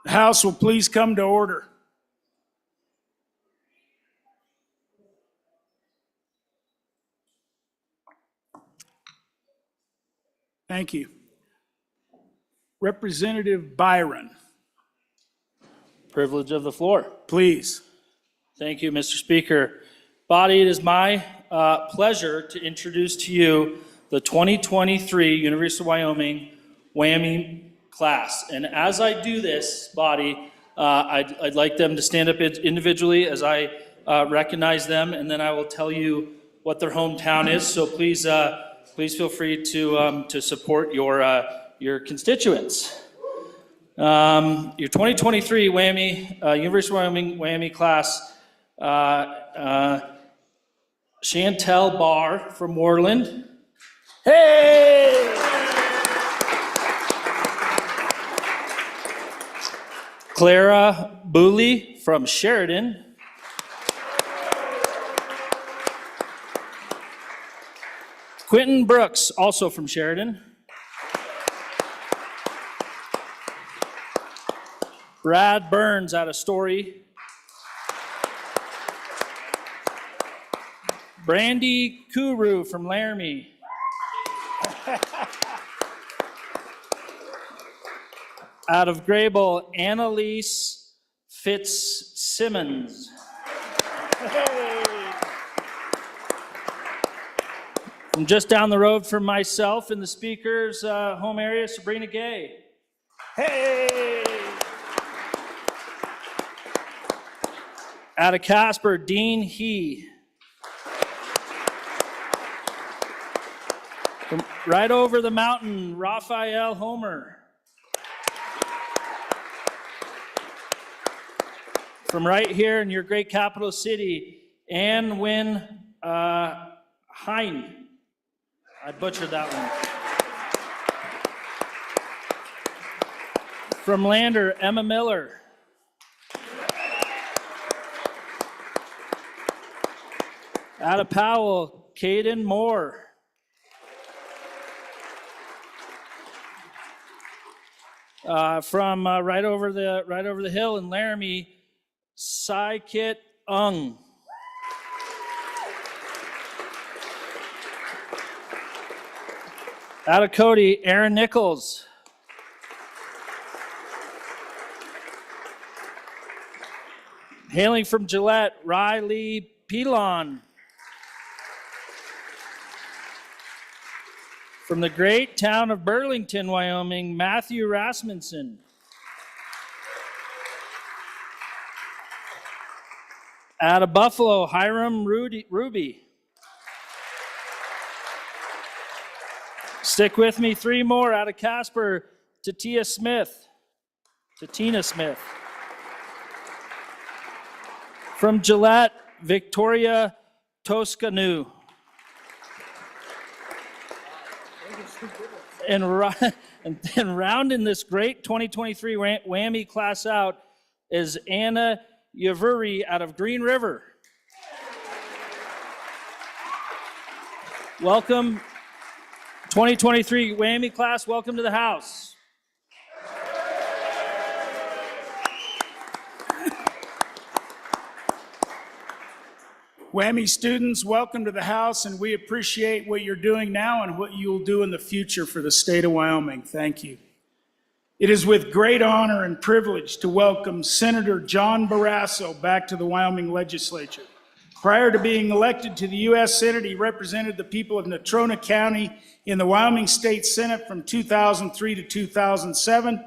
The House will please come to order. Thank you. Representative Byron, Privilege of the floor. please. Thank you, Mr. Speaker. Body, it is my pleasure to introduce to you the 2023 University of Wyoming WWAMI class. And as I do this, body, I'd like them to stand up individually as I recognize them, and then I will tell you what their hometown is. So please feel free to support your constituents. Your 2023 University of Wyoming WWAMI class, Chantel Barr from Moreland. Hey! Clara Booley from Sheridan. Quentin Brooks, also from Sheridan. Brad Burns out of Story. Brandy Kuru from Laramie. Out of Grable, Annalise Fitzsimmons. From just down the road from myself in the speaker's home area, Sabrina Gay. Hey! Out of Casper, Dean He. From right over the mountain, Raphael Homer. From right here in your great capital city, Ann Wynn Hein. I butchered that one. From Lander, Emma Miller. Out of Powell, Caden Moore. From right over the hill in Laramie, Sai Kit Ung. Out of Cody, Aaron Nichols. Hailing from Gillette, Riley Pilon. From the great town of Burlington, Wyoming, Matthew Rasmussen. Out of Buffalo, Hiram Ruby. Stick with me, three more. Out of Casper, Tatina Smith. From Gillette, Victoria Toscanu. And rounding this great 2023 WWAMI class out is Anna Yavuri out of Green River. Welcome, 2023 WWAMI class, welcome to the House. WWAMI students, welcome to the House, and we appreciate what you're doing now and what you'll do in the future for the state of Wyoming. Thank you. It is with great honor and privilege to welcome Senator John Barrasso back to the Wyoming legislature. Prior to being elected to the U.S. Senate, he represented the people of Natrona County in the Wyoming State Senate from 2003 to 2007.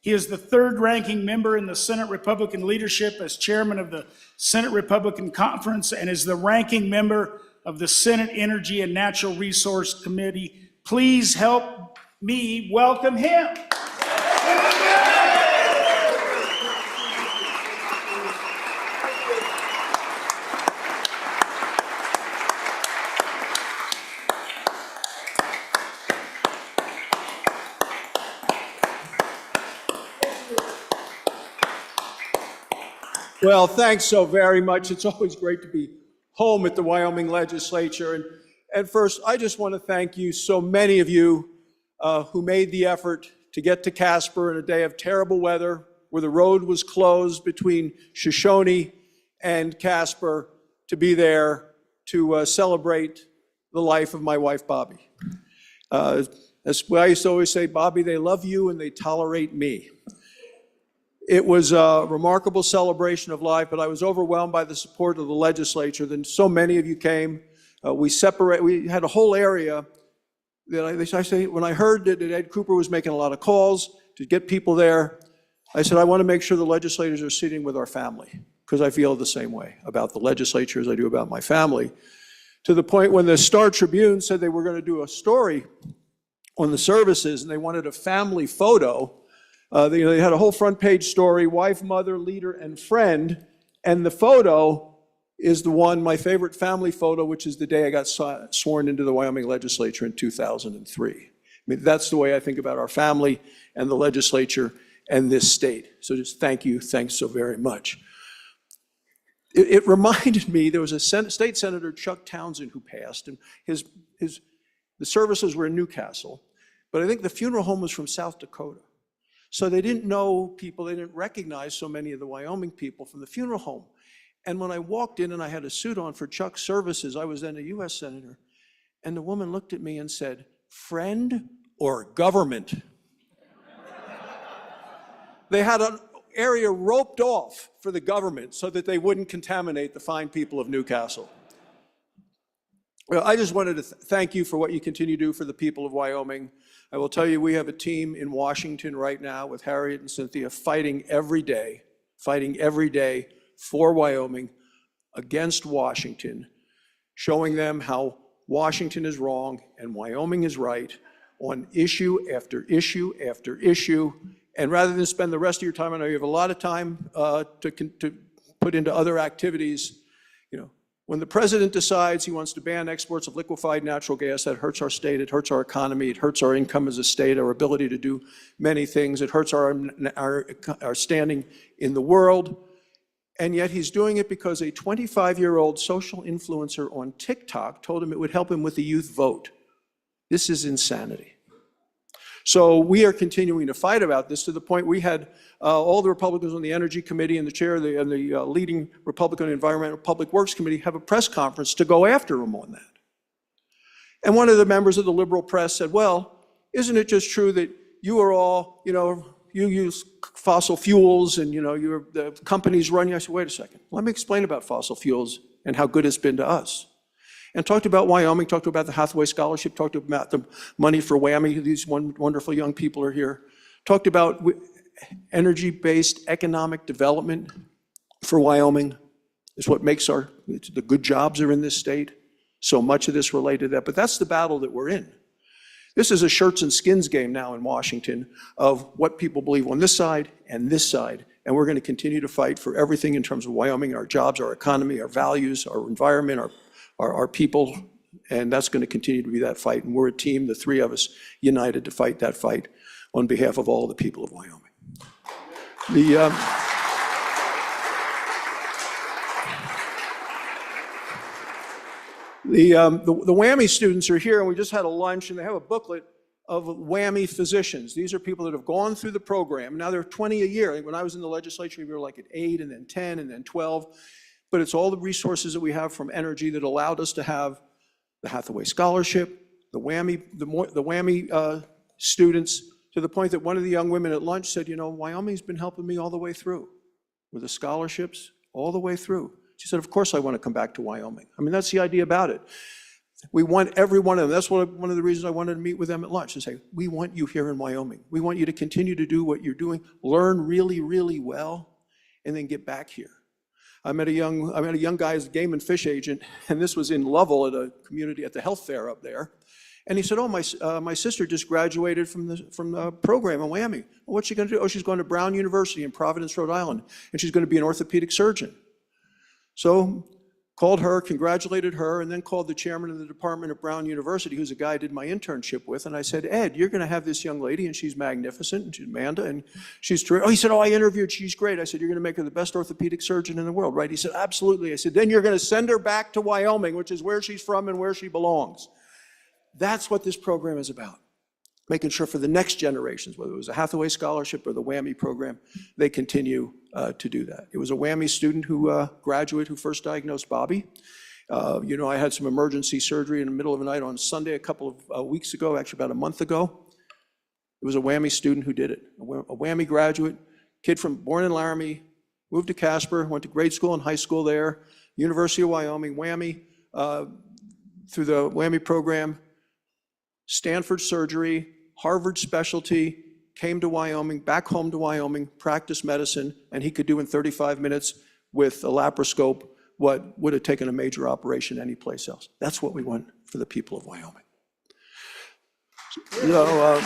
He is the third-ranking member in the Senate Republican leadership as chairman of the Senate Republican Conference and is the ranking member of the Senate Energy and Natural Resource Committee. Please help me welcome him. Well, thanks so very much. It's always great to be home at the Wyoming legislature. And first, I just want to thank you, so many of you who made the effort to get to Casper in a day of terrible weather, where the road was closed between Shoshone and Casper, to be there to celebrate the life of my wife, Bobby. As I used to always say, Bobby, they love you and they tolerate me. It was a remarkable celebration of life, but I was overwhelmed by the support of the legislature. Then so many of you came. We had a whole area that I say, when I heard that Ed Cooper was making a lot of calls to get people there, I said, I want to make sure the legislators are sitting with our family, because I feel the same way about the legislature as I do about my family. To the point when the Star Tribune said they were going to do a story on the services and they wanted a family photo. They had a whole front page story, wife, mother, leader, and friend. And the photo is the one, my favorite family photo, which is the day I got sworn into the Wyoming legislature in 2003. I mean, that's the way I think about our family and the legislature and this state. So just thank you, thanks so very much. It reminded me, there was a state senator, Chuck Townsend, who passed, and the services were in Newcastle, but I think the funeral home was from South Dakota. So they didn't know people, they didn't recognize so many of the Wyoming people from the funeral home. And when I walked in and I had a suit on for Chuck's services, I was then a US Senator, and the woman looked at me and said, friend or government? They had an area roped off for the government so that they wouldn't contaminate the fine people of Newcastle. Well, I just wanted to thank you for what you continue to do for the people of Wyoming. I will tell you, we have a team in Washington right now with Harriet and Cynthia fighting every day for Wyoming, against Washington, showing them how Washington is wrong and Wyoming is right on issue after issue after issue. And rather than spend the rest of your time, I know you have a lot of time to put into other activities, when the president decides he wants to ban exports of liquefied natural gas, that hurts our state, it hurts our economy, it hurts our income as a state, our ability to do many things, it hurts our standing in the world. And yet he's doing it because a 25-year-old social influencer on TikTok told him it would help him with the youth vote. This is insanity. So we are continuing to fight about this, to the point we had all the Republicans on the Energy Committee and the chair of the leading Republican Environmental Public Works Committee have a press conference to go after him on that. And one of the members of the liberal press said, well, isn't it just true that you are all, you use fossil fuels and the companies run you? I said, wait a second, let me explain about fossil fuels and how good it's been to us. And talked about Wyoming, talked about the Hathaway Scholarship, talked about the money for WWAMI, these wonderful young people are here. Talked about energy-based economic development for Wyoming. Is what makes the good jobs are in this state. So much of this related to that, but that's the battle that we're in. This is a shirts and skins game now in Washington of what people believe on this side and this side. And we're going to continue to fight for everything in terms of Wyoming, our jobs, our economy, our values, our environment, our people, and that's going to continue to be that fight. And we're a team, the three of us, united to fight that fight on behalf of all the people of Wyoming. The WWAMI students are here, and we just had a lunch, and they have a booklet of WWAMI physicians. These are people that have gone through the program. Now there are 20 a year. When I was in the legislature, we were like at 8, and then 10, and then 12. But it's all the resources that we have from energy that allowed us to have the Hathaway Scholarship, the WWAMI students, to the point that one of the young women at lunch said, Wyoming's been helping me all the way through with the scholarships, all the way through. She said, of course I want to come back to Wyoming. I mean, that's the idea about it. We want every one of them. That's one of the reasons I wanted to meet with them at lunch, to say, we want you here in Wyoming. We want you to continue to do what you're doing, learn really, really well, and then get back here. I met a young guy as a game and fish agent, and this was in Lovell at a community at the health fair up there. And he said, oh, my sister just graduated from the program in WWAMI. Well, what's she going to do? Oh, she's going to Brown University in Providence, Rhode Island, and she's going to be an orthopedic surgeon. So called her, congratulated her, and then called the chairman of the department at Brown University, who's a guy I did my internship with, and I said, Ed, you're going to have this young lady, and she's magnificent, and she's Amanda, and she's terrific. Oh, he said, oh, I interviewed, she's great. I said, you're going to make her the best orthopedic surgeon in the world, right? He said, absolutely. I said, then you're going to send her back to Wyoming, which is where she's from and where she belongs. That's what this program is about. making sure for the next generations, whether it was a Hathaway Scholarship or the WWAMI program, they continue to do that. It was a WWAMI student who graduated who first diagnosed Bobby. You know, I had some emergency surgery in the middle of the night on Sunday a couple of weeks ago, actually about a month ago. It was a WWAMI student who did it, a WWAMI graduate, kid born in Laramie, moved to Casper, went to grade school and high school there, University of Wyoming, WWAMI, through the WWAMI program, Stanford surgery, Harvard specialty, came to Wyoming, back home to Wyoming, practiced medicine, and he could do in 35 minutes with a laparoscope what would have taken a major operation anyplace else. That's what we want for the people of Wyoming. So,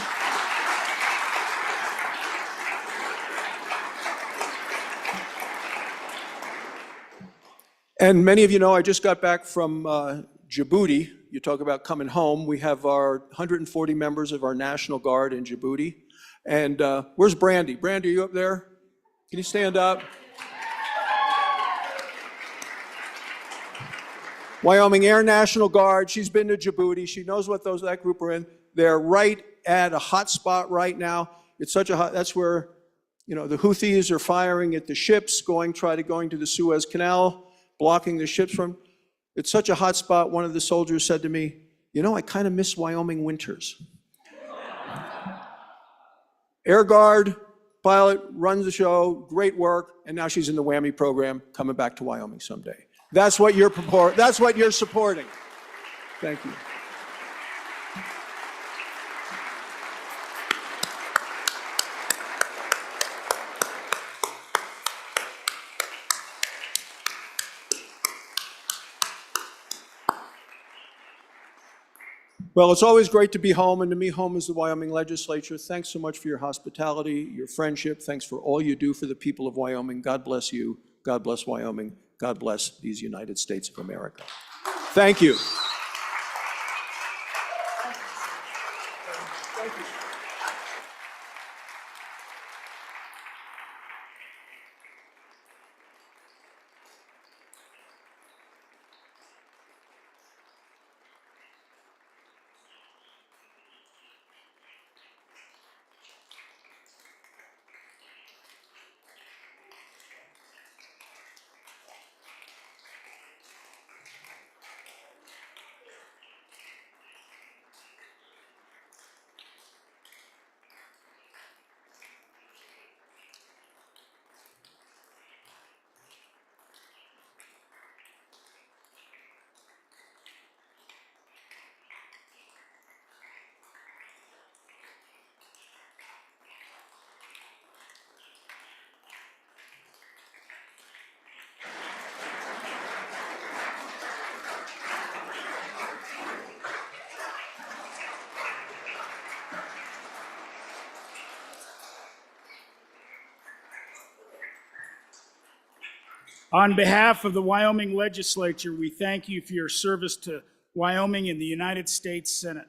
and many of you know I just got back from Djibouti. You talk about coming home. We have our 140 members of our National Guard in Djibouti. And where's Brandy? Brandy, are you up there? Can you stand up? Wyoming Air National Guard. She's been to Djibouti. She knows what that group are in. They're right at a hot spot right now. It's such a hot, that's where, you know, the Houthis are firing at the ships, going to the Suez Canal, blocking the ships from. It's such a hot spot. One of the soldiers said to me, you know, I kind of miss Wyoming winters. Air Guard pilot, runs the show, great work, and now she's in the WWAMI program, coming back to Wyoming someday. That's what you're supporting. Thank you. Well, it's always great to be home, and to me, home is the Wyoming legislature. Thanks so much for your hospitality, your friendship. Thanks for all you do for the people of Wyoming. God bless you. God bless Wyoming. God bless these United States of America. Thank you. On behalf of the Wyoming legislature, we thank you for your service to Wyoming in the United States Senate.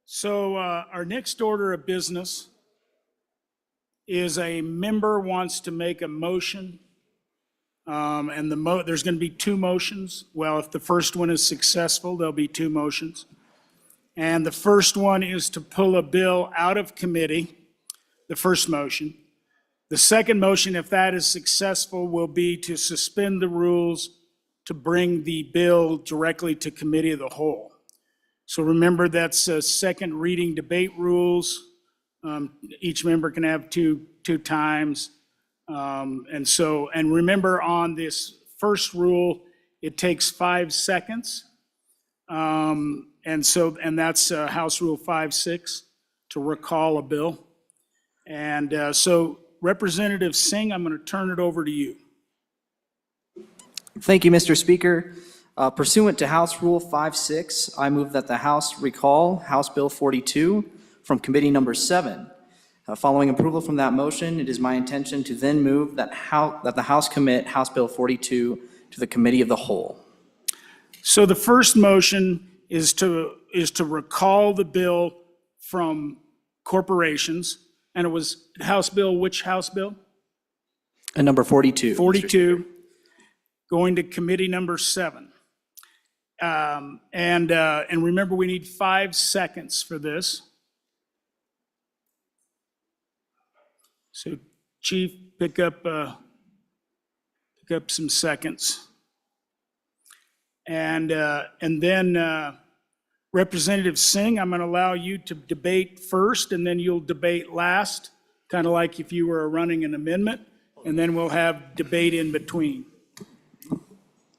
So our next order of business is a member wants to make a motion, and there's going to be two motions. Well, if the first one is successful, there'll be two motions. And the first one is to pull a bill out of committee, the first motion. The second motion, if that is successful, will be to suspend the rules to bring the bill directly to committee of the whole. So remember, that's second reading debate rules. Each member can have two times. And remember, on this first rule, it takes 5 seconds. And that's House Rule 5-6 to recall a bill. And so Representative Singh, I'm going to turn it over to you. Thank you, Mr. Speaker. Pursuant to House Rule 5-6, I move that the House recall House Bill 42 from Committee Number 7. Following approval from that motion, it is my intention to then move that the House commit House Bill 42 to the Committee of the Whole. So the first motion is to recall the bill from corporations, and it was House Bill, which House Bill? And number 42. 42, going to Committee Number 7. And remember, we need 5 seconds for this. So Chief, pick up some seconds. And then Representative Singh, I'm going to allow you to debate first, and then you'll debate last, kind of like if you were running an amendment, and then we'll have debate in between.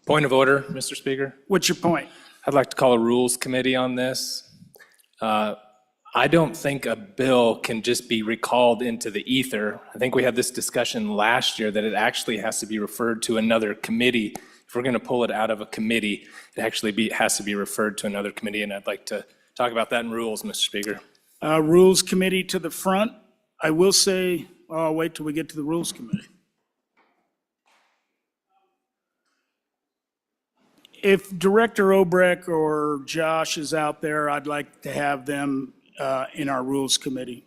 Point of order, Mr. Speaker. What's your point? I'd like to call a Rules Committee on this. I don't think a bill can just be recalled into the ether. I think we had this discussion last year that it actually has to be referred to another committee. If we're going to pull it out of a committee, it actually has to be referred to another committee, and I'd like to talk about that in rules, Mr. Speaker. Rules Committee to the front. I will say, I'll wait till we get to the Rules Committee. If Director Obrecht or Josh is out there, I'd like to have them in our Rules Committee.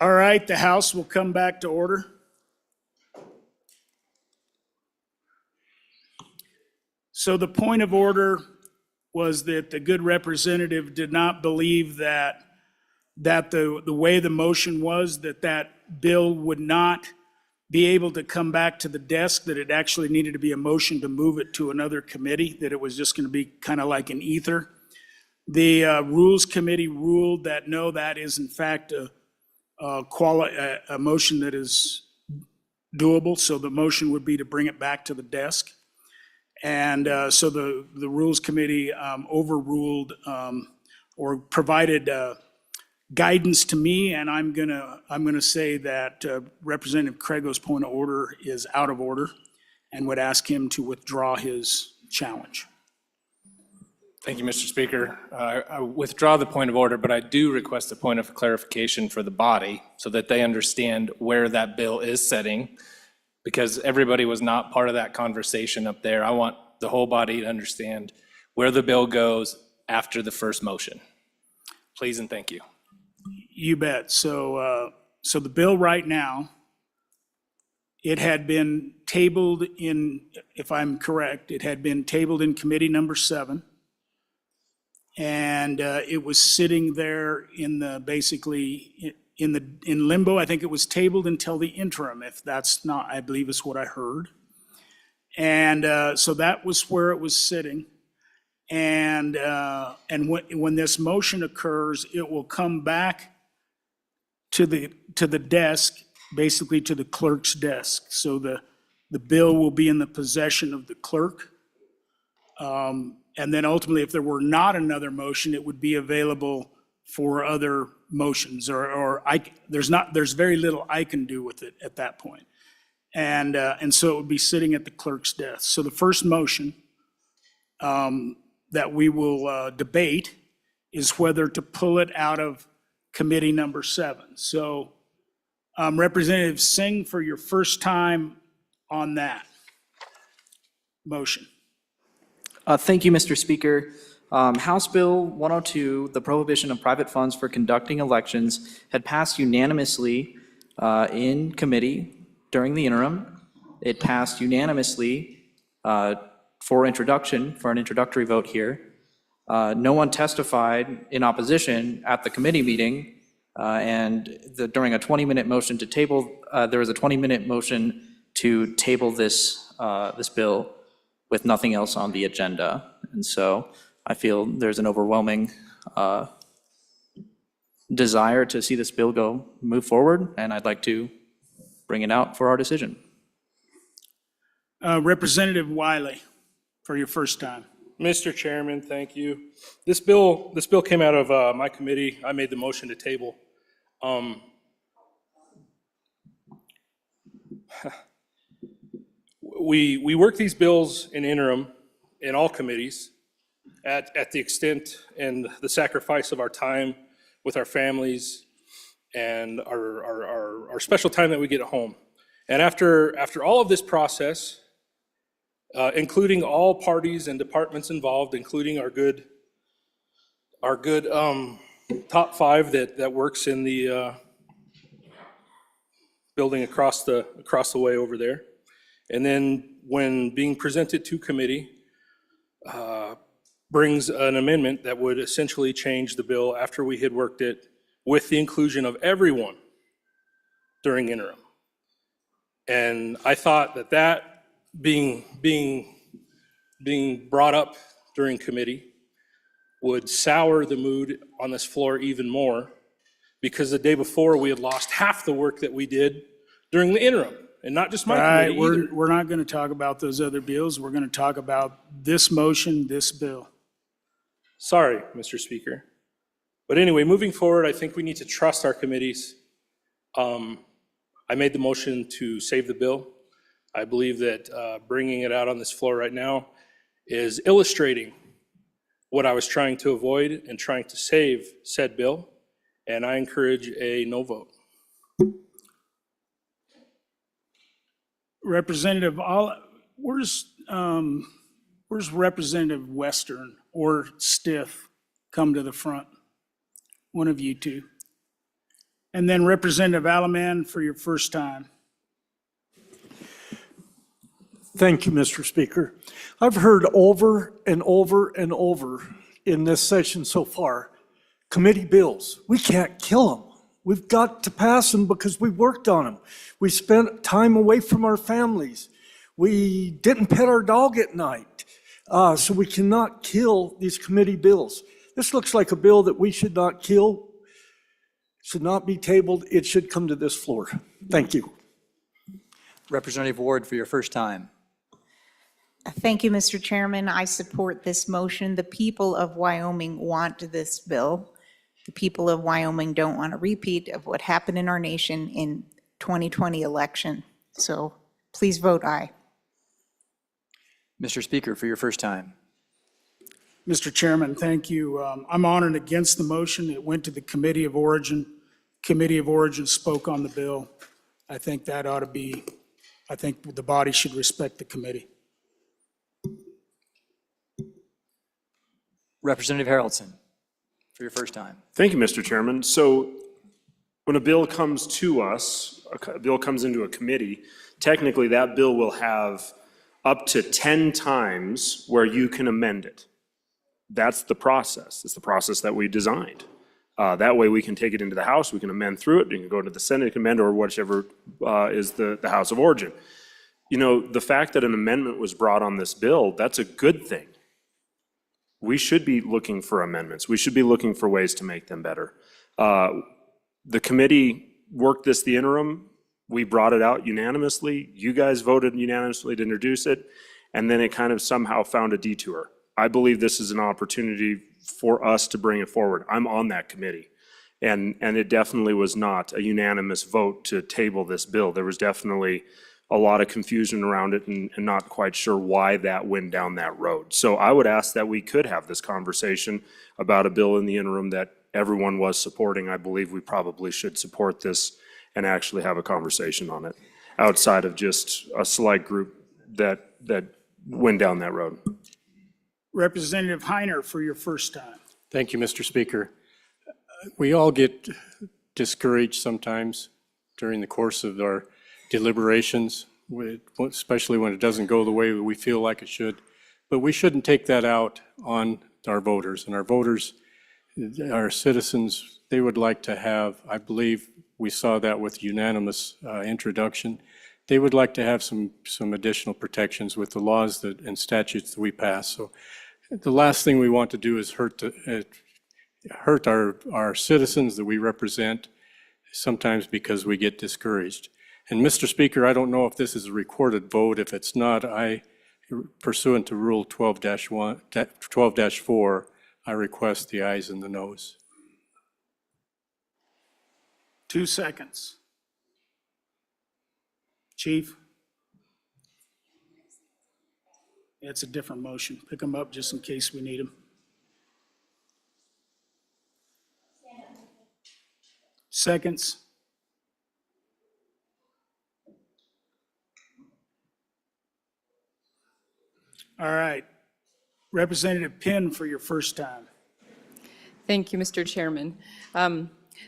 All right, the House will come back to order. So the point of order was that the good representative did not believe that the way the motion was, that bill would not be able to come back to the desk, that it actually needed to be a motion to move it to another committee, that it was just going to be kind of like an ether. The Rules Committee ruled that no, that is in fact a motion that is doable, so the motion would be to bring it back to the desk. And so the Rules Committee overruled or provided guidance to me, and I'm gonna say that Representative Crego's point of order is out of order, and would ask him to withdraw his challenge. Thank you, Mr. Speaker. I withdraw the point of order, but I do request a point of clarification for the body so that they understand where that bill is setting, because everybody was not part of that conversation up there. I want the whole body to understand where the bill goes after the first motion. Please and thank you. You bet. So the bill right now, it had been tabled in, if I'm correct, it had been tabled in committee number 7. And it was sitting there in basically in limbo. I think it was tabled until the interim, if that's not, I believe is what I heard. And so that was where it was sitting. And when this motion occurs, it will come back to the desk, basically to the clerk's desk. So the bill will be in the possession of the clerk. And then ultimately, if there were not another motion, it would be available for other motions, there's very little I can do with it at that point. And so it would be sitting at the clerk's desk. So the first motion that we will debate is whether to pull it out of committee number 7. So Representative Singh, for your first time on that motion. Thank you, Mr. Speaker. House Bill 102, the prohibition of private funds for conducting elections, had passed unanimously in committee during the interim. It passed unanimously for an introductory vote here. No one testified in opposition at the committee meeting, and during a 20-minute motion to table, there was a 20-minute motion to table this bill with nothing else on the agenda. And so I feel there's an overwhelming desire to see this bill move forward, and I'd like to bring it out for our decision. Representative Wiley, for your first time. Mr. Chairman, thank you. This bill came out of my committee. I made the motion to table. We work these bills in interim in all committees at the extent and the sacrifice of our time with our families and our special time that we get at home. And after all of this process, including all parties and departments involved, including our good top 5 that works in the building across the way over there. And then when being presented to committee, brings an amendment that would essentially change the bill after we had worked it with the inclusion of everyone during interim. And I thought that being brought up during committee would sour the mood on this floor even more, because the day before we had lost half the work that we did during the interim. And not just my committee either. We're not going to talk about those other bills. We're going to talk about this motion, this bill. Sorry, Mr. Speaker. But anyway, moving forward, I think we need to trust our committees. I made the motion to save the bill. I believe that bringing it out on this floor right now is illustrating what I was trying to avoid and trying to save said bill. And I encourage a no vote. Representative, where's Representative Western or Stiff? Come to the front. One of you two. And then Representative Alaman for your first time. Thank you, Mr. Speaker. I've heard over and over and over in this session so far, committee bills, we can't kill them. We've got to pass them because we worked on them. We spent time away from our families. We didn't pet our dog at night. So we cannot kill these committee bills. This looks like a bill that we should not kill, should not be tabled. It should come to this floor. Thank you. Representative Ward for your first time. Thank you, Mr. Chairman. I support this motion. The people of Wyoming want this bill. The people of Wyoming don't want a repeat of what happened in our nation in 2020 election. So please vote aye. Mr. Speaker, for your first time. Mr. Chairman, thank you. I'm on and against the motion. It went to the Committee of Origin. Committee of Origin spoke on the bill. I think that ought to be, I think the body should respect the committee. Representative Haraldson for your first time. Thank you, Mr. Chairman. So when a bill comes to us, a bill comes into a committee, technically that bill will have up to 10 times where you can amend it. That's the process. It's the process that we designed. That way we can take it into the House, we can amend through it, you can go to the Senate, you can amend, or whichever is the House of Origin. You know, the fact that an amendment was brought on this bill, that's a good thing. We should be looking for amendments. We should be looking for ways to make them better. The committee worked this the interim. We brought it out unanimously. You guys voted unanimously to introduce it, and then it kind of somehow found a detour. I believe this is an opportunity for us to bring it forward. I'm on that committee, and it definitely was not a unanimous vote to table this bill. There was definitely a lot of confusion around it and not quite sure why that went down that road. So I would ask that we could have this conversation about a bill in the interim that everyone was supporting. I believe we probably should support this and actually have a conversation on it outside of just a select group that went down that road. Representative Heiner for your first time. Thank you, Mr. Speaker. We all get discouraged sometimes during the course of our deliberations, especially when it doesn't go the way we feel like it should. But we shouldn't take that out on our voters. And our voters, our citizens, they would like to have, I believe we saw that with unanimous introduction, they would like to have some additional protections with the laws and statutes that we pass. So the last thing we want to do is hurt our citizens that we represent, sometimes because we get discouraged. And Mr. Speaker, I don't know if this is a recorded vote. If it's not, pursuant to Rule 12-4, I request the ayes and the noes. 2 seconds. Chief? It's a different motion. Pick them up just in case we need them. Seconds. All right. Representative Penn for your first time. Thank you, Mr. Chairman.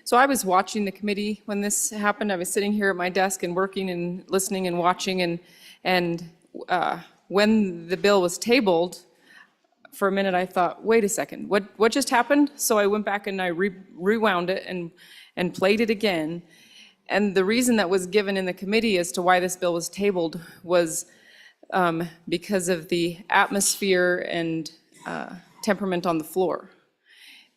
So I was watching the committee when this happened. I was sitting here at my desk and working and listening and watching, and when the bill was tabled, for a minute I thought, wait a second, what just happened? So I went back and I rewound it and played it again. And the reason that was given in the committee as to why this bill was tabled was because of the atmosphere and temperament on the floor.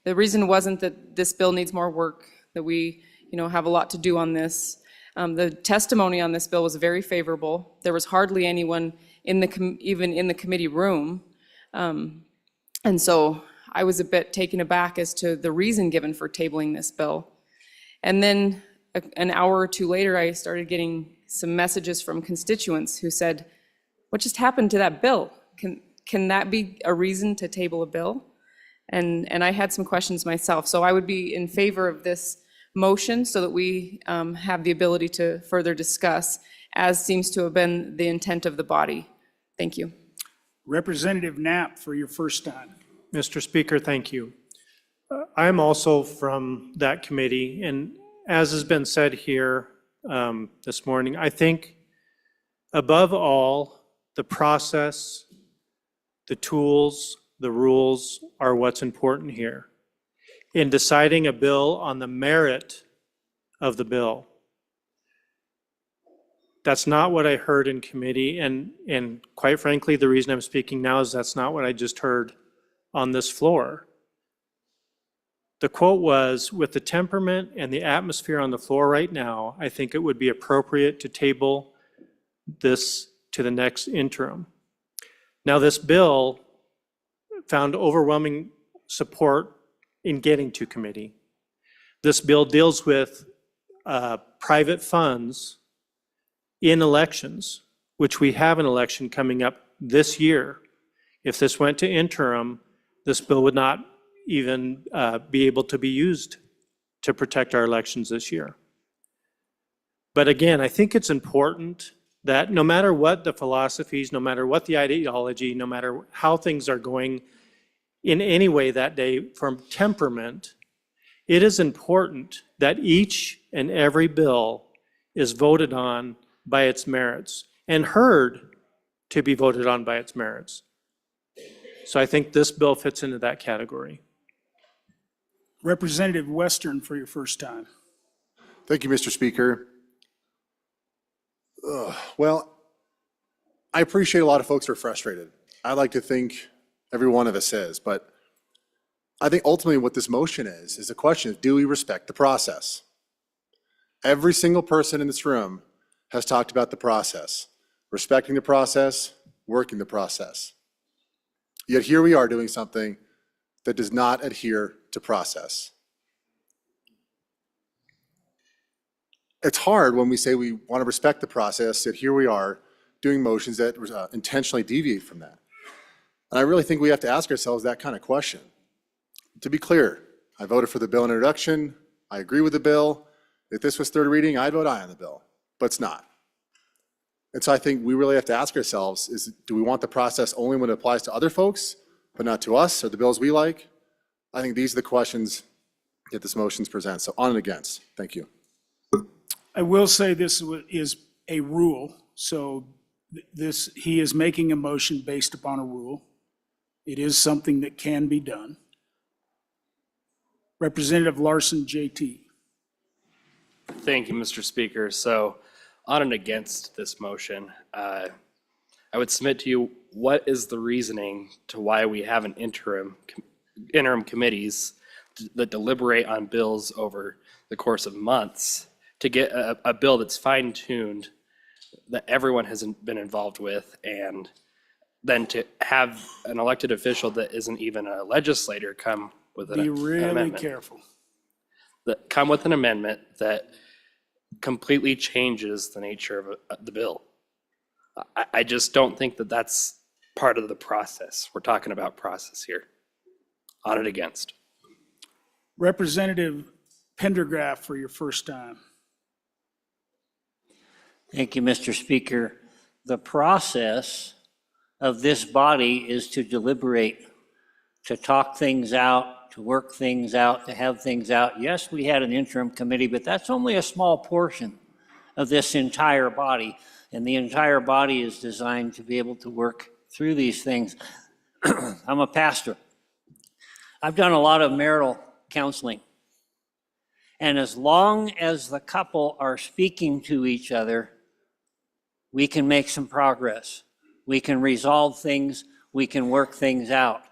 The reason wasn't that this bill needs more work, that we have a lot to do on this. The testimony on this bill was very favorable. There was hardly anyone even in the committee room. And so I was a bit taken aback as to the reason given for tabling this bill. And then an hour or two later, I started getting some messages from constituents who said, what just happened to that bill? Can that be a reason to table a bill? And I had some questions myself. So I would be in favor of this motion so that we have the ability to further discuss, as seems to have been the intent of the body. Thank you. Representative Knapp for your first time. Mr. Speaker, thank you. I'm also from that committee, and as has been said here this morning, I think above all, the process, the tools, the rules are what's important here. In deciding a bill on the merit of the bill. That's not what I heard in committee, and quite frankly, the reason I'm speaking now is that's not what I just heard on this floor. The quote was, with the temperament and the atmosphere on the floor right now, I think it would be appropriate to table this to the next interim. Now, this bill found overwhelming support in getting to committee. This bill deals with private funds in elections, which we have an election coming up this year. If this went to interim, this bill would not even be able to be used to protect our elections this year. But again, I think it's important that no matter what the philosophies, no matter what the ideology, no matter how things are going in any way that day from temperament, it is important that each and every bill is voted on by its merits and heard to be voted on by its merits. So I think this bill fits into that category. Representative Western for your first time. Thank you, Mr. Speaker. Well, I appreciate a lot of folks are frustrated. I like to think every one of us is, but I think ultimately what this motion is the question of, do we respect the process? Every single person in this room has talked about the process, respecting the process, working the process. Yet here we are doing something that does not adhere to process. It's hard when we say we want to respect the process, yet here we are doing motions that intentionally deviate from that. And I really think we have to ask ourselves that kind of question. To be clear, I voted for the bill in introduction. I agree with the bill. If this was third reading, I'd vote aye on the bill, but it's not. And so I think we really have to ask ourselves is, do we want the process only when it applies to other folks, but not to us or the bills we like? I think these are the questions that this motion presents. So on and against. Thank you. I will say this is a rule, so he is making a motion based upon a rule. It is something that can be done. Representative Larson, JT. Thank you, Mr. Speaker. So on and against this motion, I would submit to you, what is the reasoning to why we have an interim committees that deliberate on bills over the course of months to get a bill that's fine-tuned, that everyone has been involved with, and then to have an elected official that isn't even a legislator come with an amendment. Be really careful. That come with an amendment that completely changes the nature of the bill. I just don't think that that's part of the process. We're talking about process here. On and against. Representative Pendergraft for your first time. Thank you, Mr. Speaker. The process of this body is to deliberate, to talk things out, to work things out, to have things out. Yes, we had an interim committee, but that's only a small portion of this entire body. And the entire body is designed to be able to work through these things. I'm a pastor. I've done a lot of marital counseling. And as long as the couple are speaking to each other, we can make some progress. We can resolve things. We can work things out.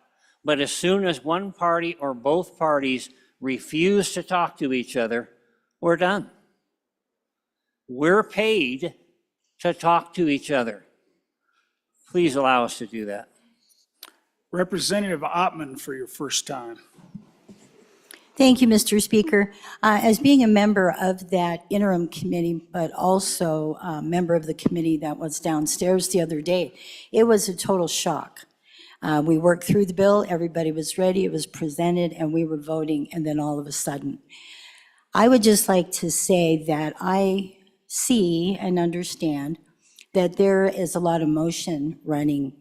But as soon as one party or both parties refuse to talk to each other, we're done. We're paid to talk to each other. Please allow us to do that. Representative Ottman for your first time. Thank you, Mr. Speaker. As being a member of that interim committee, but also a member of the committee that was downstairs the other day, it was a total shock. We worked through the bill, everybody was ready, it was presented, and we were voting, and then all of a sudden. I would just like to say that I see and understand that there is a lot of motion running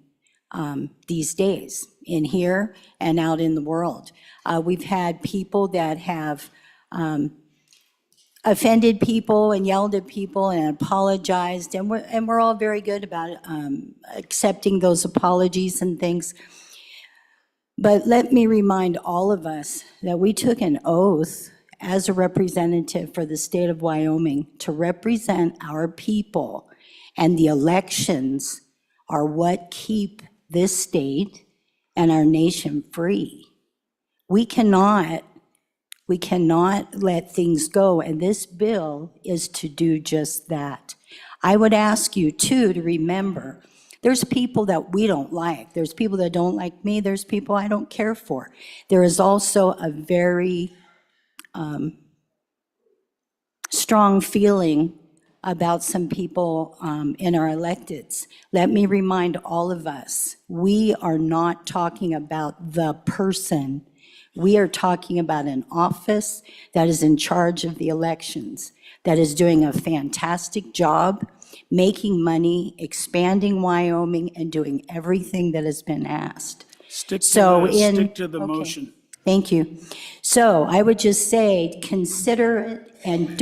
these days in here and out in the world. We've had people that have offended people and yelled at people and apologized, and we're all very good about accepting those apologies and things. But let me remind all of us that we took an oath as a representative for the state of Wyoming to represent our people, and the elections are what keep this state and our nation free. We cannot let things go, and this bill is to do just that. I would ask you, too, to remember, there's people that we don't like. There's people that don't like me. There's people I don't care for. There is also a very strong feeling about some people in our electeds. Let me remind all of us, we are not talking about the person. We are talking about an office that is in charge of the elections, that is doing a fantastic job, making money, expanding Wyoming, and doing everything that has been asked. Stick to the Okay. motion. Thank you. So I would just say, consider it, and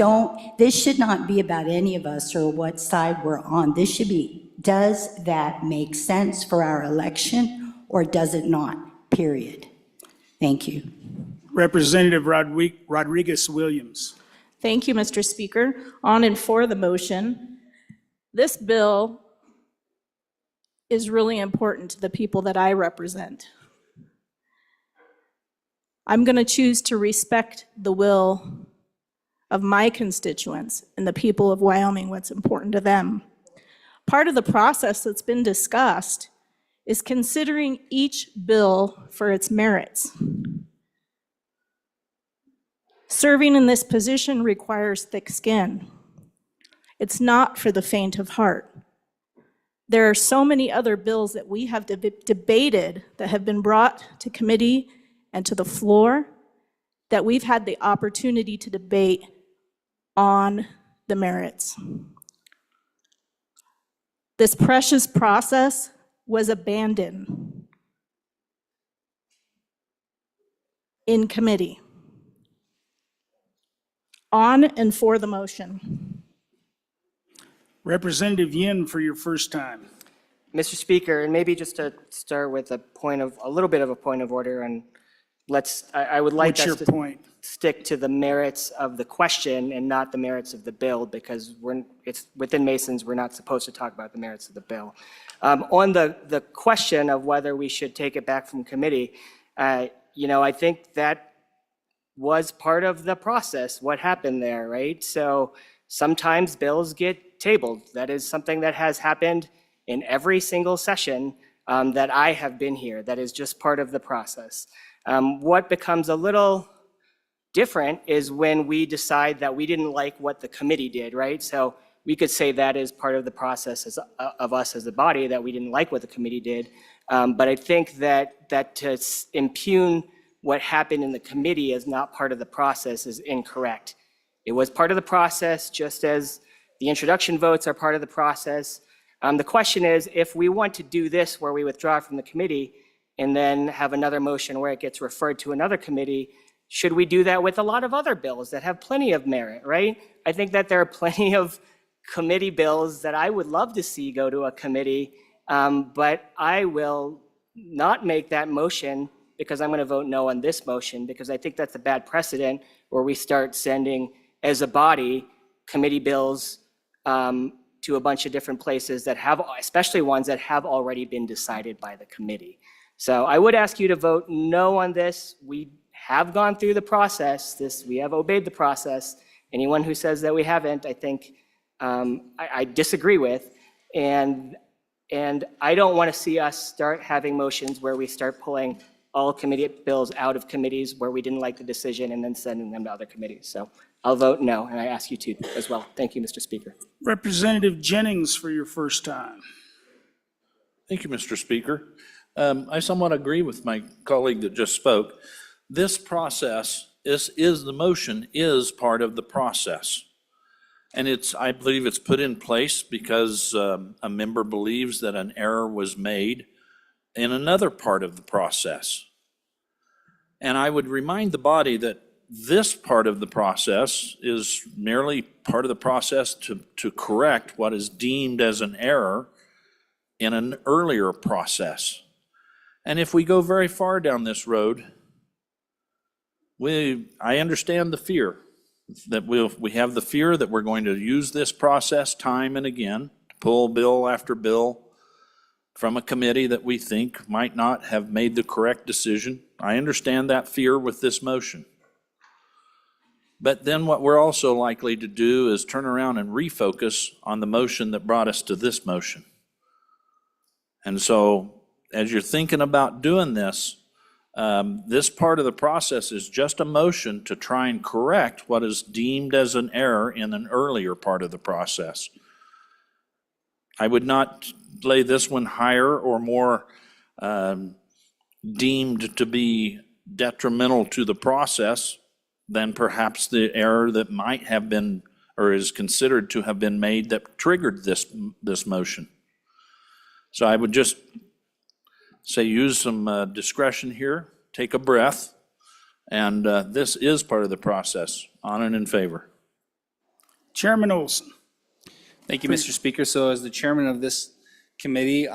this should not be about any of us or what side we're on. This should be, does that make sense for our election, or does it not, period? Thank you. Representative Rodriguez Williams. Thank you, Mr. Speaker. On and for the motion. This bill is really important to the people that I represent. I'm going to choose to respect the will of my constituents and the people of Wyoming, what's important to them. Part of the process that's been discussed is considering each bill for its merits. Serving in this position requires thick skin. It's not for the faint of heart. There are so many other bills that we have debated that have been brought to committee and to the floor that we've had the opportunity to debate on the merits. This precious process was abandoned in committee. On and for the motion. Representative Yin for your first time. Mr. Speaker, and maybe just to start with a little bit of a point of order, and I would like What's your us to point? stick to the merits of the question and not the merits of the bill, because it's within Masons, we're not supposed to talk about the merits of the bill. On the question of whether we should take it back from committee, I think that was part of the process, what happened there, right? So sometimes bills get tabled. That is something that has happened in every single session that I have been here. That is just part of the process. What becomes a little different is when we decide that we didn't like what the committee did, right? So we could say that is part of the process of us as a body, that we didn't like what the committee did. But I think that to impugn what happened in the committee as not part of the process is incorrect. It was part of the process, just as the introduction votes are part of the process. The question is, if we want to do this where we withdraw from the committee and then have another motion where it gets referred to another committee, should we do that with a lot of other bills that have plenty of merit, right? I think that there are plenty of committee bills that I would love to see go to a committee, but I will not make that motion because I'm going to vote no on this motion, because I think that's a bad precedent where we start sending, as a body, committee bills to a bunch of different places that have, especially ones that have already been decided by the committee. So I would ask you to vote no on this. We have gone through the process. We have obeyed the process. Anyone who says that we haven't, I think I disagree with. And I don't want to see us start having motions where we start pulling all committee bills out of committees where we didn't like the decision and then sending them to other committees. So I'll vote no, and I ask you to as well. Thank you, Mr. Speaker. Representative Jennings for your first time. Thank you, Mr. Speaker. I somewhat agree with my colleague that just spoke. This process the motion is part of the process. And I believe it's put in place because a member believes that an error was made in another part of the process. And I would remind the body that this part of the process is merely part of the process to correct what is deemed as an error in an earlier process. And if we go very far down this road, I understand the fear that we have the fear that we're going to use this process time and again to pull bill after bill from a committee that we think might not have made the correct decision. I understand that fear with this motion. But then what we're also likely to do is turn around and refocus on the motion that brought us to this motion. And so as you're thinking about doing this, this part of the process is just a motion to try and correct what is deemed as an error in an earlier part of the process. I would not lay this one higher or more deemed to be detrimental to the process than perhaps the error that might have been or is considered to have been made that triggered this motion. So I would just say use some discretion here, take a breath, and this is part of the process. On and in favor. Chairman Olson. Thank you, Mr. Speaker. So as the chairman of this committee,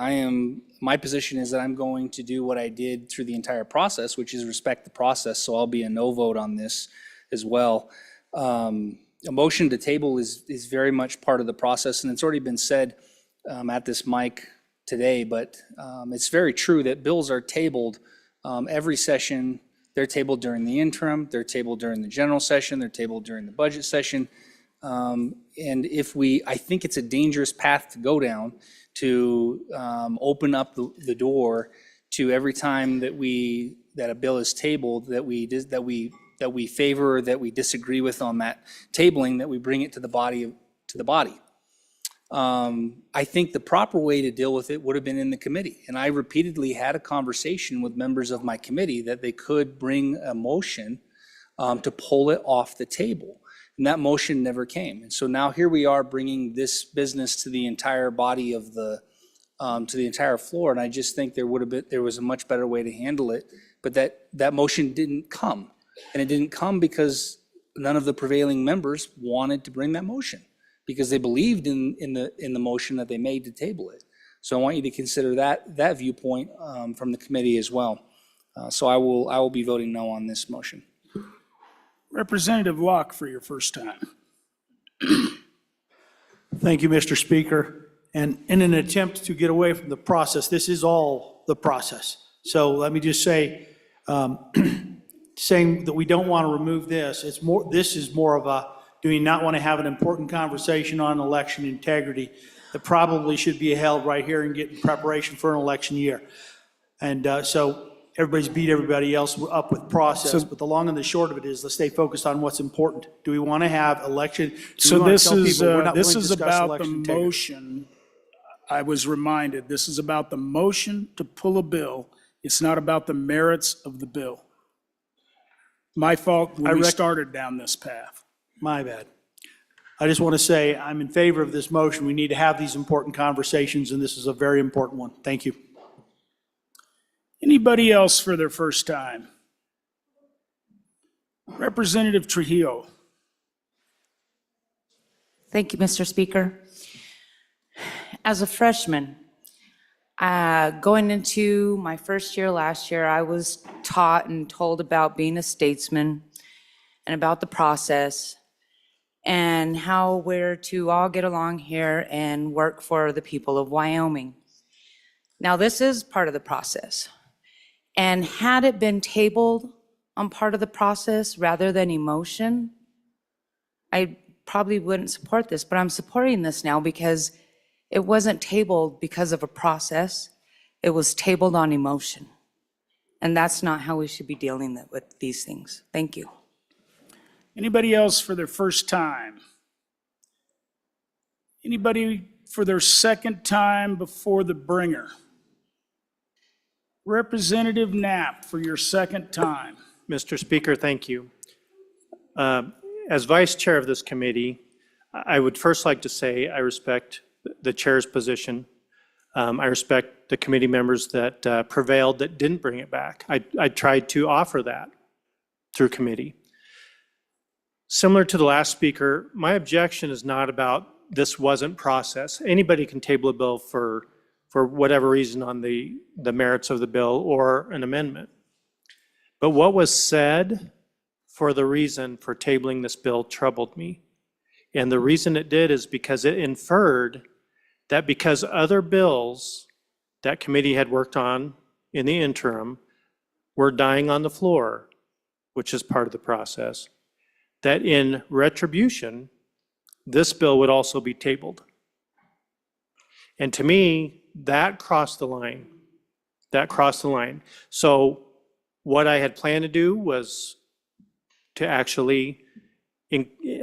my position is that I'm going to do what I did through the entire process, which is respect the process. So I'll be a no vote on this as well. A motion to table is very much part of the process, and it's already been said at this mic today, but it's very true that bills are tabled every session. They're tabled during the interim, they're tabled during the general session, they're tabled during the budget session. And I think it's a dangerous path to go down to open up the door to every time that a bill is tabled that we favor or that we disagree with on that tabling, that we bring it to the body. I think the proper way to deal with it would have been in the committee. And I repeatedly had a conversation with members of my committee that they could bring a motion to pull it off the table. And that motion never came. And so now here we are bringing this business to the entire body of to the entire floor. And I just think there was a much better way to handle it. But that motion didn't come. And it didn't come because none of the prevailing members wanted to bring that motion, because they believed in the motion that they made to table it. So I want you to consider that viewpoint from the committee as well. So I will be voting no on this motion. Representative Locke for your first time. Thank you, Mr. Speaker. And in an attempt to get away from the process, this is all the process. So let me just say, saying that we don't want to remove this, this is more of a, do we not want to have an important conversation on election integrity that probably should be held right here and get in preparation for an election year. And so everybody's beat everybody else up with process, but the long and the short of it is, let's stay focused on what's important. Do we want to have election? So this is about the motion. I was reminded, this is about the motion to pull a bill. It's not about the merits of the bill. My fault when we started down this path. My bad. I just want to say I'm in favor of this motion. We need to have these important conversations, and this is a very important one. Thank you. Anybody else for their first time? Representative Trujillo. Thank you, Mr. Speaker. As a freshman, going into my first year last year, I was taught and told about being a statesman and about the process and how we're to all get along here and work for the people of Wyoming. Now, this is part of the process. And had it been tabled on part of the process rather than emotion, I probably wouldn't support this, but I'm supporting this now because it wasn't tabled because of a process. It was tabled on emotion. And that's not how we should be dealing with these things. Thank you. Anybody else for their first time? Anybody for their second time before the bringer? Representative Knapp for your second time. Mr. Speaker, thank you. As vice chair of this committee, I would first like to say I respect the chair's position. I respect the committee members that prevailed that didn't bring it back. I tried to offer that through committee. Similar to the last speaker, my objection is not about this wasn't processed. Anybody can table a bill for whatever reason on the merits of the bill or an amendment. But what was said for the reason for tabling this bill troubled me. And the reason it did is because it inferred that because other bills that committee had worked on in the interim were dying on the floor, which is part of the process, that in retribution, this bill would also be tabled. And to me, that crossed the line. That crossed the line. So what I had planned to do was to actually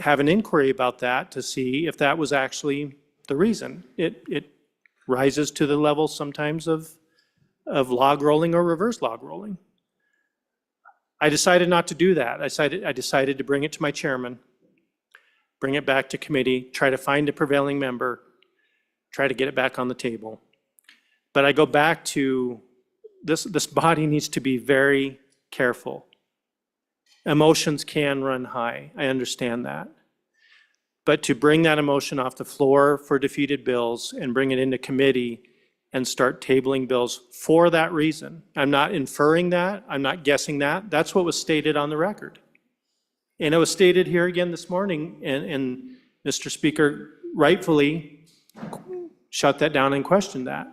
have an inquiry about that to see if that was actually the reason. It rises to the level sometimes of log rolling or reverse log rolling. I decided not to do that. I decided to bring it to my chairman, bring it back to committee, try to find a prevailing member, try to get it back on the table. But I go back to this body needs to be very careful. Emotions can run high. I understand that. But to bring that emotion off the floor for defeated bills and bring it into committee and start tabling bills for that reason, I'm not inferring that. I'm not guessing that. That's what was stated on the record. And it was stated here again this morning, and Mr. Speaker rightfully shut that down and questioned that.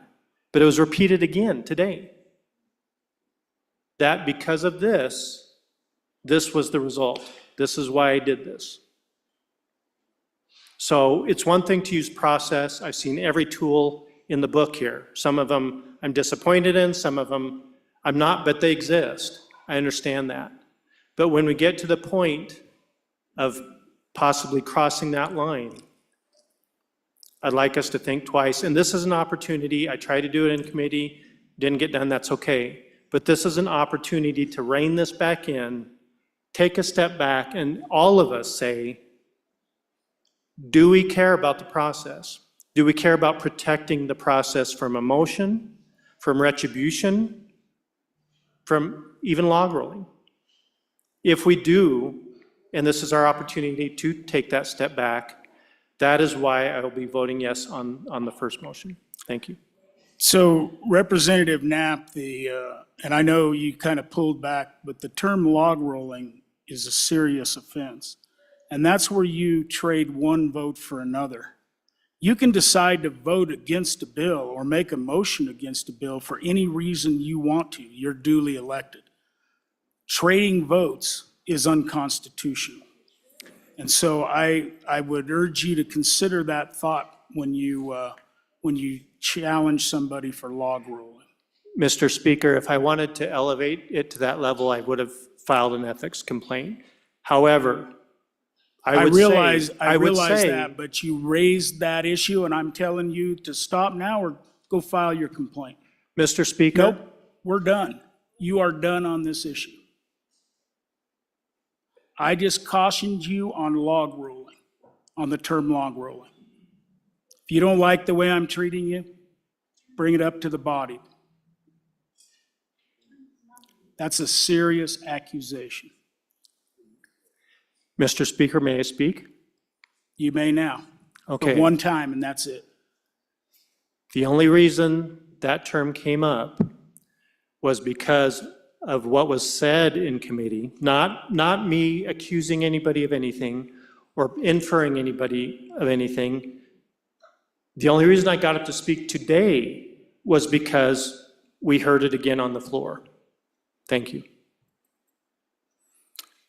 But it was repeated again today. That because of this was the result. This is why I did this. So it's one thing to use process. I've seen every tool in the book here. Some of them I'm disappointed in, some of them I'm not, but they exist. I understand that. But when we get to the point of possibly crossing that line, I'd like us to think twice. And this is an opportunity. I tried to do it in committee, didn't get done, that's okay. But this is an opportunity to rein this back in, take a step back, and all of us say, do we care about the process? Do we care about protecting the process from emotion, from retribution, from even log rolling? If we do, and this is our opportunity to take that step back, that is why I will be voting yes on the first motion. Thank you. So Representative Knapp, and I know you kind of pulled back, but the term log rolling is a serious offense. And that's where you trade one vote for another. You can decide to vote against a bill or make a motion against a bill for any reason you want to. You're duly elected. Trading votes is unconstitutional. And so I would urge you to consider that thought when you challenge somebody for log rolling. Mr. Speaker, if I wanted to elevate it to that level, I would have filed an ethics complaint. However, I realize that, but you raised that issue, and I'm telling you to stop now or go file your complaint. Mr. Speaker? Nope, we're done. You are done on this issue. I just cautioned you on log rolling, on the term log rolling. If you don't like the way I'm treating you, bring it up to the body. That's a serious accusation. Mr. Speaker, may I speak? You may now. Okay. But one time, and that's it. The only reason that term came up was because of what was said in committee, not me accusing anybody of anything or inferring anybody of anything. The only reason I got up to speak today was because we heard it again on the floor. Thank you.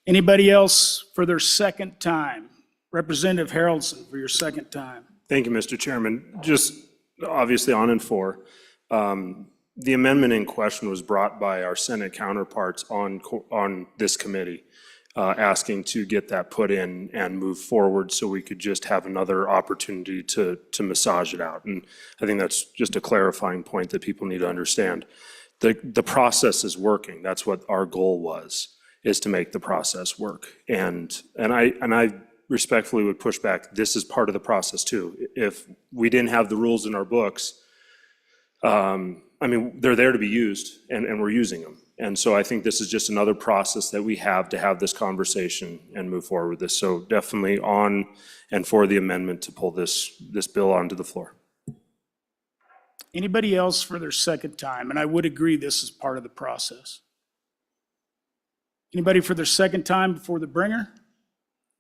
Anybody else for their second time? Representative Haraldson for your second time. Thank you, Mr. Chairman. Just obviously on and for. The amendment in question was brought by our Senate counterparts on this committee, asking to get that put in and move forward so we could just have another opportunity to massage it out. And I think that's just a clarifying point that people need to understand. The process is working. That's what our goal was, is to make the process work. And I respectfully would push back, this is part of the process too. If we didn't have the rules in our books, I mean, they're there to be used, and we're using them. And so I think this is just another process that we have to have this conversation and move forward with this. So definitely on and for the amendment to pull this bill onto the floor. Anybody else for their second time? And I would agree this is part of the process. Anybody for their second time before the bringer?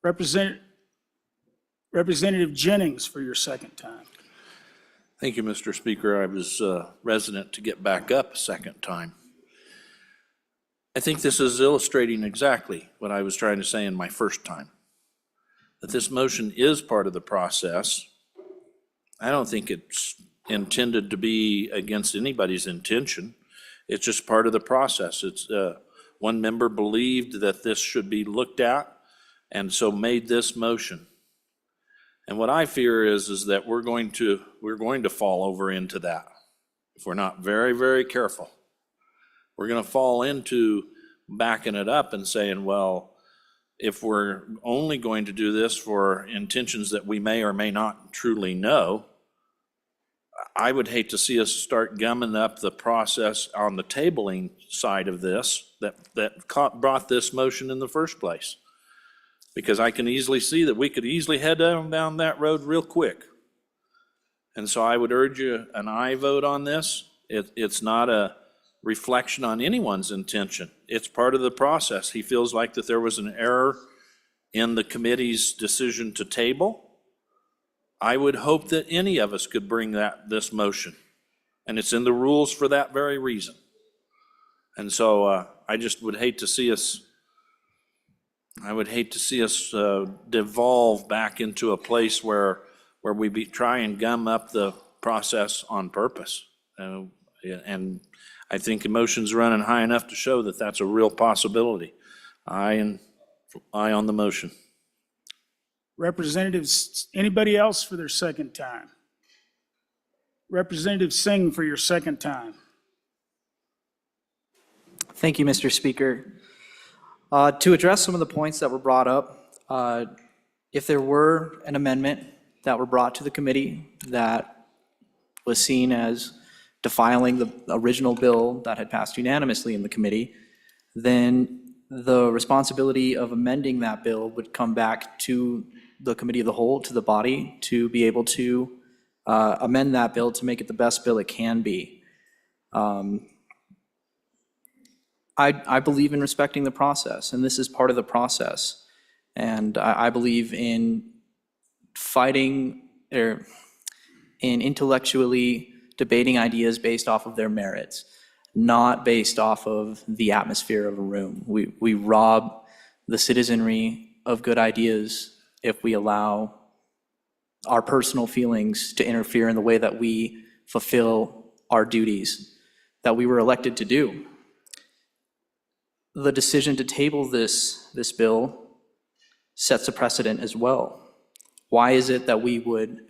Representative Jennings for your second time. Thank you, Mr. Speaker. I was resident to get back up a second time. I think this is illustrating exactly what I was trying to say in my first time, that this motion is part of the process. I don't think it's intended to be against anybody's intention. It's just part of the process. It's one member believed that this should be looked at and so made this motion. And what I fear is that we're going to fall over into that if we're not very, very careful. We're going to fall into backing it up and saying, well, if we're only going to do this for intentions that we may or may not truly know, I would hate to see us start gumming up the process on the tabling side of this that brought this motion in the first place. Because I can easily see that we could easily head down that road real quick. And so I would urge you an aye vote on this. It's not a reflection on anyone's intention. It's part of the process. He feels like that there was an error in the committee's decision to table. I would hope that any of us could bring this motion. And it's in the rules for that very reason. And so I just would hate to see us devolve back into a place where we try and gum up the process on purpose. And I think emotion's running high enough to show that that's a real possibility. Aye on the motion. Representatives, anybody else for their second time? Representative Singh for your second time. Thank you, Mr. Speaker. To address some of the points that were brought up, if there were an amendment that were brought to the committee that was seen as defiling the original bill that had passed unanimously in the committee, then the responsibility of amending that bill would come back to the committee of the whole, to the body, to be able to amend that bill to make it the best bill it can be. I believe in respecting the process, and this is part of the process. And I believe in fighting, or in intellectually debating ideas based off of their merits, not based off of the atmosphere of a room. We rob the citizenry of good ideas if we allow our personal feelings to interfere in the way that we fulfill our duties that we were elected to do. The decision to table this bill sets a precedent as well. Why is it that we would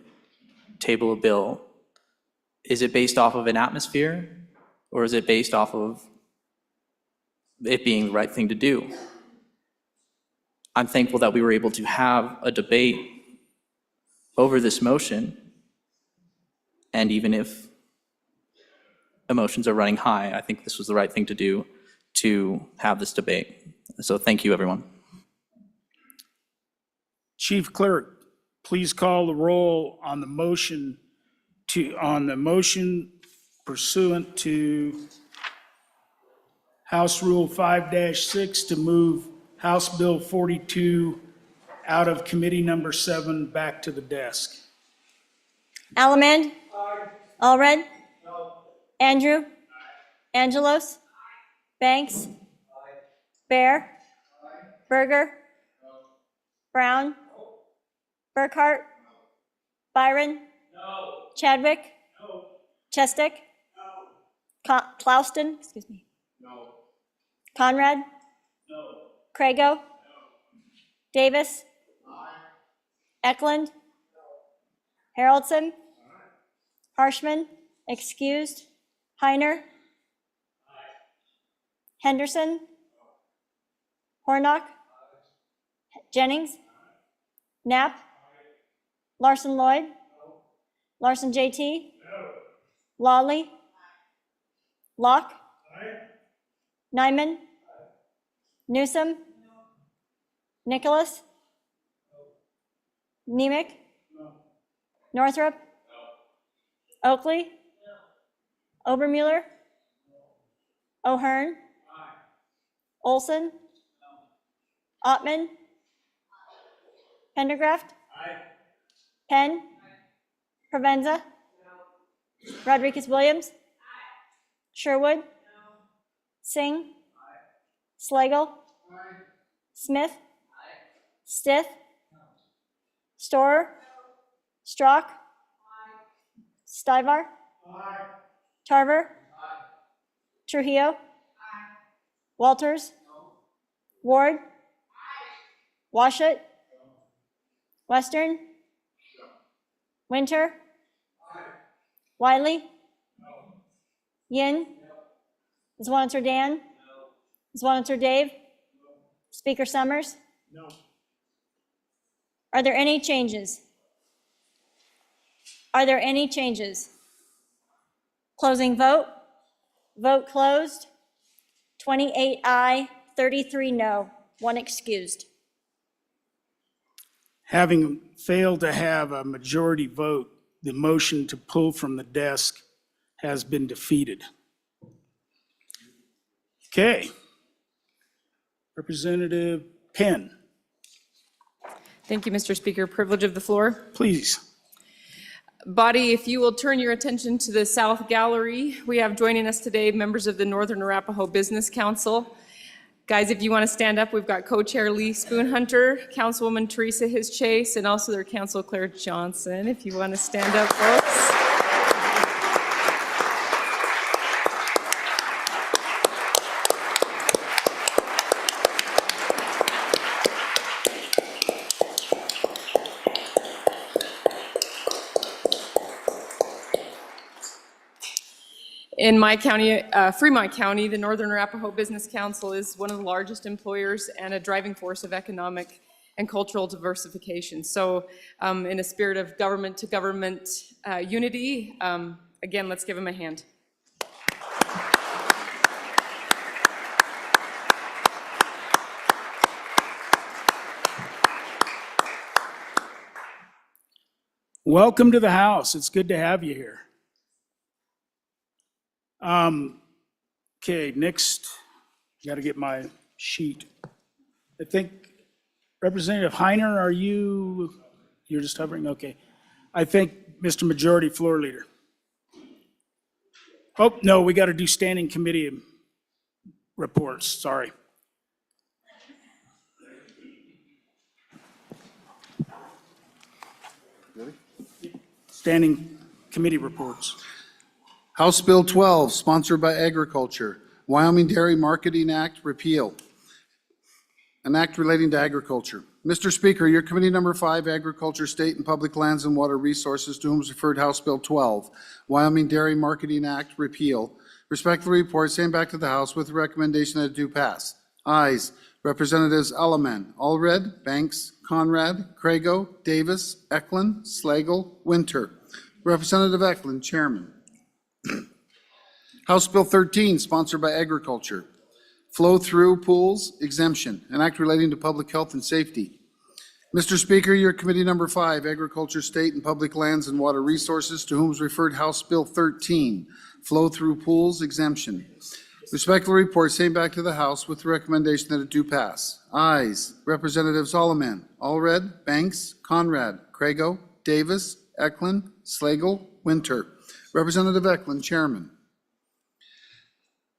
table a bill? Is it based off of an atmosphere, or is it based off of it being the right thing to do? I'm thankful that we were able to have a debate over this motion, and even if emotions are running high, I think this was the right thing to do to have this debate. So thank you, everyone. Chief Clerk, please call the roll on the motion pursuant to House Rule 5-6 to move House Bill 42 out of Committee Number 7 back to the desk. Alamand? Allred? Andrew? Angelos? Banks? Bear? Berger? Brown? Burkhart? Byron? Chadwick? Chestick? Clouston? Excuse me. Conrad? Crago? Davis? Eklund? Haroldson? Harshman? Excused? Heiner? Henderson? Hornock? Jennings? Knapp? Larson Lloyd? Larson JT? Lawley? Locke? Nyman? Newsom? Nicholas? Nemec? Northrup? Oakley? Obermuller? O'Hearn? Olson? Ottman? Pendergraft? Penn? Provenza? Rodriguez Williams? Sherwood? Singh? Slagle? Smith? Stith? Storer? Strock? Stivar? Tarver? Trujillo? Walters? Ward? Washut? Western? Winter? Wiley? Yin? Zwaniter Dan? Zwaniter Dave? Speaker Summers? No. Are there any changes? Are there any changes? Closing vote. Vote closed. 28 aye, 33 no, 1 excused. Having failed to have a majority vote, the motion to pull from the desk has been defeated. Okay. Representative Penn, Thank you, Mr. Speaker. Privilege of the floor. please. Body, if you will turn your attention to the South Gallery, we have joining us today members of the Northern Arapahoe Business Council. Guys, if you want to stand up, we've got Co-Chair Lee Spoonhunter, Councilwoman Teresa Chase, and also their Council Claire Johnson. If you want to stand up, folks. In my county, Fremont County, the Northern Arapahoe Business Council is one of the largest employers and a driving force of economic and cultural diversification. So in a spirit of government to government unity, again, let's give them a hand. Welcome to the House. It's good to have you here. Okay, next, got to get my sheet. I think Representative Heiner, you're just hovering? Okay. I think Mr. Majority Floor Leader. Oh, no, we got to do standing committee reports, sorry. Standing committee reports. House Bill 12, sponsored by Agriculture, Wyoming Dairy Marketing Act repeal. An act relating to agriculture. Mr. Speaker, your committee number 5, Agriculture, State and Public Lands and Water Resources, to whom is referred House Bill 12, Wyoming Dairy Marketing Act repeal, respectfully report, same back to the House with the recommendation that it do pass. Ayes, Representatives Alleman, Allred, Banks, Conrad, Crago, Davis, Eklund, Slagle, Winter. Representative Eklund, Chairman. House Bill 13, sponsored by Agriculture. Flow-through pools exemption, an act relating to public health and safety. Mr. Speaker, your committee number 5, Agriculture, State and Public Lands and Water Resources, to whom is referred House Bill 13, flow-through pools exemption. Respectfully report, same back to the House with the recommendation that it do pass. Ayes, Representatives Alleman, Allred, Banks, Conrad, Crago, Davis, Eklund, Slagle, Winter. Representative Eklund, Chairman.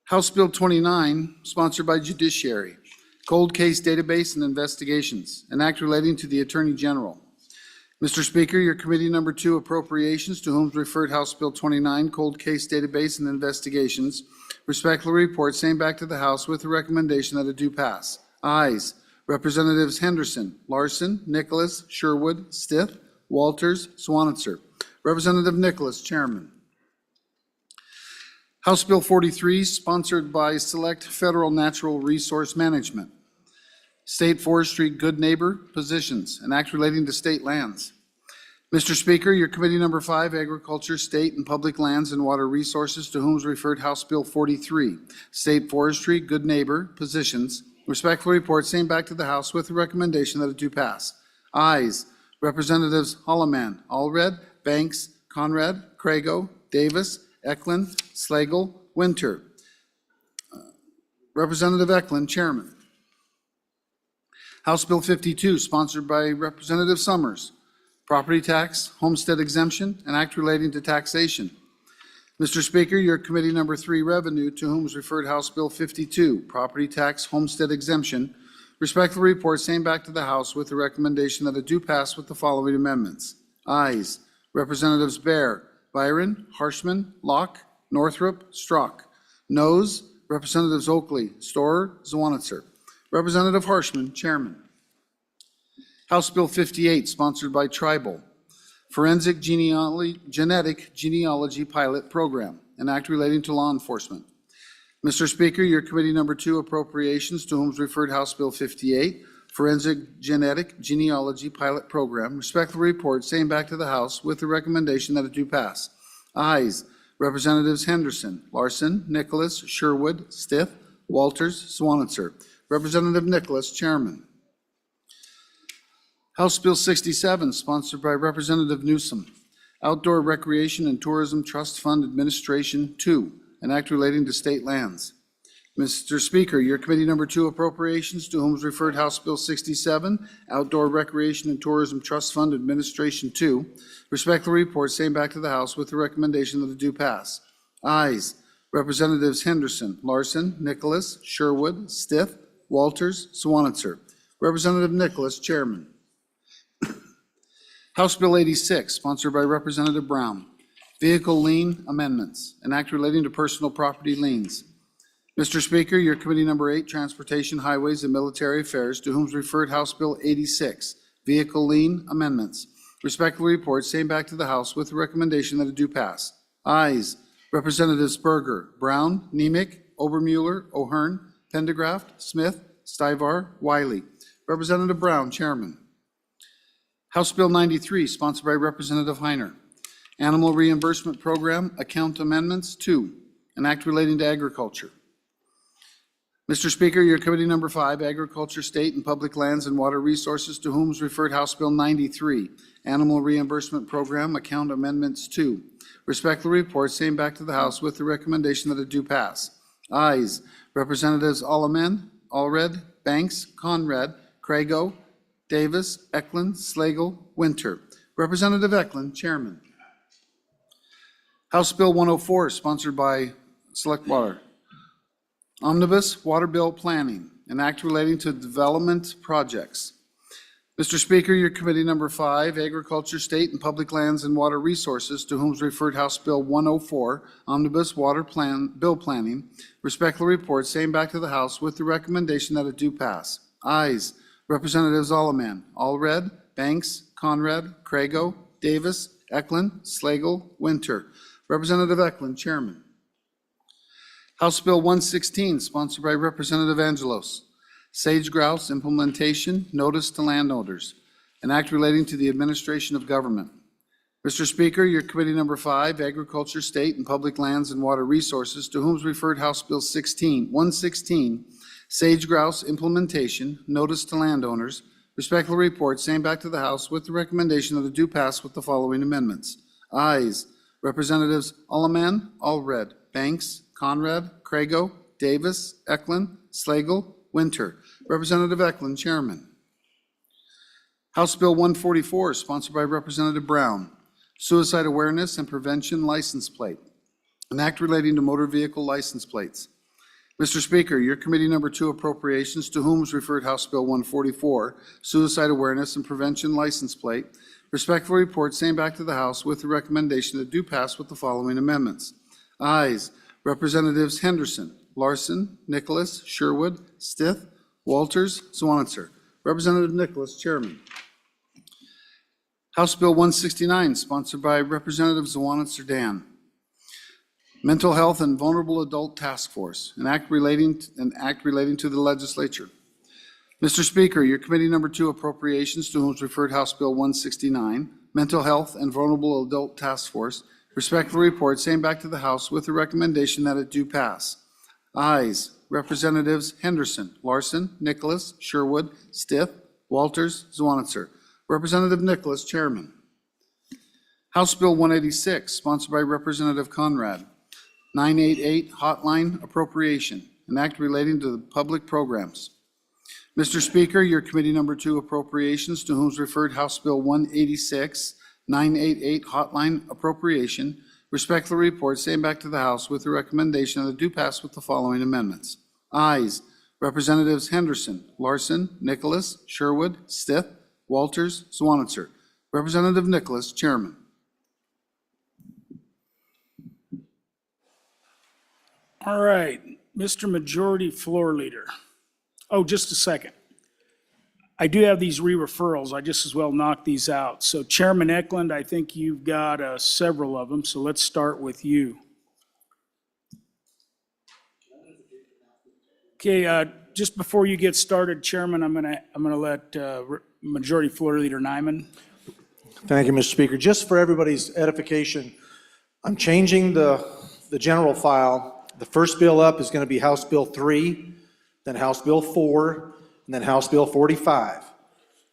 House Bill 29, sponsored by Judiciary, Cold Case Database and Investigations, an act relating to the Attorney General. Mr. Speaker, your committee number 2, Appropriations, to whom is referred House Bill 29, Cold Case Database and Investigations, respectfully report, same back to the House with the recommendation that it do pass. Ayes, Representatives Henderson, Larson, Nicholas, Sherwood, Stith, Walters, Swanitzer. Representative Nicholas, Chairman. House Bill 43, sponsored by Select Federal Natural Resource Management. State Forestry Good Neighbor Positions, an act relating to state lands. Mr. Speaker, your committee number 5, Agriculture, State and Public Lands and Water Resources, to whom is referred House Bill 43, State Forestry, Good Neighbor, Positions, respectfully report same back to the House with the recommendation that it do pass. Ayes, Representatives Holloman, Allred, Banks, Conrad, Crago, Davis, Eklund, Slagle, Winter. Representative Eklund, Chairman. House Bill 52, sponsored by Representative Summers. Property tax, homestead exemption, and act relating to taxation. Mr. Speaker, your committee number 3, Revenue, to whom is referred House Bill 52, Property tax, homestead exemption, respectfully report same back to the House with the recommendation that it do pass with the following amendments. Ayes, Representatives Bear, Byron, Harshman, Locke, Northrup, Strzok. Noes, Representatives Oakley, Storer, Zwanitzer. Representative Harshman, Chairman. House Bill 58, sponsored by Tribal, Forensic Genetic Genealogy Pilot Program, an act relating to law enforcement. Mr. Speaker, your committee number 2, Appropriations, to whom is referred House Bill 58, Forensic Genetic Genealogy Pilot Program, respectfully report same back to the House with the recommendation that it do pass. Ayes, Representatives Henderson, Larson, Nicholas, Sherwood, Stith, Walters, Zwanitzer. Representative Nicholas, Chairman. House Bill 67, sponsored by Representative Newsom, Outdoor Recreation and Tourism Trust Fund Administration 2, an act relating to state lands. Mr. Speaker, your committee number 2, Appropriations, to whom is referred House Bill 67, Outdoor Recreation and Tourism Trust Fund Administration 2, respectfully report same back to the House with the recommendation that it do pass. Ayes, Representatives Henderson, Larson, Nicholas, Sherwood, Stith, Walters, Zwanitzer. Representative Nicholas, Chairman. House Bill 86, sponsored by Representative Brown, Vehicle Lien Amendments, an act relating to personal property liens. Mr. Speaker, your committee number 8, Transportation, Highways, and Military Affairs, to whom is referred House Bill 86, Vehicle Lien Amendments. Respectfully report same back to the House with the recommendation that it do pass. Ayes, Representatives Berger, Brown, Nemec, Obermueller, O'Hearn, Pendergraft, Smith, Stivar, Wiley. Representative Brown, Chairman. House Bill 93, sponsored by Representative Heiner, Animal Reimbursement Program, Account Amendments 2, an act relating to agriculture. Mr. Speaker, your committee number 5, Agriculture, State and Public Lands and Water Resources, to whom is referred House Bill 93, Animal Reimbursement Program, Account Amendments 2. Respectfully report same back to the House with the recommendation that it do pass. Ayes, Representatives Alleman, Allred, Banks, Conrad, Crago, Davis, Eklund, Slagle, Winter. Representative Eklund, Chairman. House Bill 104, sponsored by Select Water. Omnibus Water Bill Planning, an act relating to development projects. Mr. Speaker, your committee number 5, Agriculture, State and Public Lands and Water Resources, to whom is referred House Bill 104, Omnibus Water Bill Planning, respectfully report same back to the House with the recommendation that it do pass. Ayes, Representatives Alleman, Allred, Banks, Conrad, Crago, Davis, Eklund, Slagle, Winter. Representative Eklund, Chairman. House Bill 116, sponsored by Representative Angelos, Sage Grouse Implementation Notice to Landowners, an act relating to the administration of government. Mr. Speaker, your committee number 5, Agriculture, State and Public Lands and Water Resources, to whom is referred House Bill 116, Sage Grouse Implementation Notice to Landowners, respectfully report same back to the House with the recommendation that it do pass with the following amendments. Ayes, Representatives Alleman, Allred, Banks, Conrad, Crago, Davis, Eklund, Slagle, Winter. Representative Eklund, Chairman. House Bill 144, sponsored by Representative Brown, Suicide Awareness and Prevention License Plate, an act relating to motor vehicle license plates. Mr. Speaker, your committee number 2, Appropriations, to whom is referred House Bill 144, Suicide Awareness and Prevention License Plate, respectfully report same back to the House with the recommendation that do pass with the following amendments. Ayes, Representatives Henderson, Larson, Nicholas, Sherwood, Stith, Walters, Zwanitzer. Representative Nicholas, Chairman. House Bill 169, sponsored by Representative Zwanitzer Dan. Mental Health and Vulnerable Adult Task Force, an act relating to the legislature. Mr. Speaker, your committee number 2, Appropriations, to whom is referred House Bill 169, Mental Health and Vulnerable Adult Task Force, respectfully report same back to the House with the recommendation that it do pass. Ayes, Representatives Henderson, Larson, Nicholas, Sherwood, Stith, Walters, Zwanitzer. Representative Nicholas, Chairman. House Bill 186, sponsored by Representative Conrad. 988 Hotline Appropriation, an act relating to the public programs. Mr. Speaker, your committee number 2 appropriations, to whom is referred House Bill 186, 988 Hotline Appropriation, respectfully report same back to the House with the recommendation that it do pass with the following amendments. Ayes, Representatives Henderson, Larson, Nicholas, Sherwood, Stith, Walters, Zwanitzer. Representative Nicholas, Chairman. All right, Mr. Majority Floor Leader. Oh, just a second. I do have these re-referrals. I just as well knock these out. So Chairman Eklund, I think you've got several of them, so let's start with you. Okay, just before you get started, Chairman, I'm gonna let Majority Floor Leader Nyman. Thank you, Mr. Speaker. Just for everybody's edification, I'm changing the general file. The first bill up is going to be House Bill 3, then House Bill 4, and then House Bill 45.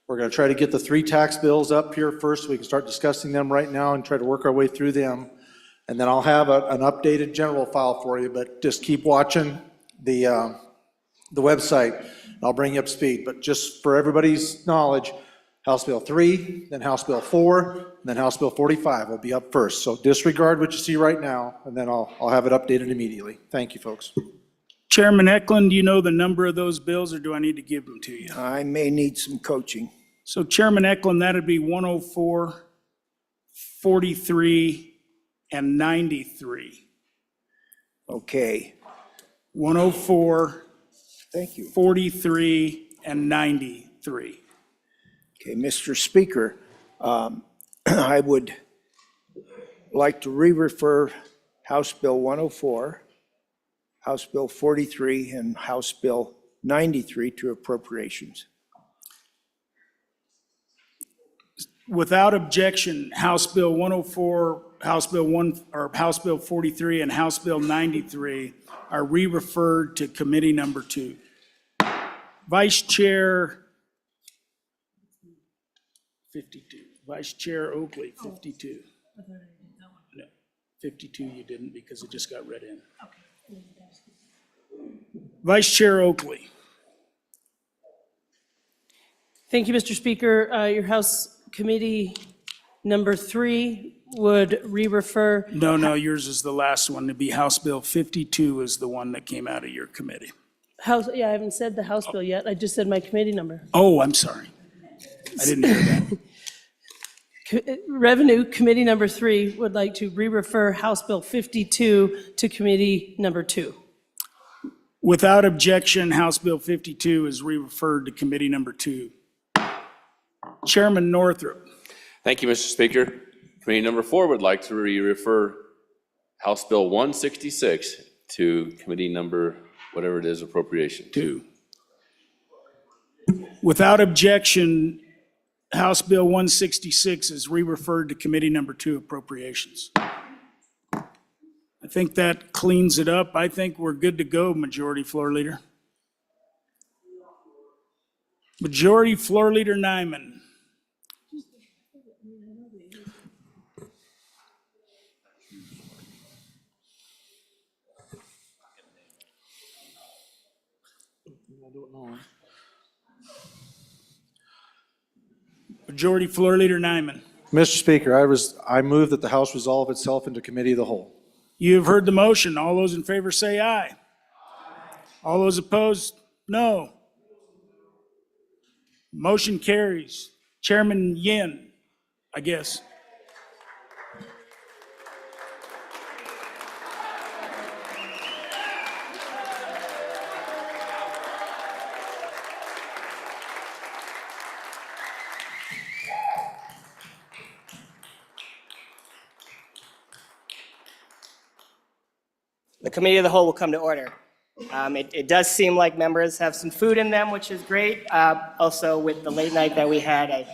We're going to try to get the 3 tax bills up here first so we can start discussing them right now and try to work our way through them. And then I'll have an updated general file for you, but just keep watching the website. I'll bring you up to speed. But just for everybody's knowledge, House Bill 3, then House Bill 4, and then House Bill 45 will be up first. So disregard what you see right now, and then I'll have it updated immediately. Thank you, folks. Chairman Eklund, do you know the number of those bills, or do I need to give them to you? I may need some coaching. So Chairman Eklund, that'd be 104, 43, and 93. Okay. 104, Thank you. 43, and 93. Okay, Mr. Speaker, I would like to re-refer House Bill 104, House Bill 43, and House Bill 93 to appropriations. Without objection, House Bill 104, House Bill 1, or House Bill 43, and House Bill 93 are re-referred to committee number 2. Vice Chair 52. Vice Chair Oakley, 52. No, 52 you didn't because it just got read in. Vice Chair Oakley. Thank you, Mr. Speaker. Your House Committee number 3 would re-refer. No, yours is the last one to be House Bill 52 is the one that came out of your committee. Yeah, I haven't said the House bill yet. I just said my committee number. Oh, I'm sorry. I didn't hear that. Revenue Committee number 3 would like to re-refer House Bill 52 to Committee number 2. Without objection, House Bill 52 is re-referred to committee number 2. Chairman Northrup. Thank you, Mr. Speaker. Committee number 4 would like to refer House Bill 166 to committee number, whatever it is, appropriation. 2. Without objection, House Bill 166 is re-referred to committee number 2, appropriations. I think that cleans it up. I think we're good to go, Majority Floor Leader. Majority Floor Leader Nyman. Majority Floor Leader Nyman. Mr. Speaker, I move that the House resolve itself into committee of the whole. You have heard the motion. All those in favor say aye. All those opposed, no. Motion carries. Chairman Yin, I guess. The Committee of the Whole will come to order. It does seem like members have some food in them, which is great. Also, with the late night that we had,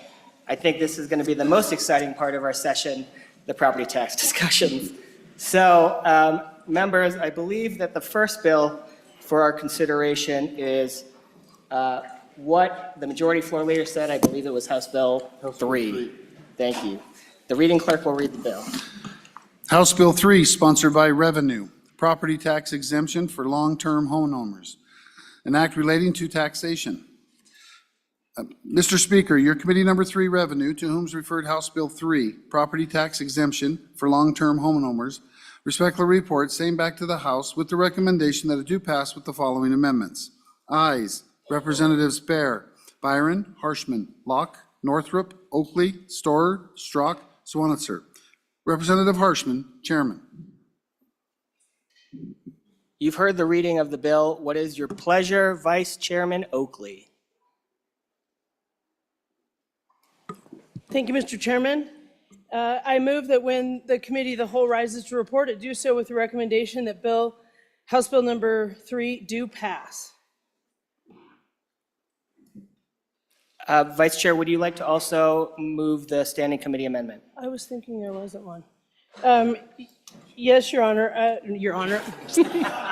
I think this is going to be the most exciting part of our session, the property tax discussions. So, members, I believe that the first bill for our consideration is what the majority floor leader said. I believe it was House Bill 3. Thank you. The reading clerk will read the bill. House Bill 3, sponsored by Revenue, property tax exemption for long-term homeowners, an act relating to taxation. Mr. Speaker, your committee number 3, Revenue, to whom is referred House Bill 3, property tax exemption for long-term homeowners, respectfully report same back to the House with the recommendation that it do pass with the following amendments. Ayes, Representatives Bear, Byron, Harshman, Locke, Northrup, Oakley, Storer, Strzok, Swonitzer. Representative Harshman, Chairman. You've heard the reading of the bill. What is your pleasure, Vice Chairman Oakley? Thank you, Mr. Chairman. I move that when the committee of the whole rises to report, it do so with the recommendation that House Bill number 3 do pass. Vice Chair, would you like to also move the standing committee amendment? I was thinking there wasn't one. Yes, Your Honor. Your Honor.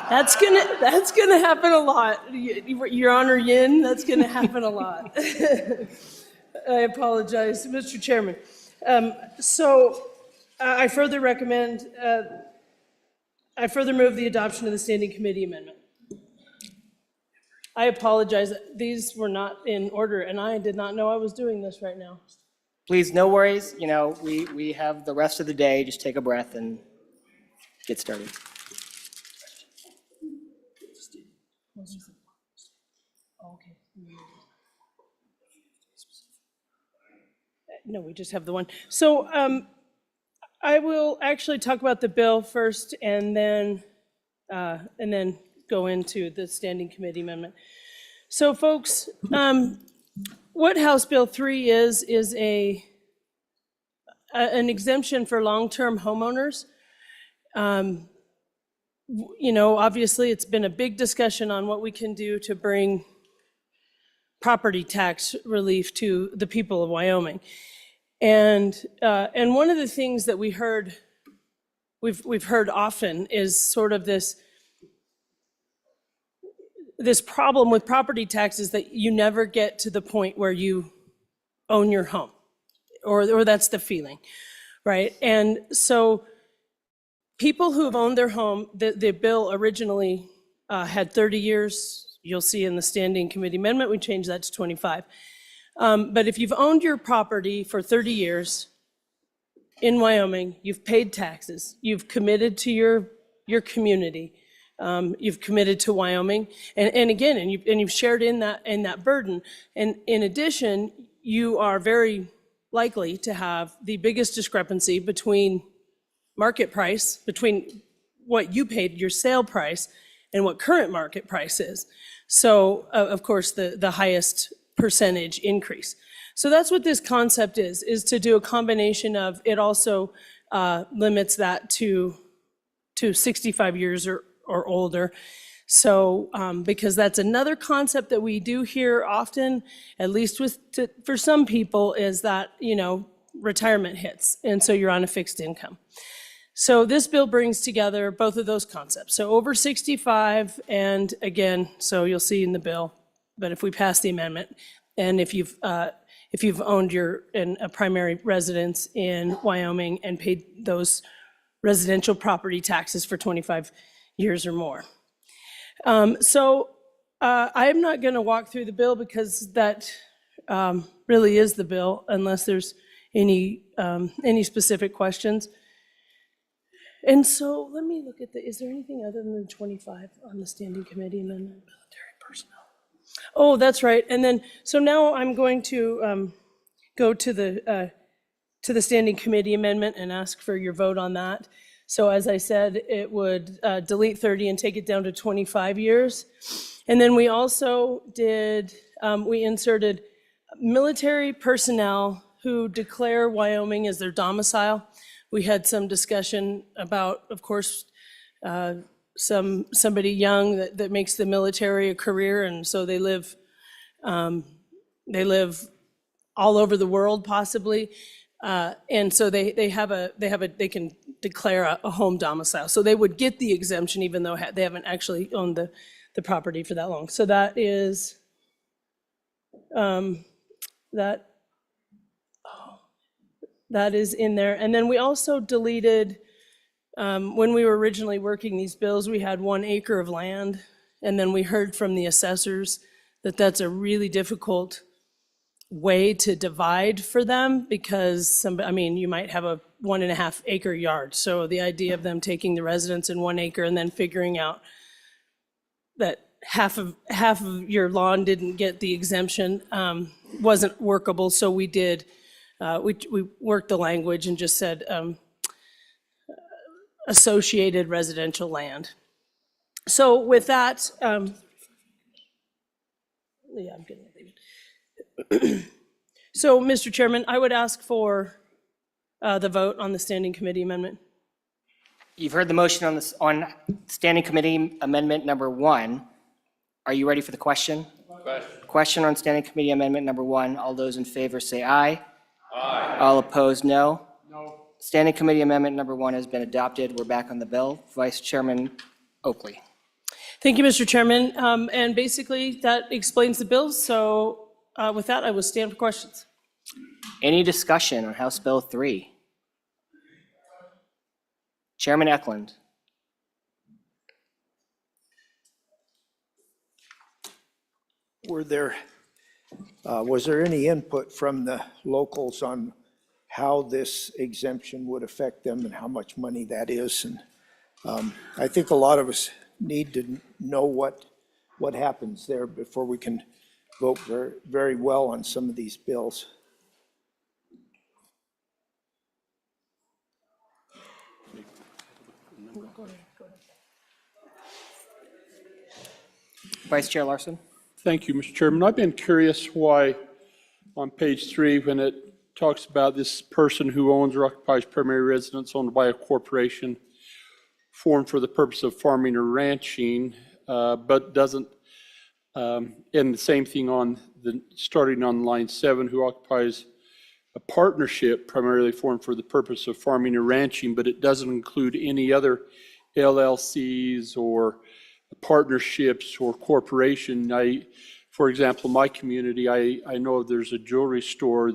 That's gonna happen a lot. Your Honor Yin, that's gonna happen a lot. I apologize, Mr. Chairman. I further recommend, I further move the adoption of the standing committee amendment. I apologize, these were not in order, and I did not know I was doing this right now. Please, no worries. You know, we have the rest of the day. Just take a breath and get started. No, we just have the one. So I will actually talk about the bill first and then go into the standing committee amendment. So folks, what House Bill 3 is an exemption for long-term homeowners. You know, obviously it's been a big discussion on what we can do to bring property tax relief to the people of Wyoming. And one of the things that we've heard often is sort of this problem with property taxes that you never get to the point where you own your home, or that's the feeling, right? And so people who have owned their home, the bill originally had 30 years. You'll see in the standing committee amendment, we changed that to 25. But if you've owned your property for 30 years in Wyoming, you've paid taxes, you've committed to your community, you've committed to Wyoming, and again, you've shared in that burden. And in addition, you are very likely to have the biggest discrepancy between market price, between what you paid, your sale price, and what current market price is. So, of course, the highest percentage increase. So that's what this concept is to do a combination of, it also limits that to 65 years or older. So, because that's another concept that we do hear often, at least for some people, is that, you know, retirement hits, and so you're on a fixed income. So this bill brings together both of those concepts. So over 65, and again, so you'll see in the bill, but if we pass the amendment, and if you've owned a primary residence in Wyoming and paid those residential property taxes for 25 years or more. So I'm not going to walk through the bill because that really is the bill, unless there's any specific questions. And so let me look at is there anything other than the 25 on the standing committee amendment? Military personnel. Oh, that's right. And then, so now I'm going to go to the standing committee amendment and ask for your vote on that. So as I said, it would delete 30 and take it down to 25 years. And then we also we inserted military personnel who declare Wyoming as their domicile. We had some discussion about, of course, somebody young that makes the military a career, and so they live all over the world possibly. And so they can declare a home domicile. So they would get the exemption even though they haven't actually owned the property for that long. So that is, that is in there. And then we also deleted, when we were originally working these bills, we had 1 acre of land. And then we heard from the assessors that that's a really difficult way to divide for them because you might have a 1.5 acre yard. So the idea of them taking the residents in 1 acre and then figuring out that half of your lawn didn't get the exemption wasn't workable. So we did, we worked the language and just said associated residential land. So with that, yeah, I'm gonna leave it. So, Mr. Chairman, I would ask for the vote on the Standing Committee amendment. You've heard the motion on Standing Committee Amendment number 1. Are you ready for the question? Question on Standing Committee Amendment number 1. All those in favor say aye. Aye. All opposed, no. No. Standing Committee Amendment number 1 has been adopted. We're back on the bill. Vice Chairman Oakley. Thank you, Mr. Chairman. And basically, that explains the bill. So with that, I will stand for questions. Any discussion on House Bill 3? Chairman Eklund. Was there any input from the locals on how this exemption would affect them and how much money that is? And I think a lot of us need to know what happens there before we can vote very, very well on some of these bills. Vice Chair Larson. Thank you, Mr. Chairman. I've been curious why on page 3, when it talks about this person who owns or occupies primary residence owned by a corporation formed for the purpose of farming or ranching, but doesn't, and the same thing on starting on line 7, who occupies a partnership primarily formed for the purpose of farming or ranching, but it doesn't include any other LLCs or partnerships or corporation. For example, my community, I know there's a jewelry store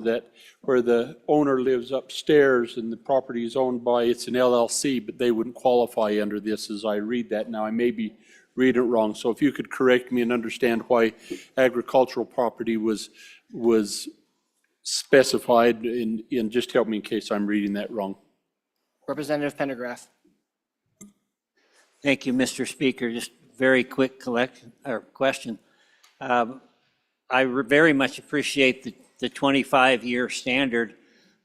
where the owner lives upstairs and the property is owned by, it's an LLC, but they wouldn't qualify under this as I read that now. I may be reading it wrong. So if you could correct me and understand why agricultural property was specified and just help me in case I'm reading that wrong. Representative Pendergraft. Thank you, Mr. Speaker. Just very quick question. I very much appreciate the 25-year standard.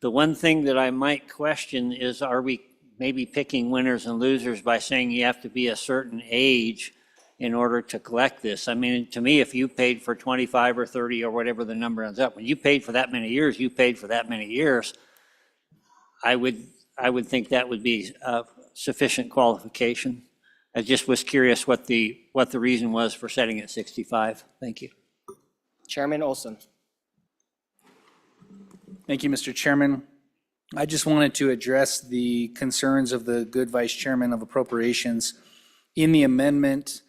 The one thing that I might question is, are we maybe picking winners and losers by saying you have to be a certain age in order to collect this? I mean, to me, if you paid for 25 or 30 or whatever the number ends up, when you paid for that many years, you paid for that many years. I would think that would be sufficient qualification. I just was curious what the reason was for setting it 65. Thank you. Chairman Olson. Thank you, Mr. Chairman. I just wanted to address the concerns of the good Vice Chairman of Appropriations. In the amendment,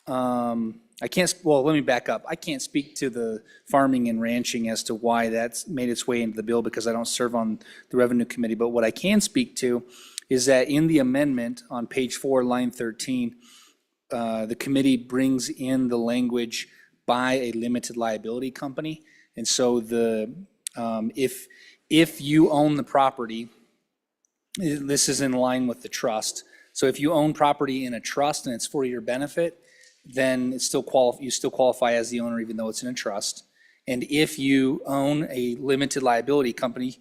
let me back up. I can't speak to the farming and ranching as to why that's made its way into the bill because I don't serve on the Revenue Committee. But what I can speak to is that in the amendment on page 4, line 13, the committee brings in the language by a limited liability company. And so if you own the property, this is in line with the trust. So if you own property in a trust and it's for your benefit, then you still qualify as the owner even though it's in a trust. And if you own a limited liability company,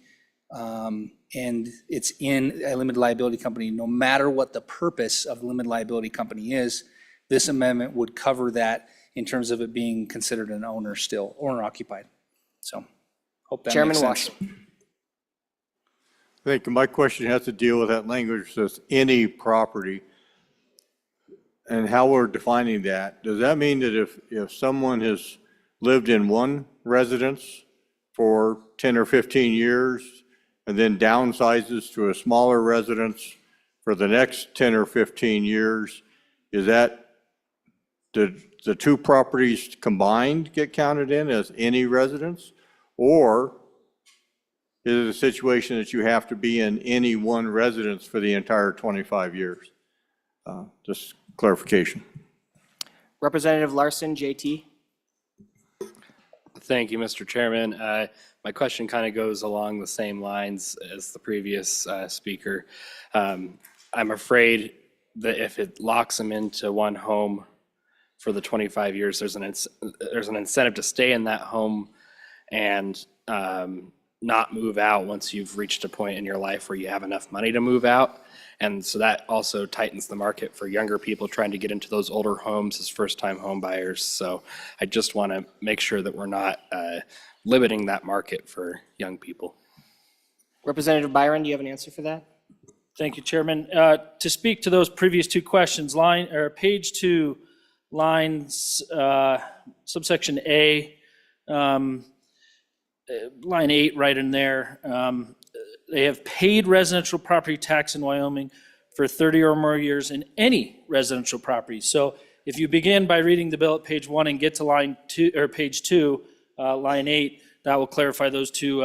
and it's in a limited liability company, no matter what the purpose of the limited liability company is, this amendment would cover that in terms of it being considered an owner still, owner occupied. So, hope that Chairman makes sense. Wash. I think my question has to deal with that language that says any property and how we're defining that. Does that mean that if someone has lived in one residence for 10 or 15 years and then downsizes to a smaller residence for the next 10 or 15 years, is that, the two properties combined get counted in as any residence? Or is it a situation that you have to be in any one residence for the entire 25 years? Just clarification. Representative Larson, JT. Thank you, Mr. Chairman. My question kind of goes along the same lines as the previous speaker. I'm afraid that if it locks them into one home for the 25 years, there's an incentive to stay in that home and not move out once you've reached a point in your life where you have enough money to move out. And so that also tightens the market for younger people trying to get into those older homes as first-time home buyers. So I just want to make sure that we're not limiting that market for young people. Representative Byron, do you have an answer for that? Thank you, Chairman. To speak to those previous two questions, page 2, lines, subsection A, line 8 right in there. They have paid residential property tax in Wyoming for 30 or more years in any residential property. So if you begin by reading the bill at page 1 and get to line 2 or page 2, line 8, that will clarify those two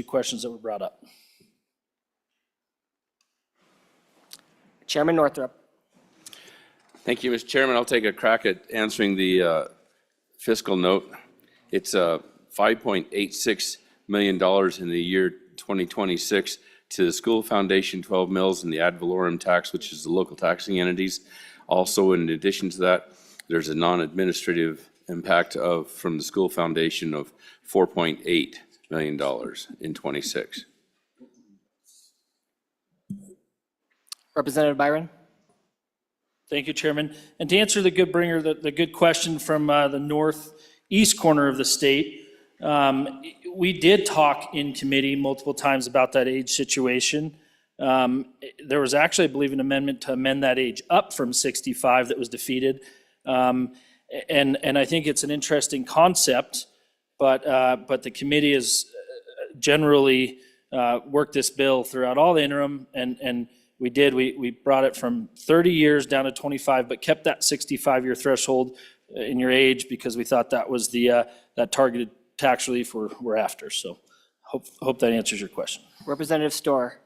questions that were brought up. Chairman Northrup. Thank you, Mr. Chairman. I'll take a crack at answering the fiscal note. It's $5.86 million in the year 2026 to the school foundation, 12 mills, and the ad valorem tax, which is the local taxing entities. Also, in addition to that, there's a non-administrative impact from the school foundation of $4.8 million in 26. Representative Byron. Thank you, Chairman. And to answer the good question from the northeast corner of the state, we did talk in committee multiple times about that age situation. There was actually, I believe, an amendment to amend that age up from 65 that was defeated. And I think it's an interesting concept, but the committee has generally worked this bill throughout all the interim, and we brought it from 30 years down to 25, but kept that 65-year threshold in your age because we thought that was that targeted tax relief we're after. So hope that answers your question. Representative Storr.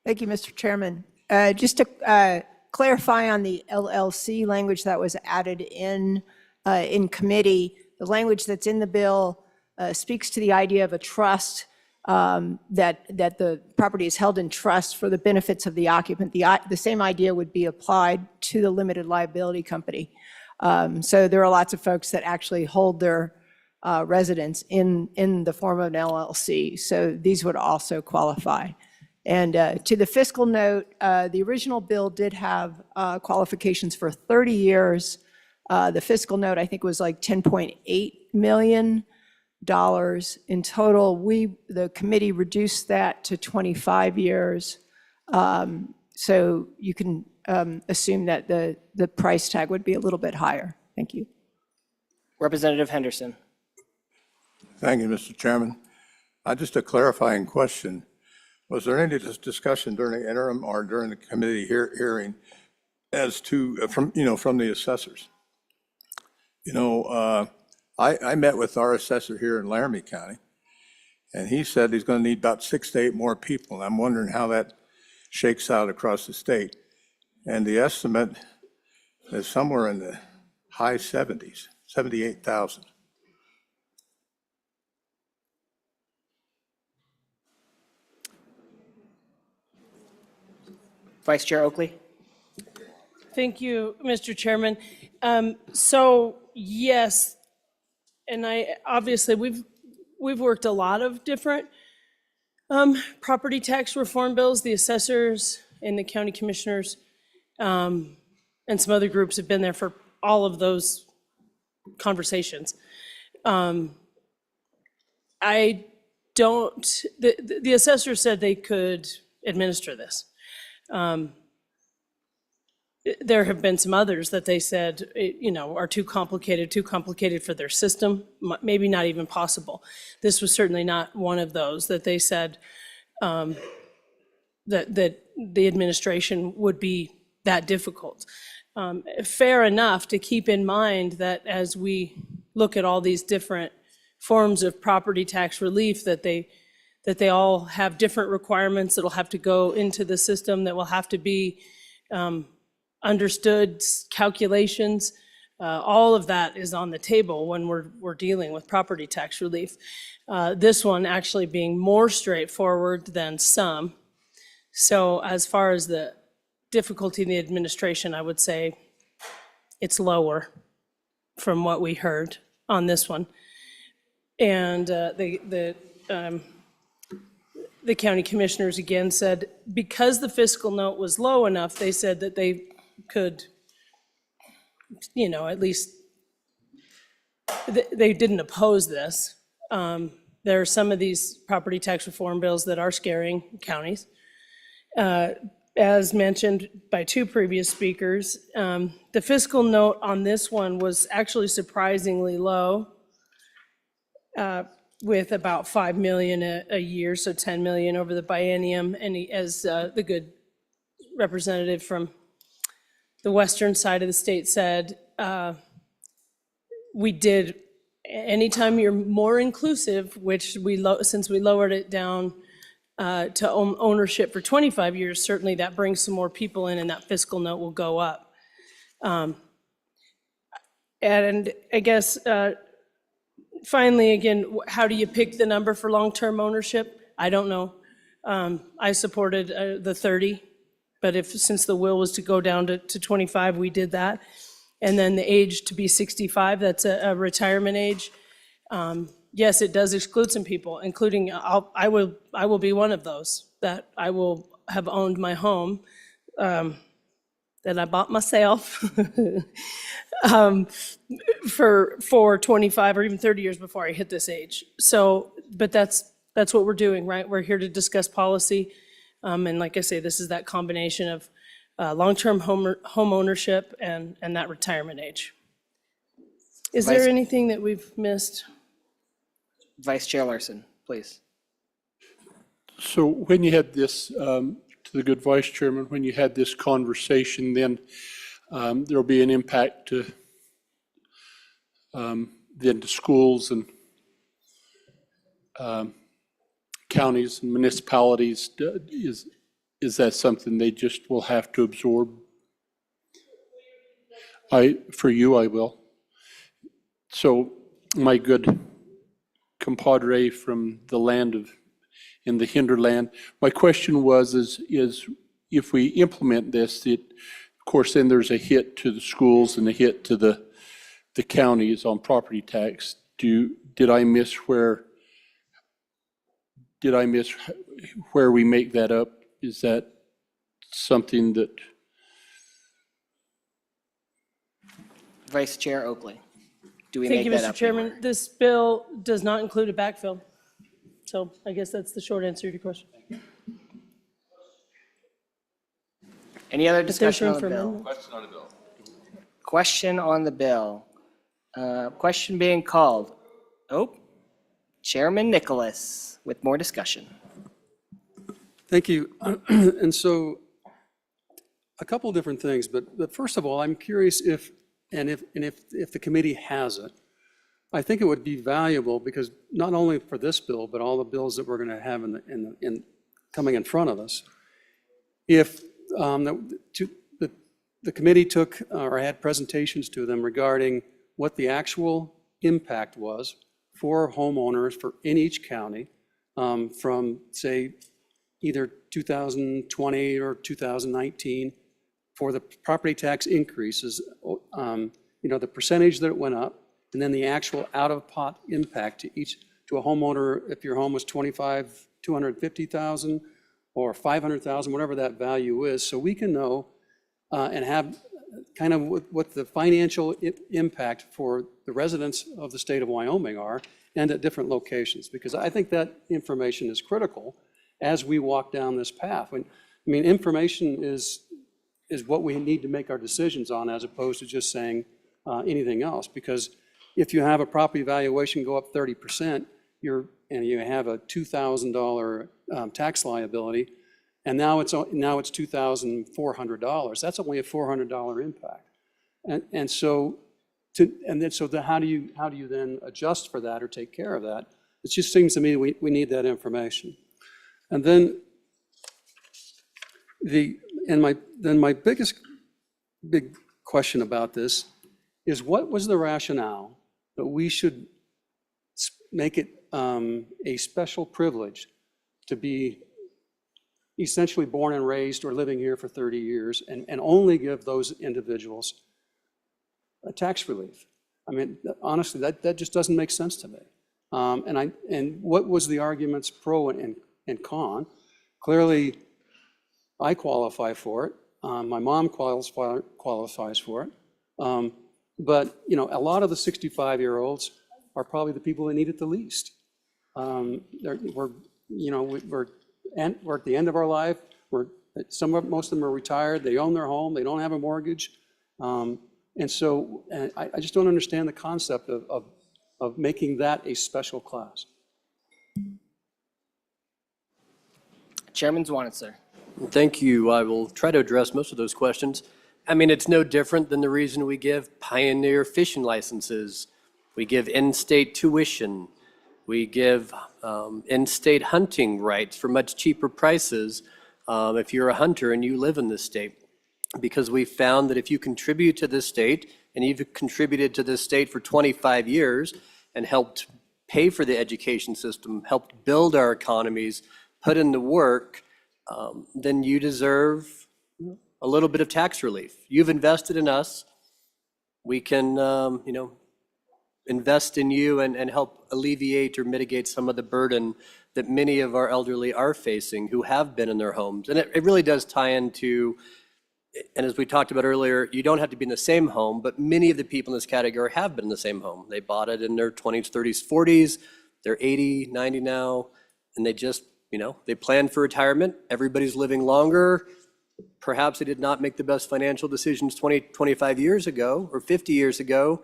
Thank you, Mr. Chairman. Just to clarify on the LLC language that was added in committee, the language that's in the bill speaks to the idea of a trust, that the property is held in trust for the benefits of the occupant. The same idea would be applied to the limited liability company. So there are lots of folks that actually hold their residence in the form of an LLC. So these would also qualify. And to the fiscal note, the original bill did have qualifications for 30 years. The fiscal note, I think, was like $10.8 million in total. The committee reduced that to 25 years. So you can assume that the price tag would be a little bit higher. Thank you. Representative Henderson. Thank you, Mr. Chairman. Just a clarifying question. Was there any discussion during the interim or during the committee hearing as to, from the assessors? I met with our assessor here in Laramie County, and he said he's going to need about 6 to 8 more people. And I'm wondering how that shakes out across the state. And the estimate is somewhere in the high 70s, 78,000. Vice Chair Oakley. Thank you, Mr. Chairman. So yes, and obviously we've worked a lot of different property tax reform bills. The assessors and the county commissioners and some other groups have been there for all of those conversations. The assessor said they could administer this. there have been some others that they said, are too complicated for their system, maybe not even possible. This was certainly not one of those that they said that the administration would be that difficult. Fair enough to keep in mind that as we look at all these different forms of property tax relief, that they all have different requirements that'll have to go into the system, that will have to be understood, calculations. All of that is on the table when we're dealing with property tax relief. This one actually being more straightforward than some. So as far as the difficulty in the administration, I would say it's lower from what we heard on this one. And the county commissioners again said, because the fiscal note was low enough, they said that they could, at least, they didn't oppose this. There are some of these property tax reform bills that are scaring counties. As mentioned by two previous speakers, the fiscal note on this one was actually surprisingly low, with about 5 million a year, so 10 million over the biennium. And as the good representative from the western side of the state said, we did, anytime you're more inclusive, which since we lowered it down to ownership for 25 years, certainly that brings some more people in and that fiscal note will go up. And I guess, finally, again, how do you pick the number for long-term ownership? I don't know. I supported the 30, but since the will was to go down to 25, we did that. And then the age to be 65, that's a retirement age. Yes, it does exclude some people, including, I will be one of those, that I will have owned my home that I bought myself for 25 or even 30 years before I hit this age. So, but that's what we're doing, right? We're here to discuss policy. And like I say, this is that combination of long-term home ownership and that retirement age. Is there anything that we've missed? Vice Chair Larson, please. So when you had this, to the good Vice Chairman, when you had this conversation, then there'll be an impact to then to schools and counties and municipalities. Is that something they just will have to absorb? For you, I will. So my good compadre from the land in the hinterland, my question is if we implement this, of course, then there's a hit to the schools and a hit to the counties on property tax. Did I miss where we make that up? Is that something that? Vice Chair Oakley, do we make that up? Thank you, Mr. Chairman. This bill does not include a backfill. So I guess that's the short answer to your question. Any other discussion on the bill? Question on the bill. Question on the bill. Question being called. Oh, Chairman Nicholas with more discussion. Thank you. And so a couple of different things, but first of all, I'm curious if the committee has it. I think it would be valuable because not only for this bill, but all the bills that we're going to have coming in front of us, if the committee took or had presentations to them regarding what the actual impact was for homeowners in each county from, say, either 2020 or 2019 for the property tax increases, the percentage that it went up, and then the actual out-of-pot impact to a homeowner if your home was $250,000 or $500,000, whatever that value is, so we can know and have kind of what the financial impact for the residents of the state of Wyoming are and at different locations, because I think that information is critical as we walk down this path. Information is is what we need to make our decisions on, as opposed to just saying anything else. Because if you have a property valuation go up 30%, and you have a $2,000 tax liability, and now it's $2,400. That's only a $400 impact. So how do you then adjust for that or take care of that? It just seems to me we need that information. And then my big question about this is, what was the rationale that we should make it a special privilege to be essentially born and raised or living here for 30 years and only give those individuals a tax relief? I mean, honestly, that just doesn't make sense to me. And what was the arguments pro and con? Clearly, I qualify for it. My mom qualifies for it. But a lot of the 65-year-olds are probably the people that need it the least. We're at the end of our life. Most of them are retired. They own their home. They don't have a mortgage. And so I just don't understand the concept of making that a special class. Chairman Zwanitz, sir. Thank you. I will try to address most of those questions. I mean, it's no different than the reason we give pioneer fishing licenses. We give in-state tuition. We give in-state hunting rights for much cheaper prices if you're a hunter and you live in this state. Because we found that if you contribute to this state, and you've contributed to this state for 25 years and helped pay for the education system, helped build our economies, put in the work, then you deserve a little bit of tax relief. You've invested in us. We can, invest in you and help alleviate or mitigate some of the burden that many of our elderly are facing who have been in their homes. And it really does tie into, and as we talked about earlier, you don't have to be in the same home, but many of the people in this category have been in the same home. They bought it in their 20s, 30s, 40s. They're 80, 90 now, and they just, they plan for retirement. Everybody's living longer. Perhaps they did not make the best financial decisions 20, 25 years ago or 50 years ago,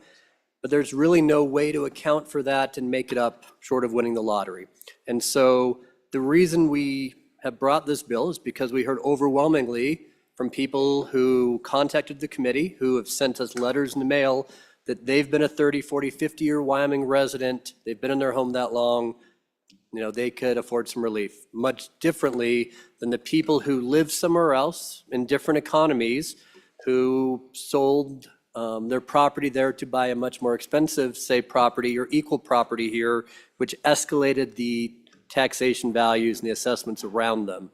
but there's really no way to account for that and make it up short of winning the lottery. And so the reason we have brought this bill is because we heard overwhelmingly from people who contacted the committee, who have sent us letters in the mail, that they've been a 30, 40, 50-year Wyoming resident, they've been in their home that long, they could afford some relief. Much differently than the people who live somewhere else in different economies, who sold their property there to buy a much more expensive, say, property or equal property here, which escalated the taxation values and the assessments around them.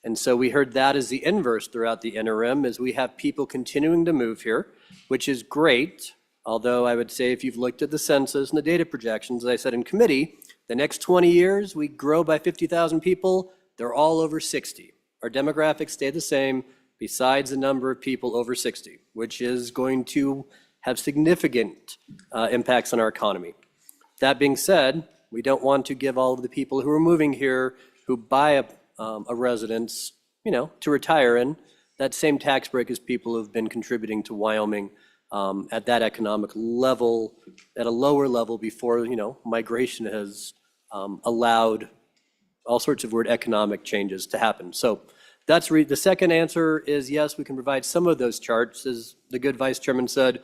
And so we heard that as the inverse throughout the interim, as we have people continuing to move here, which is great. Although I would say if you've looked at the census and the data projections, as I said in committee, the next 20 years, we grow by 50,000 people. They're all over 60. Our demographics stay the same, besides the number of people over 60, which is going to have significant impacts on our economy. That being said, we don't want to give all of the people who are moving here, who buy a residence, to retire in, that same tax break as people who've been contributing to Wyoming at that economic level, at a lower level before, migration has allowed all sorts of weird economic changes to happen. So that's the second answer is yes, we can provide some of those charts. As the good Vice Chairman said,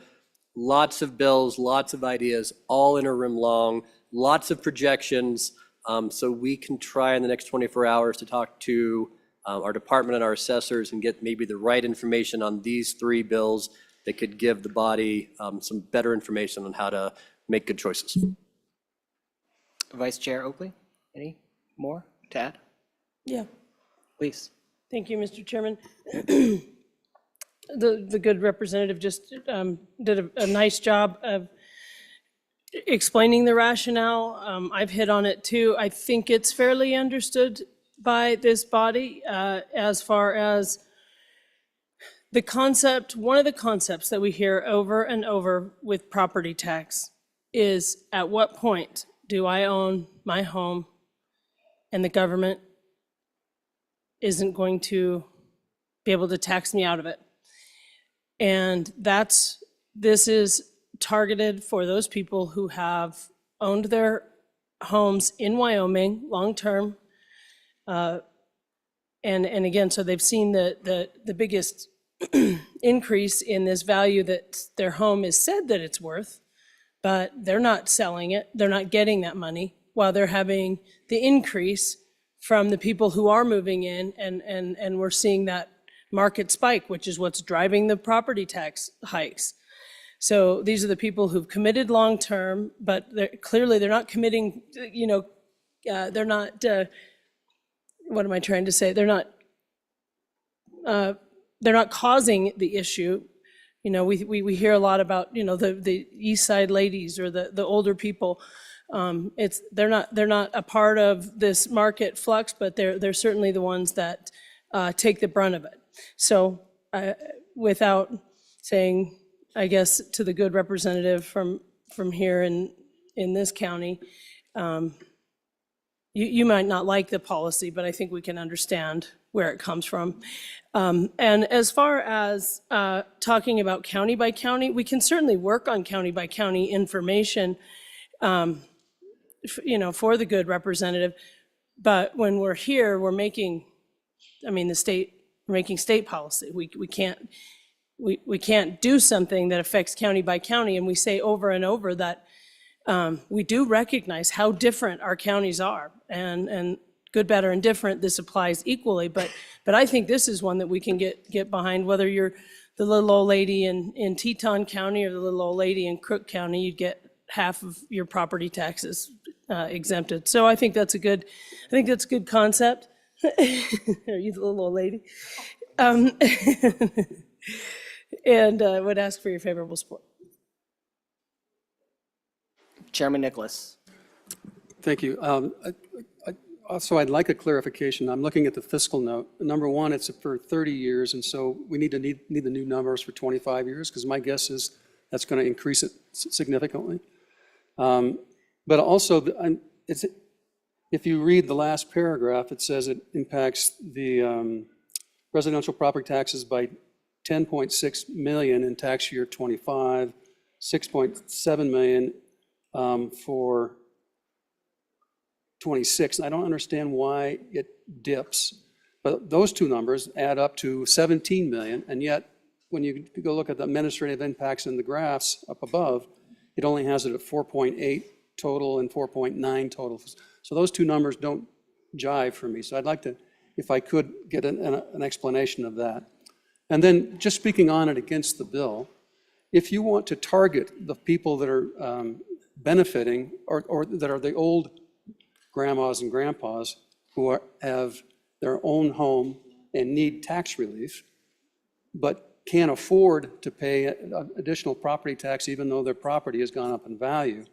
lots of bills, lots of ideas, all interim long, lots of projections. So we can try in the next 24 hours to talk to our department and our assessors and get maybe the right information on these three bills that could give the body some better information on how to make good choices. Vice Chair Oakley, any more to add? Yeah. Please. Thank you, Mr. Chairman. The good representative just did a nice job of explaining the rationale. I've hit on it too. I think it's fairly understood by this body as far as the concept. One of the concepts that we hear over and over with property tax is, at what point do I own my home and the government isn't going to be able to tax me out of it? And this is targeted for those people who have owned their homes in Wyoming long-term. And again, so they've seen the biggest increase in this value that their home is said that it's worth, but they're not selling it, they're not getting that money, while they're having the increase from the people who are moving in, and we're seeing that market spike, which is what's driving the property tax hikes. So these are the people who've committed long-term, but clearly they're not committing, they're not, what am I trying to say? They're not causing the issue. We hear a lot about, the East Side ladies or the older people. They're not a part of this market flux, but they're certainly the ones that take the brunt of it. So without saying, I guess, to the good representative from here in this county, you might not like the policy, but I think we can understand where it comes from. And as far as talking about county by county, we can certainly work on county by county information, for the good representative. But when we're here, we're making state policy. We can't do something that affects county by county, and we say over and over that we do recognize how different our counties are, and good, better, and different, this applies equally, but I think this is one that we can get behind, whether you're the little old lady in Teton County or the little old lady in Crook County, you'd get half of your property taxes exempted. So I think that's a good concept. Are you the little old lady? And would ask for your favorable support. Chairman Nicholas. Thank you. Also, I'd like a clarification. I'm looking at the fiscal note. Number one, it's for 30 years, and so we need the new numbers for 25 years, because my guess is that's going to increase it significantly. But also, if you read the last paragraph, it says it impacts the residential property taxes by 10.6 million in tax year 25, 6.7 million for 26. I don't understand why it dips, but those two numbers add up to 17 million, and yet when you go look at the administrative impacts in the graphs up above, it only has it at 4.8 total and 4.9 total. So those two numbers don't jive for me. So I'd like to, if I could, get an explanation of that. And then just speaking on it against the bill, if you want to target the people that are benefiting or that are the old grandmas and grandpas who have their own home and need tax relief, but can't afford to pay additional property tax even though their property has gone up in value,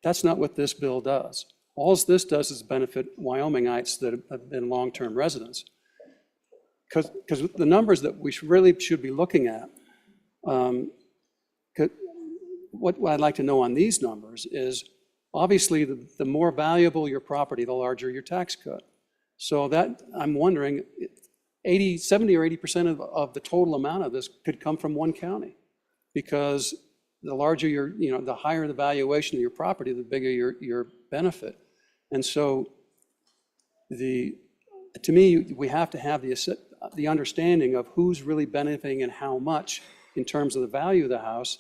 that's not what this bill does. All this does is benefit Wyomingites that have been long-term residents. Because the numbers that we really should be looking at, what I'd like to know on these numbers is, obviously, the more valuable your property, the larger your tax cut. So that, I'm wondering, 70 or 80% of the total amount of this could come from one county, because the larger the higher the valuation of your property, the bigger your benefit. And so to me, we have to have the understanding of who's really benefiting and how much in terms of the value of the house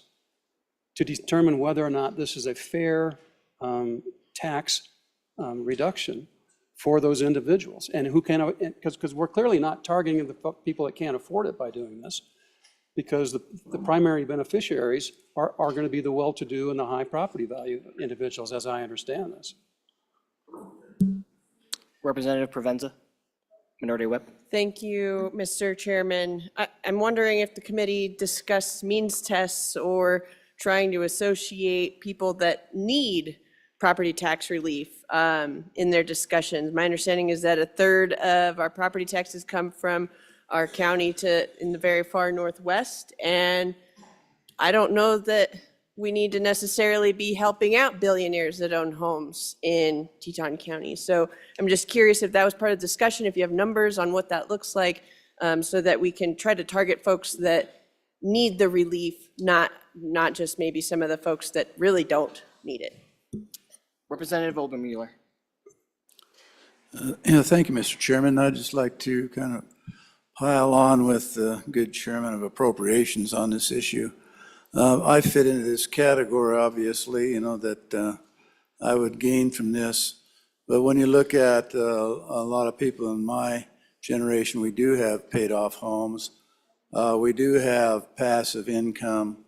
to determine whether or not this is a fair tax reduction for those individuals, and who can, because we're clearly not targeting the people that can't afford it by doing this, because the primary beneficiaries are going to be the well-to-do and the high property value individuals, as I understand this. Representative Provenza, Minority Whip. Thank you, Mr. Chairman. I'm wondering if the committee discussed means tests or trying to associate people that need property tax relief in their discussions. My understanding is that a third of our property taxes come from our county in the very far northwest, and I don't know that we need to necessarily be helping out billionaires that own homes in Teton County. So I'm just curious if that was part of the discussion, if you have numbers on what that looks like, so that we can try to target folks that need the relief, not just maybe some of the folks that really don't need it. Representative Obermueller. Thank you, Mr. Chairman. I'd just like to kind of pile on with the good chairman of appropriations on this issue. I fit into this category, obviously, that I would gain from this. But when you look at a lot of people in my generation, we do have paid off homes. We do have passive income.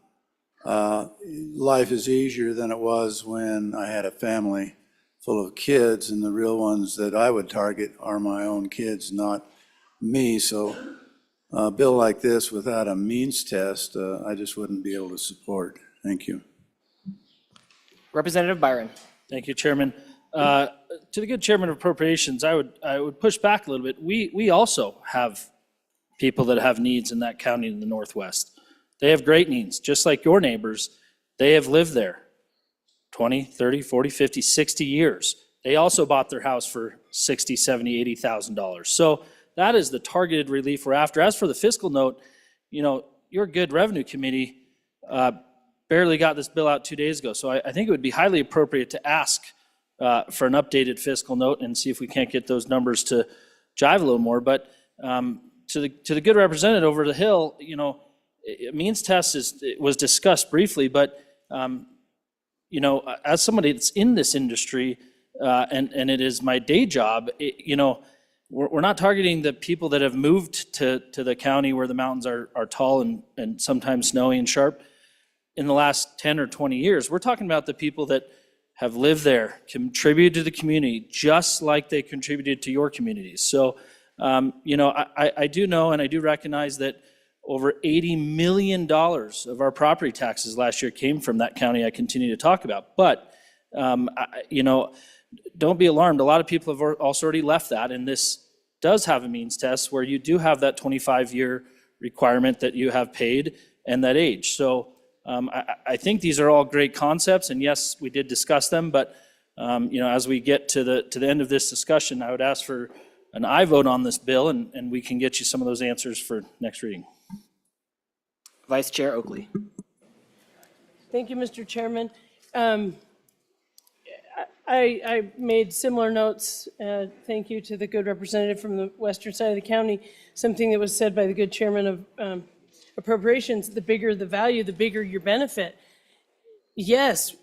Life is easier than it was when I had a family full of kids, and the real ones that I would target are my own kids, not me. So a bill like this without a means test, I just wouldn't be able to support. Thank you. Representative Byron. Thank you, Chairman. To the good Chairman of Appropriations, I would push back a little bit. We also have people that have needs in that county in the Northwest. They have great needs, just like your neighbors. They have lived there 20, 30, 40, 50, 60 years. They also bought their house for $60,000, $70,000, $80,000. So that is the targeted relief we're after. As for the fiscal note, your good revenue committee barely got this bill out 2 days ago. So I think it would be highly appropriate to ask for an updated fiscal note and see if we can't get those numbers to jive a little more. But to the good representative over the Hill, a means test was discussed briefly, but as somebody that's in this industry, and it is my day job, we're not targeting the people that have moved to the county where the mountains are tall and sometimes snowy and sharp in the last 10 or 20 years. We're talking about the people that have lived there, contributed to the community, just like they contributed to your communities. So, I do know and I do recognize that over $80 million of our property taxes last year came from that county I continue to talk about. But, don't be alarmed. A lot of people have also already left that, and this does have a means test where you do have that 25-year requirement that you have paid and that age. So I think these are all great concepts, and yes, we did discuss them, but as we get to the end of this discussion, I would ask for an aye vote on this bill, and we can get you some of those answers for next reading. Vice Chair Oakley. Thank you, Mr. Chairman. I made similar notes. Thank you to the good representative from the western side of the county. Something that was said by the good chairman of appropriations, the bigger the value, the bigger your benefit. Yes,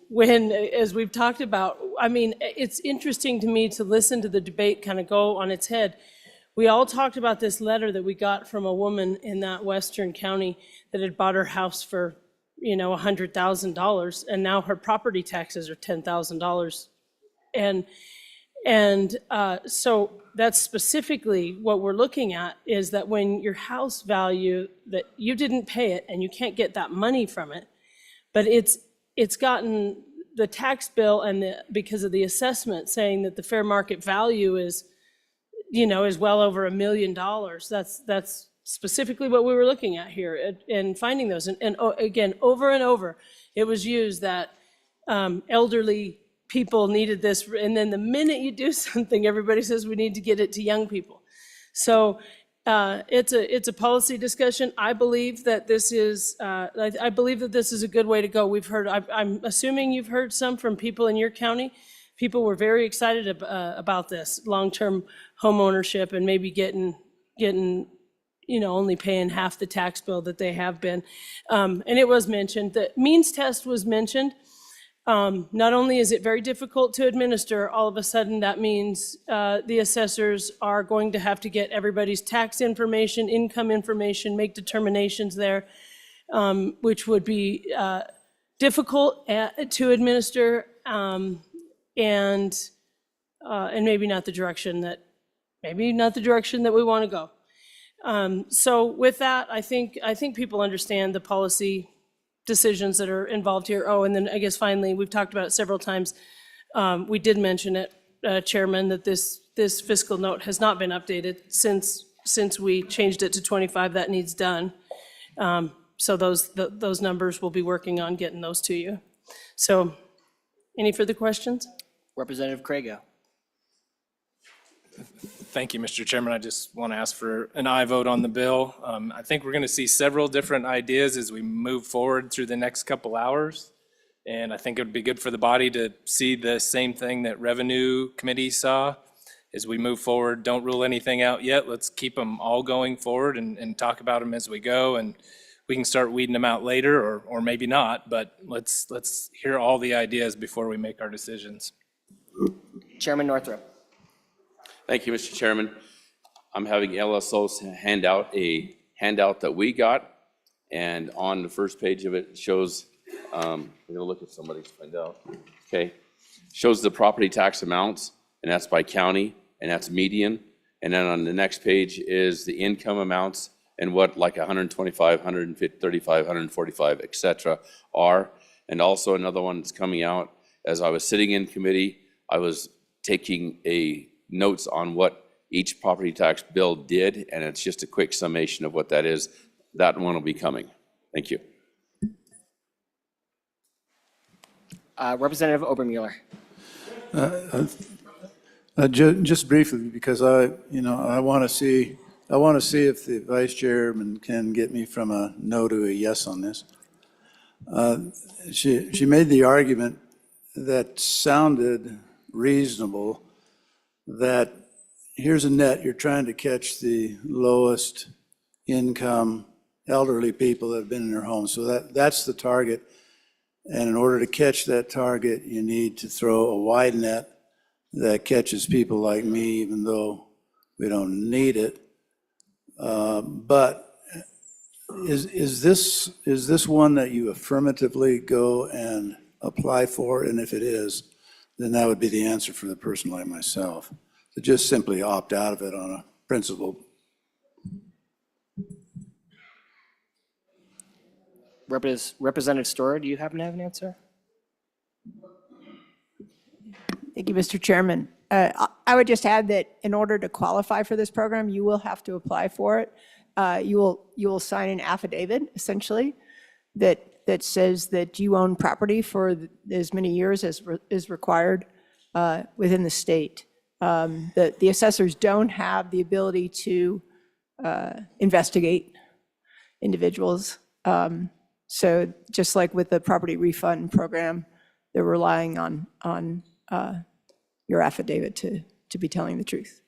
as we've talked about, it's interesting to me to listen to the debate kind of go on its head. We all talked about this letter that we got from a woman in that western county that had bought her house for, $100,000, and now her property taxes are $10,000. And so that's specifically what we're looking at, is that when your house value, that you didn't pay it and you can't get that money from it, but it's gotten the tax bill and because of the assessment saying that the fair market value is well over $1 million. That's specifically what we were looking at here and finding those. And again, over and over, it was used that elderly people needed this, and then the minute you do something, everybody says we need to get it to young people. So it's a policy discussion. I believe that this is a good way to go. I'm assuming you've heard some from people in your county. People were very excited about this long-term home ownership and maybe getting only paying half the tax bill that they have been. And it was mentioned, the means test was mentioned. Not only is it very difficult to administer, all of a sudden that means the assessors are going to have to get everybody's tax information, income information, make determinations there, which would be difficult to administer, and maybe not the direction that we want to go. So with that, I think people understand the policy decisions that are involved here. Oh, and then I guess finally, we've talked about it several times. We did mention it, Chairman, that this fiscal note has not been updated since we changed it to 25. That needs done. So those numbers, we'll be working on getting those to you. So any further questions? Representative Crago. Thank you, Mr. Chairman. I just want to ask for an aye vote on the bill. I think we're going to see several different ideas as we move forward through the next couple hours. And I think it would be good for the body to see the same thing that Revenue Committee saw as we move forward. Don't rule anything out yet. Let's keep them all going forward and talk about them as we go. And we can start weeding them out later or maybe not, but let's hear all the ideas before we make our decisions. Chairman Northrup. Thank you, Mr. Chairman. I'm having LSOs hand out a handout that we got, and on the first page of it shows, I'm gonna look at somebody to find out. Okay, shows the property tax amounts, and that's by county, and that's median. And then on the next page is the income amounts and what like 125, 135, 145, et cetera are. And also another one that's coming out, as I was sitting in committee, I was taking notes on what each property tax bill did, and it's just a quick summation of what that is. That one will be coming. Thank you. Representative Obermueller. Just briefly, because I want to see if the vice chairman can get me from a no to a yes on this. She made the argument that sounded reasonable, that here's a net, you're trying to catch the lowest income elderly people that have been in their homes. So that's the target. And in order to catch that target, you need to throw a wide net that catches people like me, even though we don't need it. But is this one that you affirmatively go and apply for? And if it is, then that would be the answer for the person like myself, to just simply opt out of it on a principle. Representative Storer, do you happen to have an answer? Thank you, Mr. Chairman. I would just add that in order to qualify for this program, you will have to apply for it. You will sign an affidavit, essentially, that says that you own property for as many years as is required within the state. The assessors don't have the ability to investigate individuals. So just like with the property refund program, they're relying on your affidavit to be telling the truth.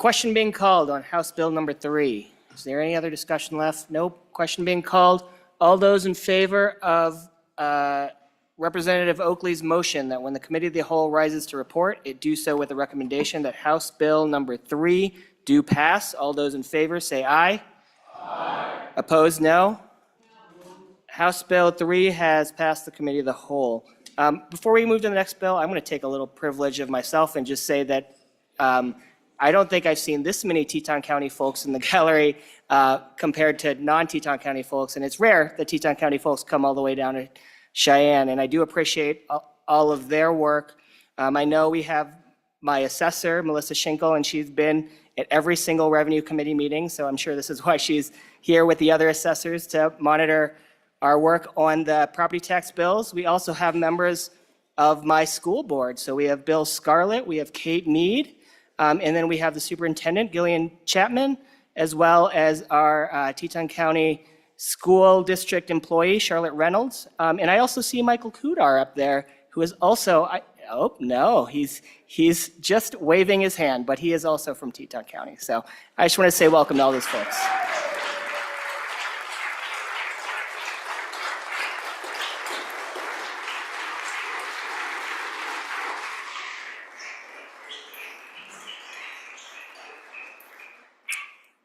Question being called on House Bill number 3. Is there any other discussion left? Nope. Question being called. All those in favor of Representative Oakley's motion that when the Committee of the Whole rises to report, it do so with a recommendation that House Bill number 3 do pass. All those in favor say aye. Aye. Opposed, no. House Bill 3 has passed the Committee of the Whole. Before we move to the next bill, I'm going to take a little privilege of myself and just say that I don't think I've seen this many Teton County folks in the gallery compared to non-Teton County folks, and it's rare that Teton County folks come all the way down to Cheyenne, and I do appreciate all of their work. I know we have my assessor, Melissa Schinkel, and she's been at every single Revenue Committee meeting, so I'm sure this is why she's here with the other assessors to monitor our work on the property tax bills. We also have members of my school board. So we have Bill Scarlett, we have Kate Mead, and then we have the superintendent, Gillian Chapman, as well as our Teton County School District employee, Charlotte Reynolds. And I also see Michael Kudar up there, who is also, oh, no, he's just waving his hand, but he is also from Teton County. So I just want to say welcome to all those folks.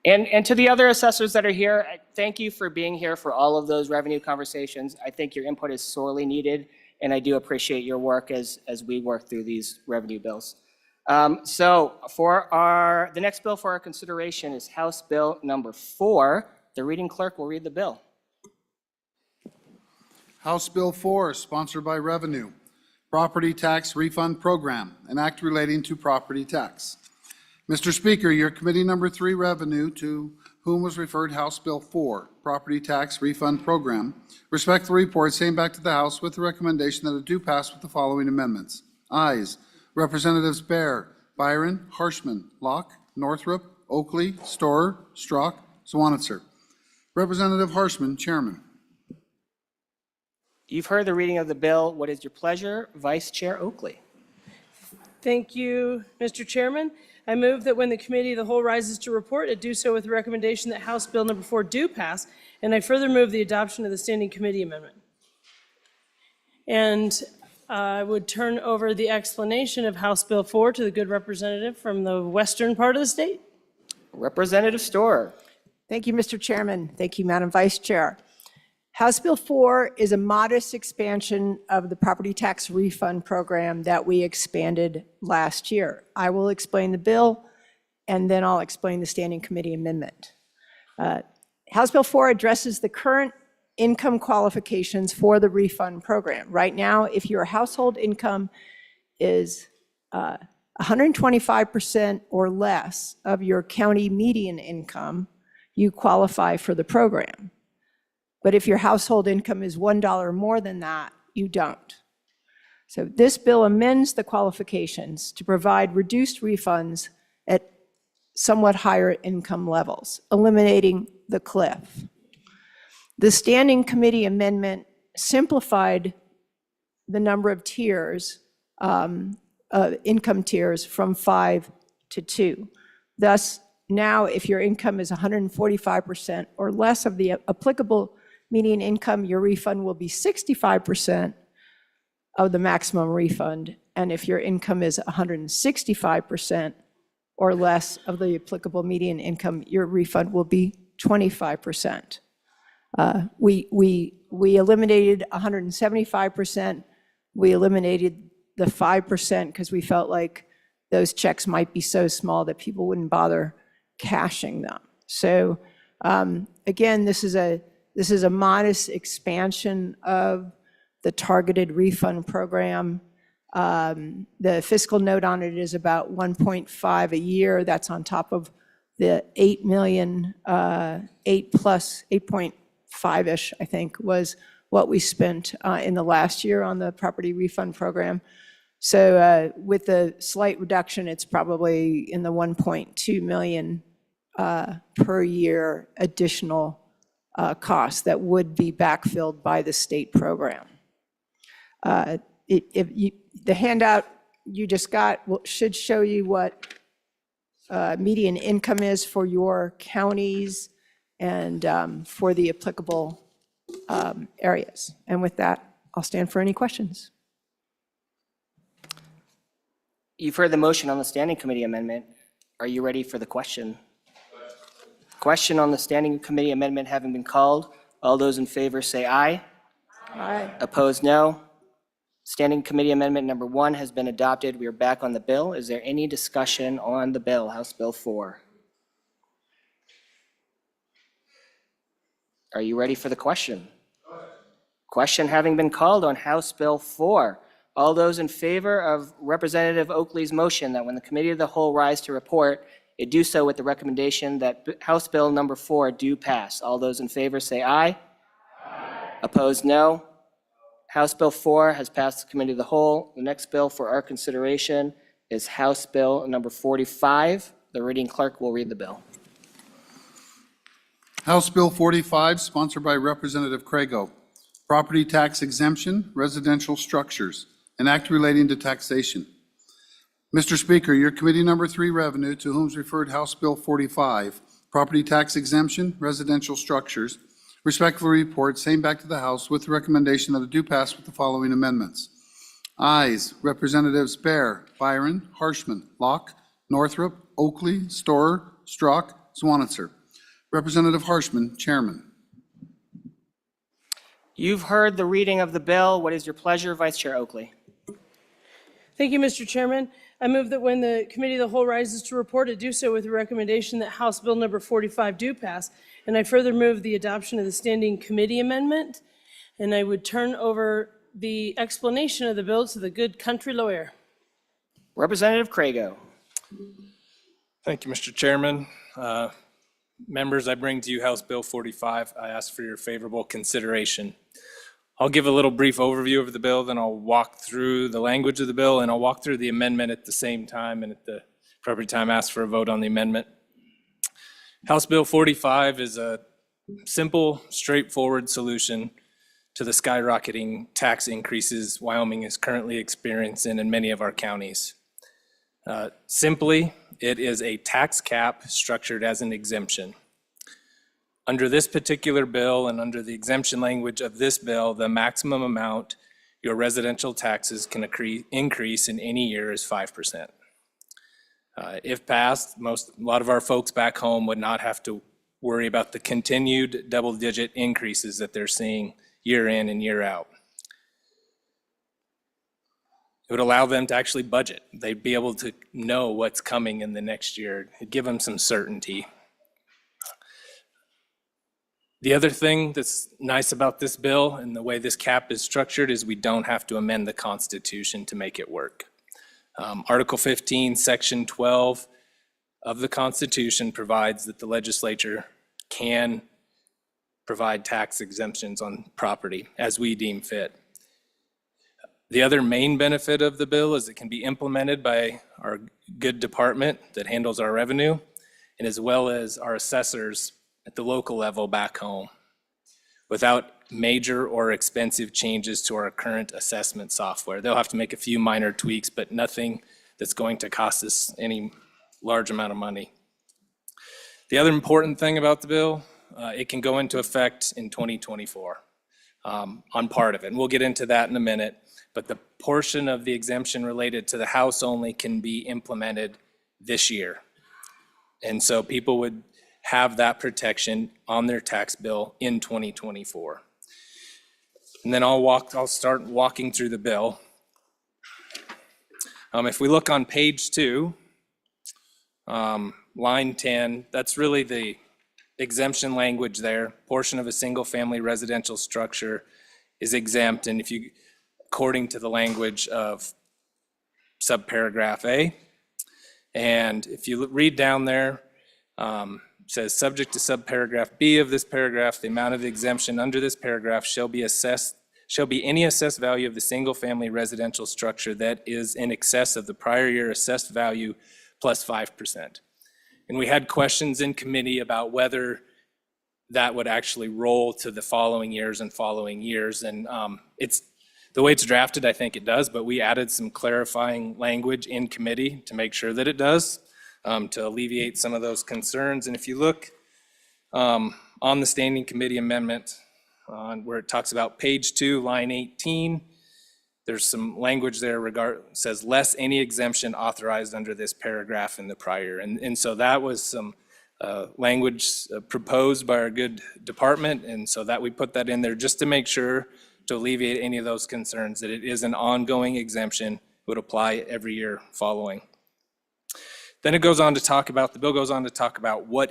And to the other assessors that are here, thank you for being here for all of those revenue conversations. I think your input is sorely needed, and I do appreciate your work as we work through these revenue bills. So for the next bill for our consideration is House Bill number 4. The reading clerk will read the bill. House Bill 4, sponsored by Revenue, Property Tax Refund Program, an act relating to property tax. Mr. Speaker, your committee number 3, Revenue, to whom was referred House Bill 4, Property Tax Refund Program, respectfully report same back to the House with the recommendation that it do pass with the following amendments. Ayes. Representatives Bear, Byron, Harshman, Locke, Northrup, Oakley, Storer, Strzok, Zwanitzer. Representative Harshman, Chairman. You've heard the reading of the bill. What is your pleasure? Vice Chair Oakley. Thank you, Mr. Chairman. I move that when the committee of the whole rises to report, it do so with the recommendation that House Bill number 4 do pass, and I further move the adoption of the standing committee amendment. And I would turn over the explanation of House Bill 4 to the good representative from the western part of the state. Representative Storer. Thank you, Mr. Chairman. Thank you, Madam Vice Chair. House Bill 4 is a modest expansion of the property tax refund program that we expanded last year. I will explain the bill, and then I'll explain the standing committee amendment. House Bill 4 addresses the current income qualifications for the refund program. Right now, if your household income is 125% or less of your county median income, you qualify for the program. But if your household income is $1 more than that, you don't. So this bill amends the qualifications to provide reduced refunds at somewhat higher income levels, eliminating the cliff. The standing committee amendment simplified the number of tiers, income tiers, from 5 to 2. Thus, now if your income is 145% or less of the applicable median income, your refund will be 65% of the maximum refund. And if your income is 165% or less of the applicable median income, your refund will be 25%. We eliminated 175%. We eliminated the 5% because we felt like those checks might be so small that people wouldn't bother cashing them. So again, this is a modest expansion of the targeted refund program. The fiscal note on it is about 1.5 a year. That's on top of the 8 million, 8 plus 8.5-ish, I think, was what we spent in the last year on the property refund program. So with the slight reduction, it's probably in the 1.2 million per year additional costs that would be backfilled by the state program. The handout you just got should show you what median income is for your counties and for the applicable areas. And with that, I'll stand for any questions. You've heard the motion on the standing committee amendment. Are you ready for the question? Question on the standing committee amendment having been called. All those in favor say aye. Aye. Opposed, no. Standing committee amendment number 1 has been adopted. We are back on the bill. Is there any discussion on the bill, House Bill 4? Are you ready for the question? Question having been called on House Bill 4. All those in favor of Representative Oakley's motion that when the committee of the whole rise to report, it do so with the recommendation that House Bill number 4 do pass. All those in favor say aye. Aye. Opposed, no. House Bill 4 has passed the committee of the whole. The next bill for our consideration is House Bill number 45. The reading clerk will read the bill. House Bill 45, sponsored by Representative Crago. Property tax exemption, residential structures, an act relating to taxation. Mr. Speaker, your committee number 3 revenue, to whom is referred House Bill 45, property tax exemption, residential structures, respectfully report, same back to the House with the recommendation that it do pass with the following amendments. Ayes, Representatives Bear, Byron, Harshman, Locke, Northrup, Oakley, Storer, Strzok, Zwanitzer. Representative Harshman, Chairman. You've heard the reading of the bill. What is your pleasure, Vice Chair Oakley? Thank you, Mr. Chairman. I move that when the committee of the whole rises to report, it do so with the recommendation that House Bill number 45 do pass. And I further move the adoption of the standing committee amendment. And I would turn over the explanation of the bill to the good country lawyer. Representative Crago. Thank you, Mr. Chairman. Members, I bring to you House Bill 45. I ask for your favorable consideration. I'll give a little brief overview of the bill, then I'll walk through the language of the bill, and I'll walk through the amendment at the same time, and at the appropriate time ask for a vote on the amendment. House Bill 45 is a simple, straightforward solution to the skyrocketing tax increases Wyoming is currently experiencing in many of our counties. Simply, it is a tax cap structured as an exemption. Under this particular bill and under the exemption language of this bill, the maximum amount your residential taxes can increase in any year is 5%. If passed, a lot of our folks back home would not have to worry about the continued double-digit increases that they're seeing year in and year out. It would allow them to actually budget. They'd be able to know what's coming in the next year. It'd give them some certainty. The other thing that's nice about this bill and the way this cap is structured is we don't have to amend the Constitution to make it work. Article 15, Section 12 of the Constitution provides that the legislature can provide tax exemptions on property as we deem fit. The other main benefit of the bill is it can be implemented by our good department that handles our revenue, and as well as our assessors at the local level back home, without major or expensive changes to our current assessment software. They'll have to make a few minor tweaks, but nothing that's going to cost us any large amount of money. The other important thing about the bill, it can go into effect in 2024 on part of it, and we'll get into that in a minute. But the portion of the exemption related to the house only can be implemented this year. And so people would have that protection on their tax bill in 2024. And then I'll start walking through the bill. If we look on page 2, line 10, that's really the exemption language there. Portion of a single-family residential structure is exempt, and according to the language of subparagraph A. And if you read down there, it says, subject to subparagraph B of this paragraph, the amount of the exemption under this paragraph shall be any assessed value of the single-family residential structure that is in excess of the prior year assessed value plus 5%. And we had questions in committee about whether that would actually roll to the following years. And the way it's drafted, I think it does, but we added some clarifying language in committee to make sure that it does, to alleviate some of those concerns. And if you look on the standing committee amendment, where it talks about page 2, line 18, there's some language there says less any exemption authorized under this paragraph in the prior. And so that was some language proposed by our good department, and so that we put that in there just to make sure to alleviate any of those concerns, that it is an ongoing exemption, would apply every year following. Then it goes on to talk about, the bill goes on to talk about what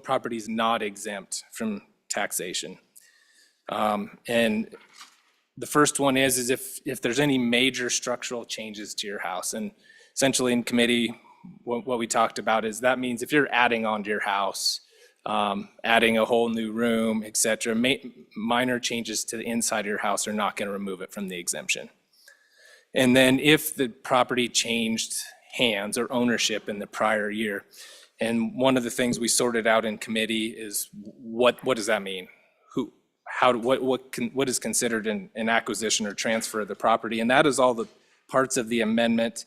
property is not exempt from taxation. And the first one is if there's any major structural changes to your house. And essentially in committee, what we talked about is that means if you're adding onto your house, adding a whole new room, et cetera, minor changes to the inside of your house are not going to remove it from the exemption. And then if the property changed hands or ownership in the prior year, and one of the things we sorted out in committee is what does that mean? What is considered an acquisition or transfer of the property? And that is all the parts of the amendment,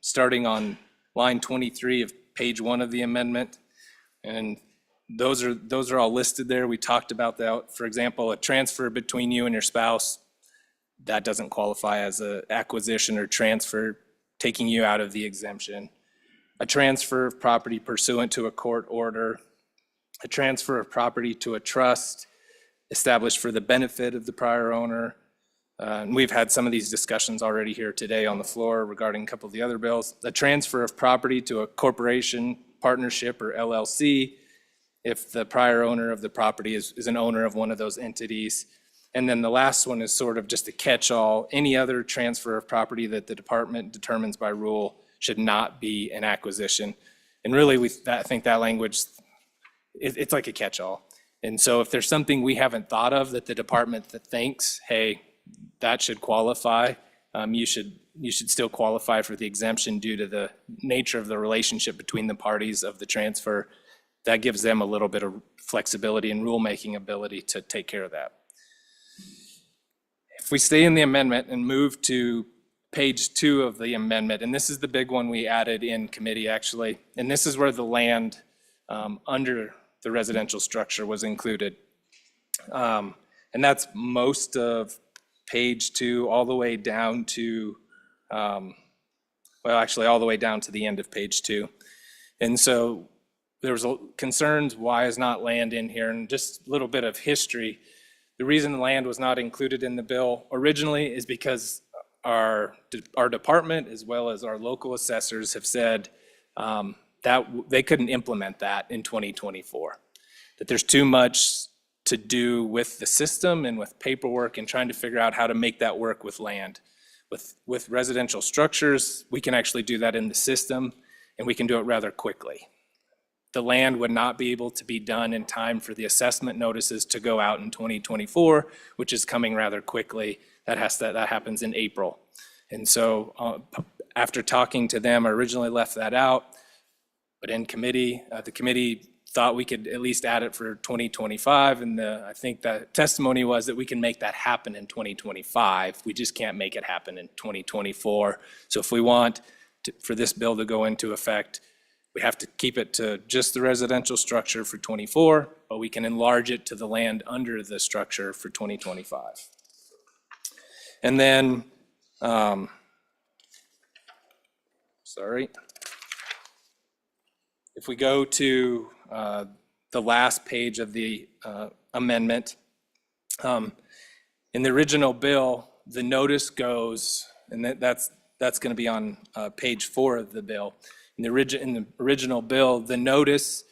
starting on line 23 of page 1 of the amendment. And those are all listed there. We talked about that. For example, a transfer between you and your spouse, that doesn't qualify as an acquisition or transfer, taking you out of the exemption. A transfer of property pursuant to a court order, a transfer of property to a trust established for the benefit of the prior owner. And we've had some of these discussions already here today on the floor regarding a couple of the other bills. A transfer of property to a corporation, partnership, or LLC, if the prior owner of the property is an owner of one of those entities. And then the last one is sort of just a catch-all. Any other transfer of property that the department determines by rule should not be an acquisition. And really, I think that language, it's like a catch-all. And so if there's something we haven't thought of that the department that thinks, hey, that should qualify, you should still qualify for the exemption due to the nature of the relationship between the parties of the transfer. That gives them a little bit of flexibility and rulemaking ability to take care of that. If we stay in the amendment and move to page 2 of the amendment, and this is the big one we added in committee actually, and this is where the land under the residential structure was included. And that's most of page 2 all the way down to, well, actually all the way down to the end of page 2. And so there was concerns, why is not land in here? And just a little bit of history. The reason land was not included in the bill originally is because our department, as well as our local assessors, have said that they couldn't implement that in 2024. That there's too much to do with the system and with paperwork and trying to figure out how to make that work with land. With residential structures, we can actually do that in the system, and we can do it rather quickly. The land would not be able to be done in time for the assessment notices to go out in 2024, which is coming rather quickly. That happens in April. And so after talking to them, I originally left that out, but in committee, the committee thought we could at least add it for 2025, and I think the testimony was that we can make that happen in 2025. We just can't make it happen in 2024. So if we want for this bill to go into effect, we have to keep it to just the residential structure for 24, but we can enlarge it to the land under the structure for 2025. And then, sorry. If we go to the last page of the amendment, in the original bill, the notice goes, and that's going to be on page 4 of the bill. In the original bill, the notice,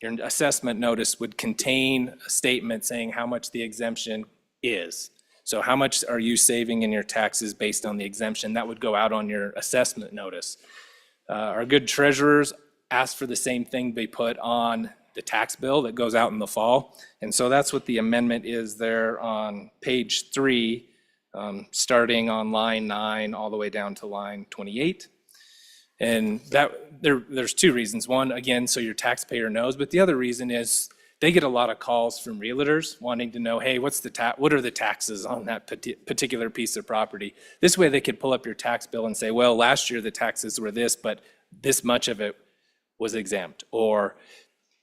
your assessment notice, would contain a statement saying how much the exemption is. So how much are you saving in your taxes based on the exemption? That would go out on your assessment notice. Our good treasurers asked for the same thing be put on the tax bill that goes out in the fall. And so that's what the amendment is there on page 3, starting on line 9 all the way down to line 28. And there's 2 reasons. One, again, so your taxpayer knows, but the other reason is they get a lot of calls from realtors wanting to know, hey, what are the taxes on that particular piece of property? This way they could pull up your tax bill and say, well, last year the taxes were this, but this much of it was exempt, or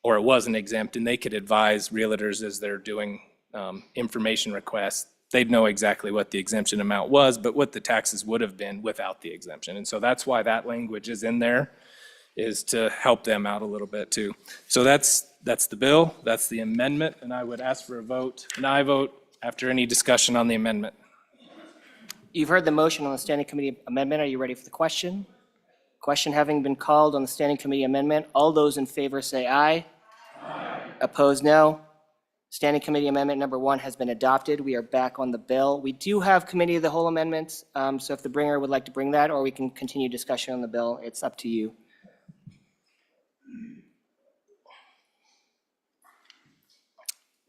it wasn't exempt, and they could advise realtors as they're doing information requests. They'd know exactly what the exemption amount was, but what the taxes would have been without the exemption. And so that's why that language is in there, is to help them out a little bit too. So that's the bill, that's the amendment, and I would ask for a vote, an aye vote, after any discussion on the amendment. You've heard the motion on the Standing Committee amendment. Are you ready for the question? Question having been called on the Standing Committee amendment, all those in favor say aye. Aye. Opposed, no. Standing Committee Amendment number 1 has been adopted. We are back on the bill. We do have Committee of the Whole amendments, so if the bringer would like to bring that, or we can continue discussion on the bill, it's up to you.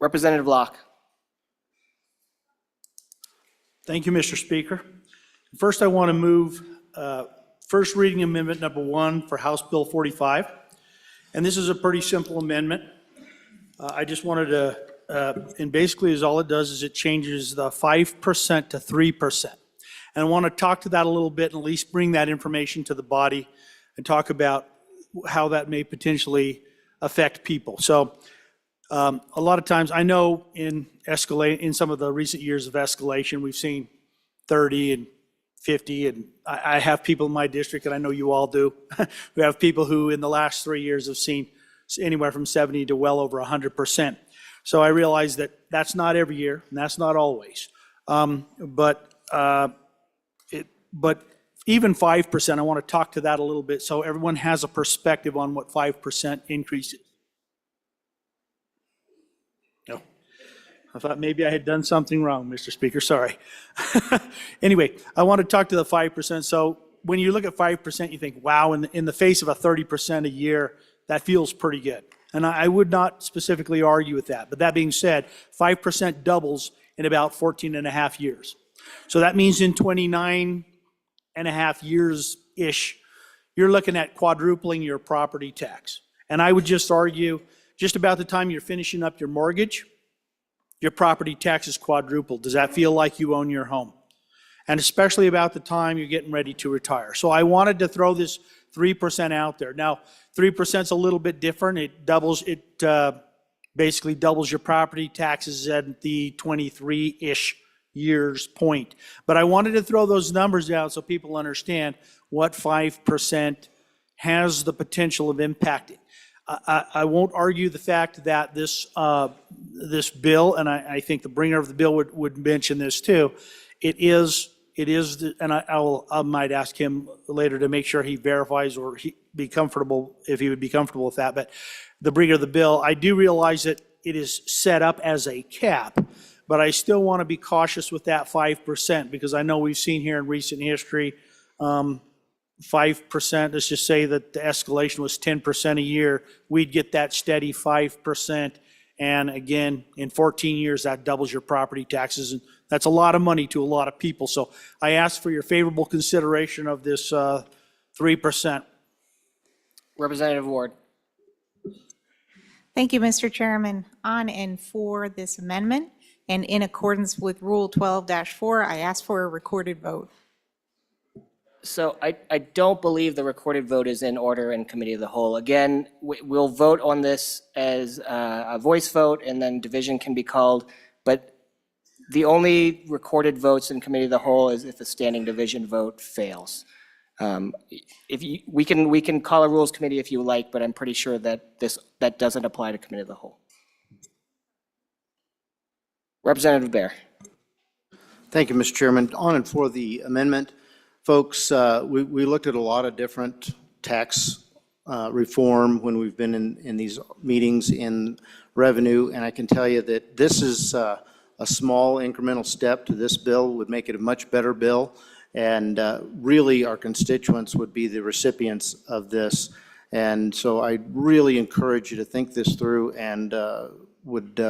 Representative Locke. Thank you, Mr. Speaker. First, I want to move first reading amendment number 1 for House Bill 45. And this is a pretty simple amendment. I just wanted to, and basically is all it does is it changes the 5% to 3%. And I want to talk to that a little bit and at least bring that information to the body and talk about how that may potentially affect people. So a lot of times, I know in some of the recent years of escalation, we've seen 30 and 50, and I have people in my district, and I know you all do. We have people who in the last 3 years have seen anywhere from 70 to well over 100%. So I realize that that's not every year, and that's not always. But even 5%, I want to talk to that a little bit so everyone has a perspective on what 5% increase is. No. I thought maybe I had done something wrong, Mr. Speaker, sorry. Anyway, I want to talk to the 5%. So when you look at 5%, you think, wow, in the face of a 30% a year, that feels pretty good. And I would not specifically argue with that. But that being said, 5% doubles in about 14 and a half years. So that means in 29 and a half years-ish, you're looking at quadrupling your property tax. And I would just argue, just about the time you're finishing up your mortgage, your property tax is quadrupled. Does that feel like you own your home? And especially about the time you're getting ready to retire. So I wanted to throw this 3% out there. Now, 3% is a little bit different. It basically doubles your property taxes at the 23-ish years point. But I wanted to throw those numbers out so people understand what 5% has the potential of impacting. I won't argue the fact that this bill, and I think the bringer of the bill would mention this too, it is, and I might ask him later to make sure he verifies or be comfortable, if he would be comfortable with that, but the bringer of the bill, I do realize that it is set up as a cap, but I still want to be cautious with that 5% because I know we've seen here in recent history, 5%, let's just say that the escalation was 10% a year, we'd get that steady 5%. And again, in 14 years, that doubles your property taxes. And that's a lot of money to a lot of people. So I ask for your favorable consideration of this 3%. Representative Ward. Thank you, Mr. Chairman. On and for this amendment, and in accordance with Rule 12-4, I ask for a recorded vote. So I don't believe the recorded vote is in order in committee of the whole. Again, we'll vote on this as a voice vote and then division can be called. But the only recorded votes in committee of the whole is if a standing division vote fails. We can call a rules committee if you like, but I'm pretty sure that that doesn't apply to committee of the whole. Representative Bear. Thank you, Mr. Chairman. On and for the amendment. Folks, we looked at a lot of different tax reform when we've been in these meetings in revenue, and I can tell you that this is a small incremental step to this bill, would make it a much better bill, and really our constituents would be the recipients of this. And so I really encourage you to think this through and would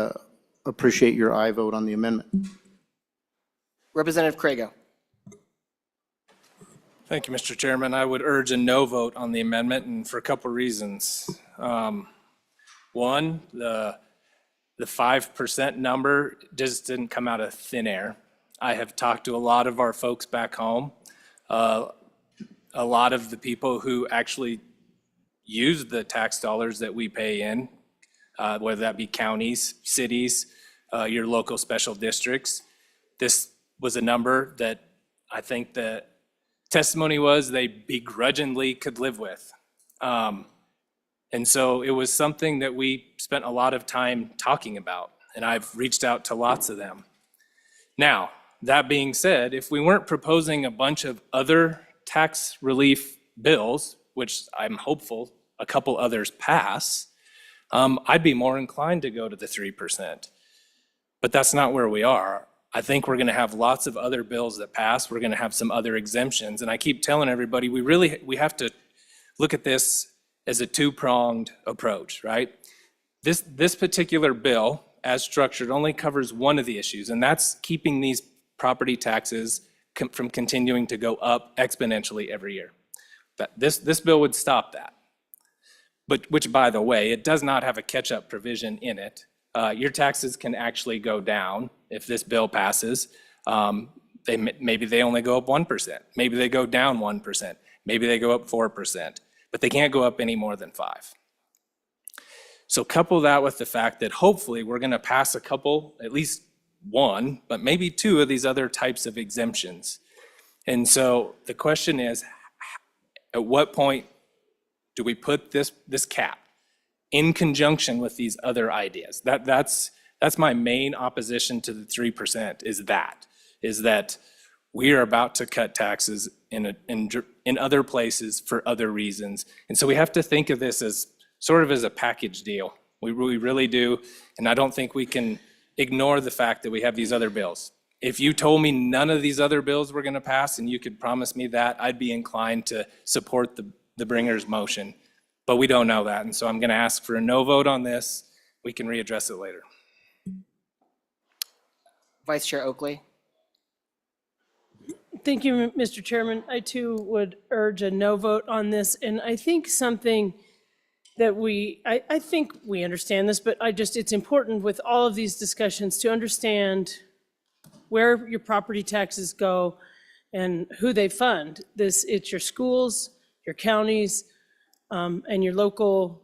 appreciate your aye vote on the amendment. Representative Crago. Thank you, Mr. Chairman. I would urge a no vote on the amendment, and for a couple reasons. One, the 5% number just didn't come out of thin air. I have talked to a lot of our folks back home, a lot of the people who actually use the tax dollars that we pay in, whether that be counties, cities, your local special districts. This was a number that I think that testimony was they begrudgingly could live with. And so it was something that we spent a lot of time talking about, and I've reached out to lots of them. Now, that being said, if we weren't proposing a bunch of other tax relief bills, which I'm hopeful a couple others pass, I'd be more inclined to go to the 3%. But that's not where we are. I think we're going to have lots of other bills that pass. We're going to have some other exemptions. And I keep telling everybody, we have to look at this as a two-pronged approach, right? This particular bill, as structured, only covers one of the issues, and that's keeping these property taxes from continuing to go up exponentially every year. This bill would stop that. But which, by the way, it does not have a catch-up provision in it. Your taxes can actually go down if this bill passes. Maybe they only go up 1%. Maybe they go down 1%. Maybe they go up 4%. But they can't go up any more than 5%. So couple that with the fact that hopefully we're going to pass a couple, at least one, but maybe two of these other types of exemptions. And so the question is, at what point do we put this cap in conjunction with these other ideas? That's my main opposition to the 3%, is that we are about to cut taxes in other places for other reasons. And so we have to think of this as sort of as a package deal. We really do. And I don't think we can ignore the fact that we have these other bills. If you told me none of these other bills were going to pass and you could promise me that, I'd be inclined to support the bringer's motion. but we don't know that. And so I'm going to ask for a no vote on this. We can readdress it later. Vice Chair Oakley. Thank you, Mr. Chairman. I too would urge a no vote on this. And I think something that I think we understand this, but it's important with all of these discussions to understand where your property taxes go and who they fund. It's your schools, your counties, and your local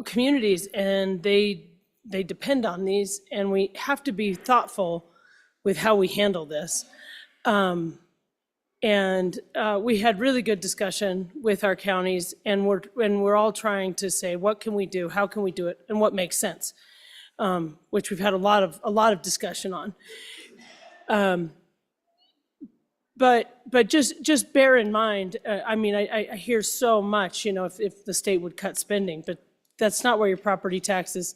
communities, and they depend on these, and we have to be thoughtful with how we handle this. We had really good discussion with our counties, and we're all trying to say, what can we do, how can we do it, and what makes sense, which we've had a lot of discussion on. But just bear in mind, I hear so much, if the state would cut spending, but that's not where your property taxes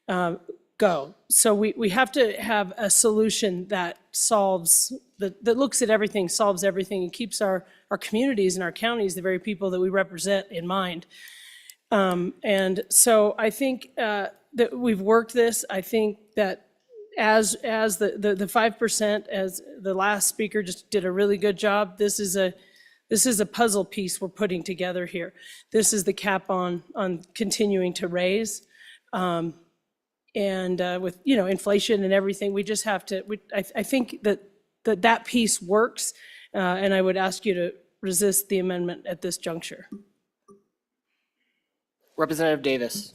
go. So we have to have a solution that that looks at everything, solves everything, and keeps our communities and our counties, the very people that we represent, in mind. And so I think that we've worked this. I think that as the 5%, as the last speaker just did a really good job, this is a puzzle piece we're putting together here. This is the cap on continuing to raise. And with inflation and everything, we just have to. I think that piece works, and I would ask you to resist the amendment at this juncture. Representative Davis.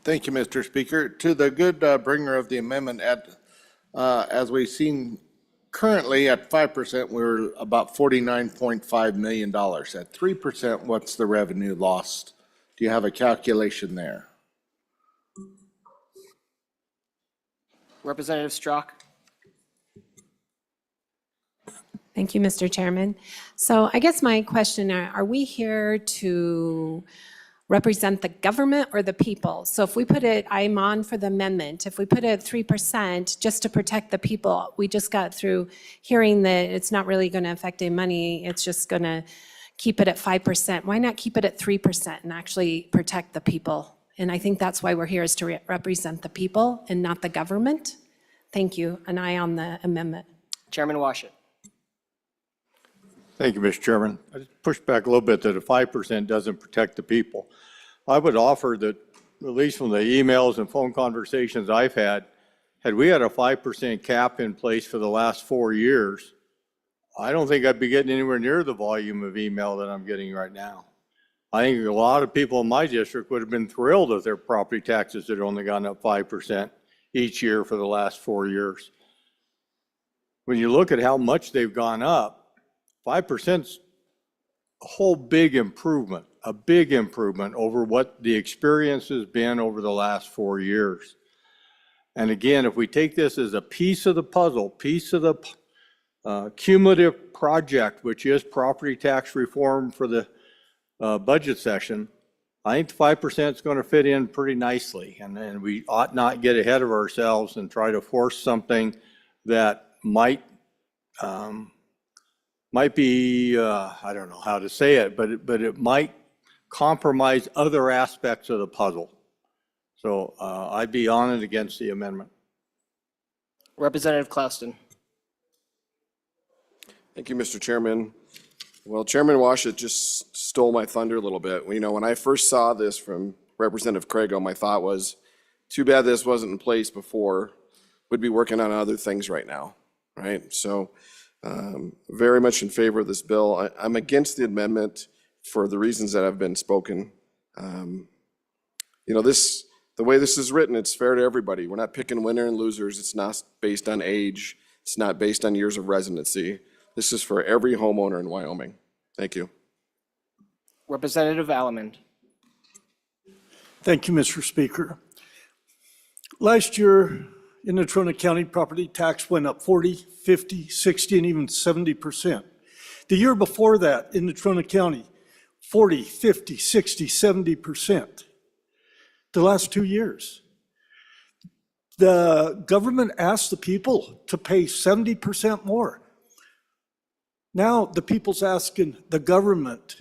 Thank you, Mr. Speaker. To the good bringer of the amendment, as we've seen currently at 5%, we're about $49.5 million. At 3%, what's the revenue lost? Do you have a calculation there? Representative Strzok. Thank you, Mr. Chairman. So I guess my question, are we here to represent the government or the people? So if we put it, I'm on for the amendment, if we put it at 3% just to protect the people, we just got through hearing that it's not really going to affect any money, it's just going to keep it at 5%. Why not keep it at 3% and actually protect the people? And I think that's why we're here, is to represent the people and not the government. Thank you. An aye on the amendment. Chairman Washit. Thank you, Mr. Chairman. I just push back a little bit that a 5% doesn't protect the people. I would offer that, at least from the emails and phone conversations I've had we had a 5% cap in place for the last 4 years, I don't think I'd be getting anywhere near the volume of email that I'm getting right now. I think a lot of people in my district would have been thrilled if their property taxes had only gone up 5% each year for the last 4 years. When you look at how much they've gone up, 5%'s a whole big improvement over what the experience has been over the last 4 years. And again, if we take this as a piece of the puzzle, piece of the cumulative project, which is property tax reform for the budget session, I think the 5% is going to fit in pretty nicely. And we ought not get ahead of ourselves and try to force something that might be, I don't know how to say it, but it might compromise other aspects of the puzzle. So I'd be on it against the amendment. Representative Clouston. Thank you, Mr. Chairman. Well, Chairman Washit just stole my thunder a little bit. When I first saw this from Representative Crago, my thought was, too bad this wasn't in place before. We'd be working on other things right now, right? So very much in favor of this bill. I'm against the amendment for the reasons that have been spoken. The way this is written, it's fair to everybody. We're not picking winner and losers. It's not based on age. It's not based on years of residency. This is for every homeowner in Wyoming. Thank you. Representative Allemand. Thank you, Mr. Speaker. Last year, in Natrona County, property tax went up 40, 50, 60, and even 70%. The year before that, in Natrona County, 40, 50, 60, 70%. The last 2 years. The government asked the people to pay 70% more. Now the people's asking the government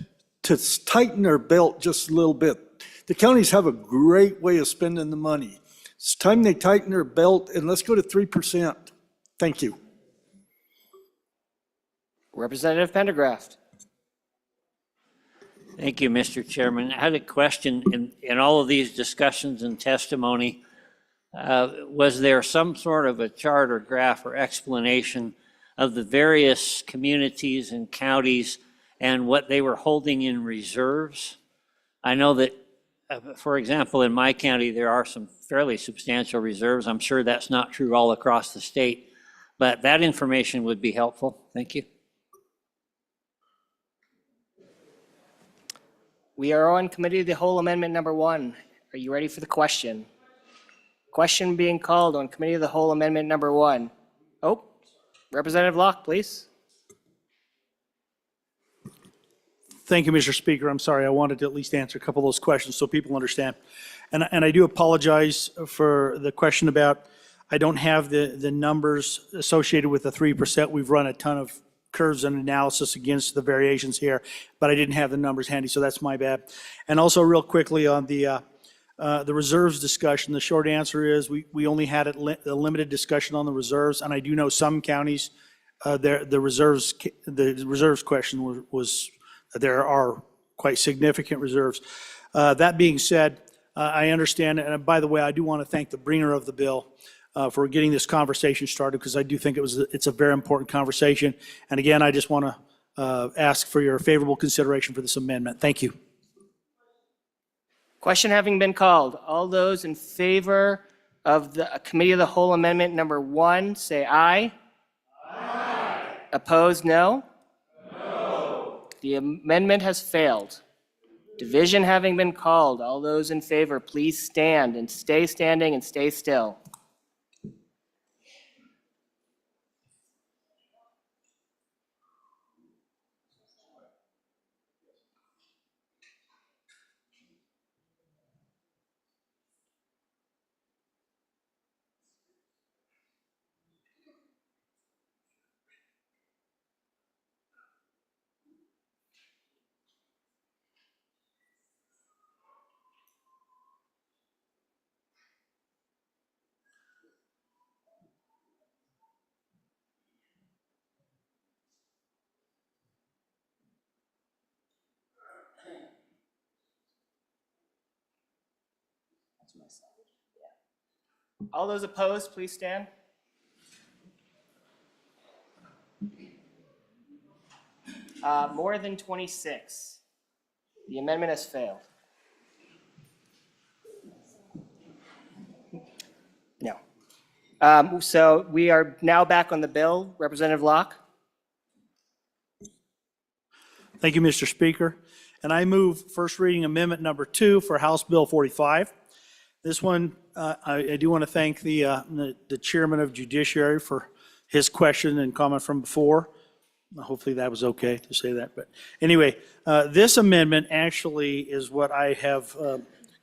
to tighten their belt just a little bit. The counties have a great way of spending the money. It's time they tighten their belt, and let's go to 3%. Thank you. Representative Pendergraft. Thank you, Mr. Chairman. I had a question in all of these discussions and testimony. Was there some sort of a chart or graph or explanation of the various communities and counties and what they were holding in reserves? I know that, for example, in my county, there are some fairly substantial reserves. I'm sure that's not true all across the state, but that information would be helpful. Thank you. We are on Committee of the Whole Amendment number 1. Are you ready for the question? Question being called on Committee of the Whole Amendment number 1. Oh, Representative Locke, please. Thank you, Mr. Speaker. I'm sorry, I wanted to at least answer a couple of those questions so people understand. And I do apologize for the question about, I don't have the numbers associated with the 3%. We've run a ton of curves and analysis against the variations here, but I didn't have the numbers handy, so that's my bad. And also real quickly on the reserves discussion, the short answer is we only had a limited discussion on the reserves, and I do know some counties, the reserves question was there are quite significant reserves. That being said, I understand, and by the way, I do want to thank the bringer of the bill for getting this conversation started, because I do think it's a very important conversation. And again, I just want to ask for your favorable consideration for this amendment. Thank you. Question having been called, all those in favor of the Committee of the Whole Amendment number 1, say aye. Aye. Opposed, no? No. The amendment has failed. Division having been called, all those in favor, please stand and stay standing and stay still. All those opposed, please stand. More than 26. The amendment has failed. No. So we are now back on the bill. Representative Locke. Thank you, Mr. Speaker. And I move first reading amendment number 2 for House Bill 45. This one, I do want to thank the chairman of Judiciary for his question and comment from before. Hopefully that was okay to say that. But anyway, this amendment actually is what I have,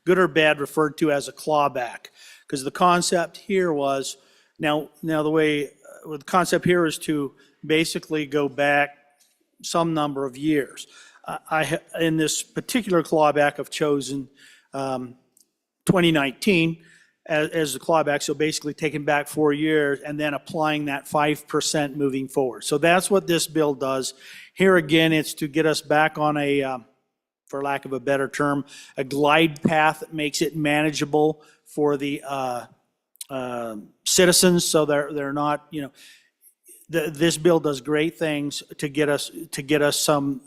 good or bad, referred to as a clawback. Because the concept here was, now the concept here is to basically go back some number of years. In this particular clawback, I've chosen 2019 as the clawback, so basically taking back 4 years and then applying that 5% moving forward. So that's what this bill does. Here again, it's to get us back on a, for lack of a better term, a glide path that makes it manageable for the citizens, so they're not, you know, this bill does great things to get us some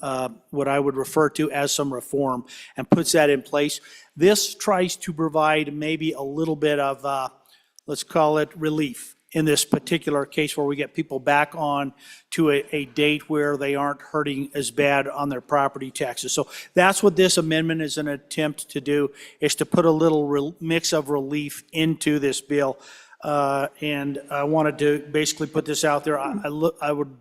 what I would refer to as some reform, and puts that in place. This tries to provide maybe a little bit of let's call it relief in this particular case, where we get people back on to a date where they aren't hurting as bad on their property taxes. So that's what this amendment is an attempt to do, is to put a little mix of relief into this bill. And I wanted to basically put this out there. I would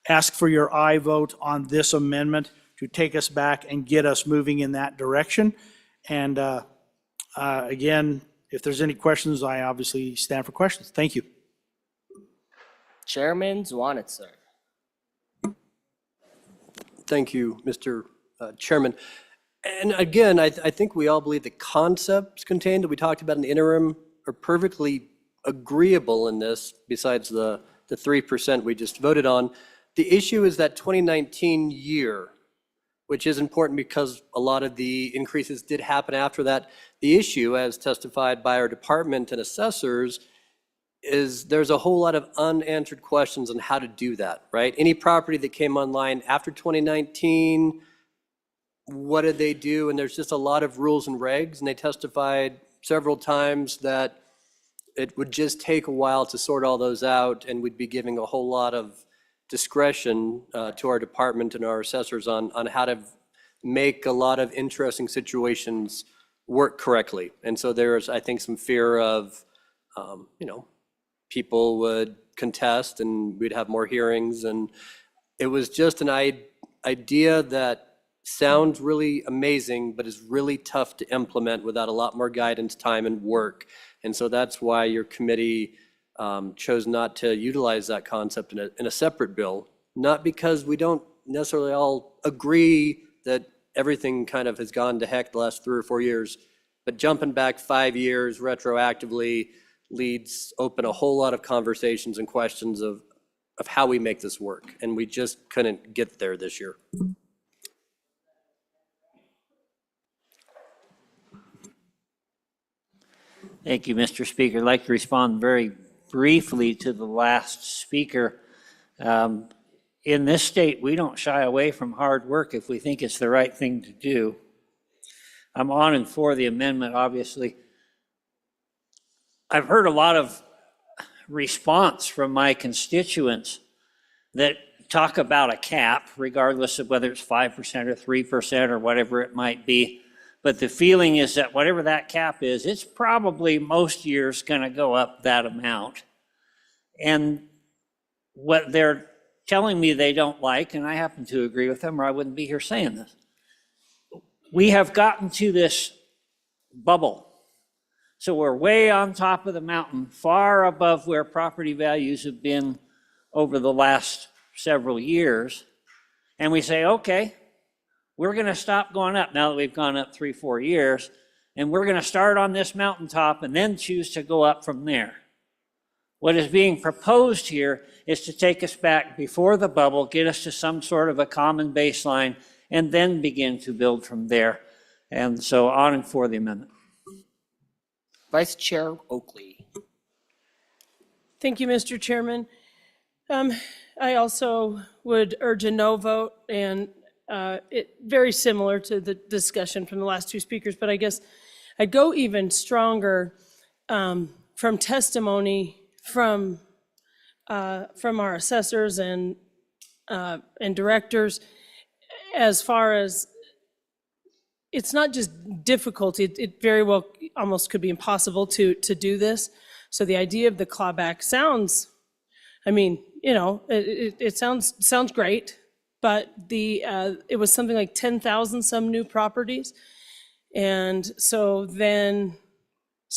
ask for your aye vote on this amendment to take us back and get us moving in that direction. And again, if there's any questions, I obviously stand for questions. Thank you. Chairman Zwanitzer. Thank you, Mr. Chairman. And again, I think we all believe the concepts contained that we talked about in the interim are perfectly agreeable in this, besides the 3% we just voted on. The issue is that 2019 year, which is important because a lot of the increases did happen after that. The issue, as testified by our department and assessors, is there's a whole lot of unanswered questions on how to do that, right? Any property that came online after 2019, what did they do? And there's just a lot of rules and regs, and they testified several times that it would just take a while to sort all those out, and we'd be giving a whole lot of discretion to our department and our assessors on how to make a lot of interesting situations work correctly. And so there's, I think, some fear of, people would contest and we'd have more hearings. And it was just an idea that sounds really amazing, but is really tough to implement without a lot more guidance, time, and work. And so that's why your committee chose not to utilize that concept in a separate bill, not because we don't necessarily all agree that everything kind of has gone to heck the last 3 or 4 years, but jumping back 5 years retroactively leads open a whole lot of conversations and questions of how we make this work. And we just couldn't get there this year. Thank you, Mr. Speaker. I'd like to respond very briefly to the last speaker. In this state, we don't shy away from hard work if we think it's the right thing to do. I'm on and for the amendment, obviously. I've heard a lot of response from my constituents that talk about a cap, regardless of whether it's 5% or 3% or whatever it might be. But the feeling is that whatever that cap is, it's probably most years going to go up that amount. And what they're telling me they don't like, and I happen to agree with them or I wouldn't be here saying this, we have gotten to this bubble. So we're way on top of the mountain, far above where property values have been over the last several years. And we say, okay, we're going to stop going up now that we've gone up 3-4 years, and we're going to start on this mountaintop and then choose to go up from there. What is being proposed here is to take us back before the bubble, get us to some sort of a common baseline, and then begin to build from there. And so on and for the amendment. Vice Chair Oakley. Thank you, Mr. Chairman. I also would urge a no vote, and it very similar to the discussion from the last 2 speakers, but I guess I'd go even stronger from testimony from our assessors and directors, as far as it's not just difficulty, it very well almost could be impossible to do this. So the idea of the clawback sounds, I mean, it sounds great, but it was something like 10,000 some new properties. And so then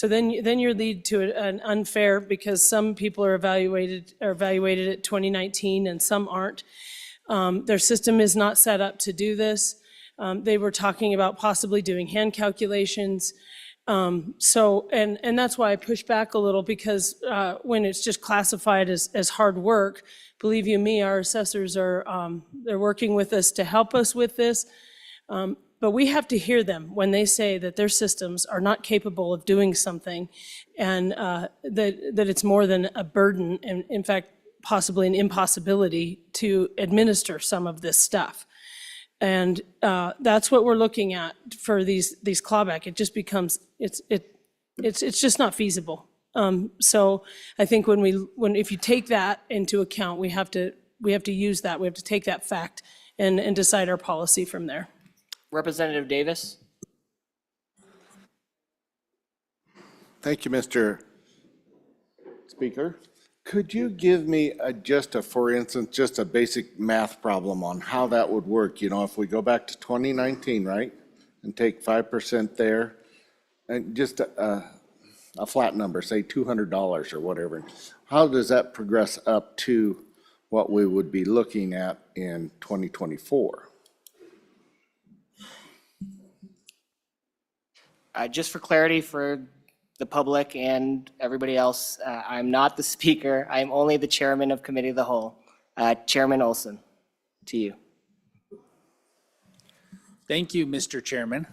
you lead to an unfair, because some people are evaluated at 2019 and some aren't. Their system is not set up to do this. They were talking about possibly doing hand calculations. And that's why I push back a little, because when it's just classified as hard work, believe you me, our assessors they're working with us to help us with this. But we have to hear them when they say that their systems are not capable of doing something, and that it's more than a burden, and in fact, possibly an impossibility to administer some of this stuff. And that's what we're looking at for these clawback. It just becomes, it's just not feasible. So I think if you take that into account, we have to use that. We have to take that fact and decide our policy from there. Representative Davis. Thank you, Mr. Speaker. Could you give me for instance, just a basic math problem on how that would work? If we go back to 2019, right, and take 5% there, and just a flat number, say $200 or whatever, how does that progress up to what we would be looking at in 2024? Just for clarity for the public and everybody else, I'm not the speaker. I'm only the chairman of Committee of the Whole. Chairman Olson, to you. Thank you, Mr. Chairman.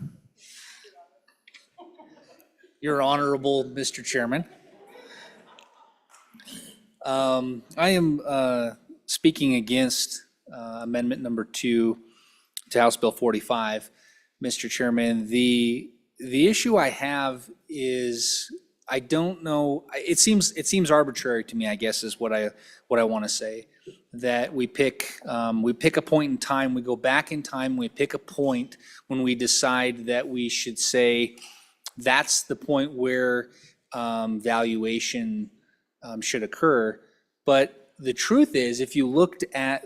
Your Honorable Mr. Chairman. I am speaking against Amendment Number 2 to House Bill 45. Mr. Chairman, the issue I have is I don't know. It seems arbitrary to me, I guess, is what I want to say. That we pick a point in time, we go back in time, we pick a point when we decide that we should say that's the point where valuation should occur. But the truth is, if you looked at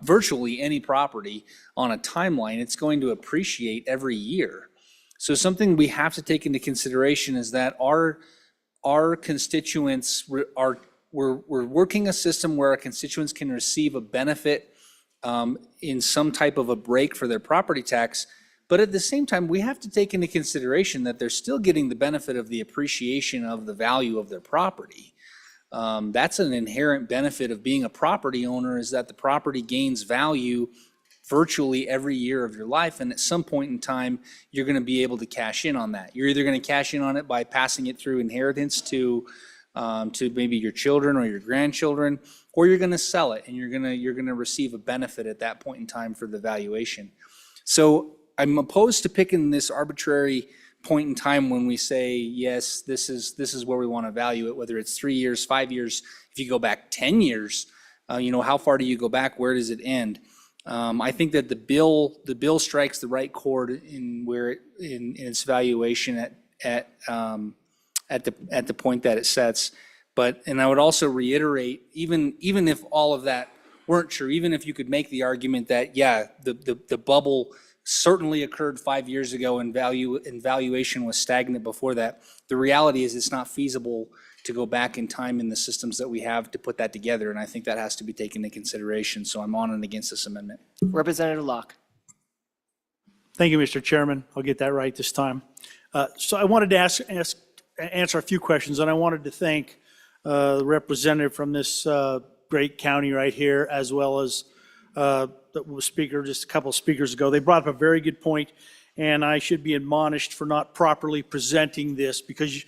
virtually any property on a timeline, it's going to appreciate every year. So something we have to take into consideration is that our constituents we're working a system where our constituents can receive a benefit in some type of a break for their property tax. But at the same time, we have to take into consideration that they're still getting the benefit of the appreciation of the value of their property. That's an inherent benefit of being a property owner, is that the property gains value virtually every year of your life. And at some point in time, you're going to be able to cash in on that. You're either going to cash in on it by passing it through inheritance to maybe your children or your grandchildren, or you're going to sell it and you're going to receive a benefit at that point in time for the valuation. So I'm opposed to picking this arbitrary point in time when we say, yes, this is where we want to value it, whether it's 3 years, 5 years. If you go back 10 years, how far do you go back? Where does it end? I think that the bill strikes the right chord in its valuation at the point that it sets. And I would also reiterate, even if all of that weren't true, even if you could make the argument that, yeah, the bubble certainly occurred 5 years ago and valuation was stagnant before that, the reality is it's not feasible to go back in time in the systems that we have to put that together. And I think that has to be taken into consideration. So I'm on and against this amendment. Representative Locke. Thank you, Mr. Chairman. I'll get that right this time. So I wanted to answer a few questions, and I wanted to thank the representative from this great county right here, as well as the speaker just a couple of speakers ago. They brought up a very good point, and I should be admonished for not properly presenting this, because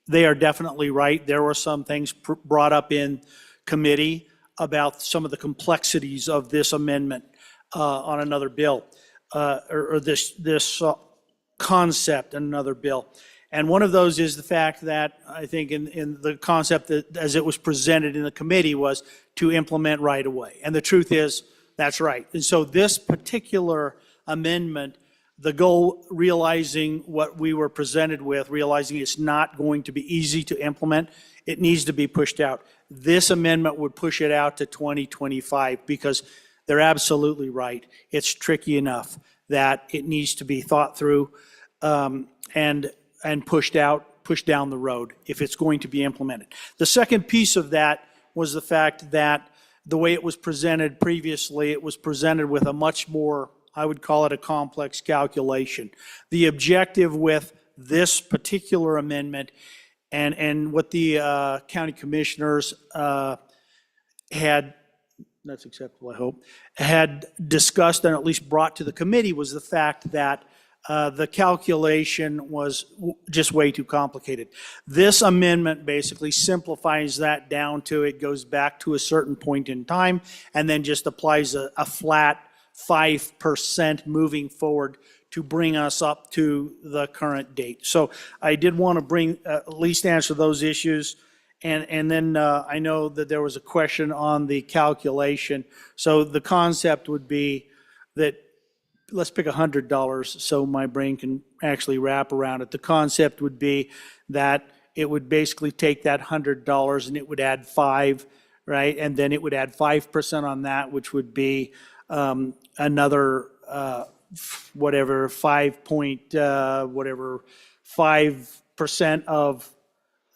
they are definitely right. There were some things brought up in committee about some of the complexities of this amendment on another bill, or this concept in another bill. And one of those is the fact that I think in the concept that as it was presented in the committee was to implement right away. And the truth is, that's right. And so this particular amendment, the goal, realizing what we were presented with, realizing it's not going to be easy to implement, it needs to be pushed out. This amendment would push it out to 2025, because they're absolutely right. It's tricky enough that it needs to be thought through and pushed down the road if it's going to be implemented. The second piece of that was the fact that the way it was presented previously, it was presented with a much more, I would call it a complex calculation. The objective with this particular amendment and what the county commissioners had, that's acceptable, I hope, had discussed and at least brought to the committee was the fact that the calculation was just way too complicated. This amendment basically simplifies that down to it goes back to a certain point in time and then just applies a flat 5% moving forward to bring us up to the current date. So I did want to at least answer those issues. And then I know that there was a question on the calculation. So the concept would be that, let's pick $100 so my brain can actually wrap around it. The concept would be that it would basically take that $100 and it would add 5, right? And then it would add 5% on that, which would be another whatever 5% of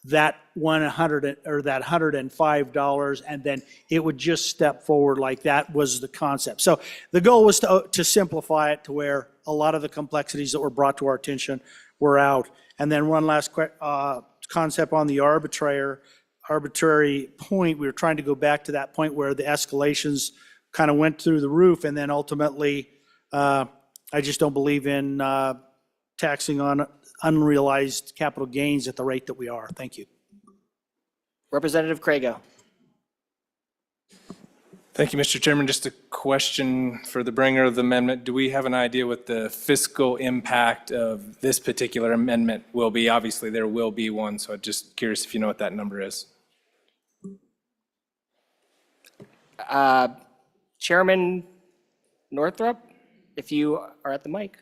that 100 or that $105, and then it would just step forward like that was the concept. So the goal was to simplify it to where a lot of the complexities that were brought to our attention we're out. And then one last concept on the arbitrary point. We were trying to go back to that point where the escalations kind of went through the roof, and then ultimately, I just don't believe in taxing on unrealized capital gains at the rate that we are. Thank you. Representative Crago. Thank you, Mr. Chairman. Just a question for the bringer of the amendment. Do we have an idea what the fiscal impact of this particular amendment will be? Obviously, there will be one, so I'm just curious if you know what that number is. Chairman Northrop, if you are at the mic.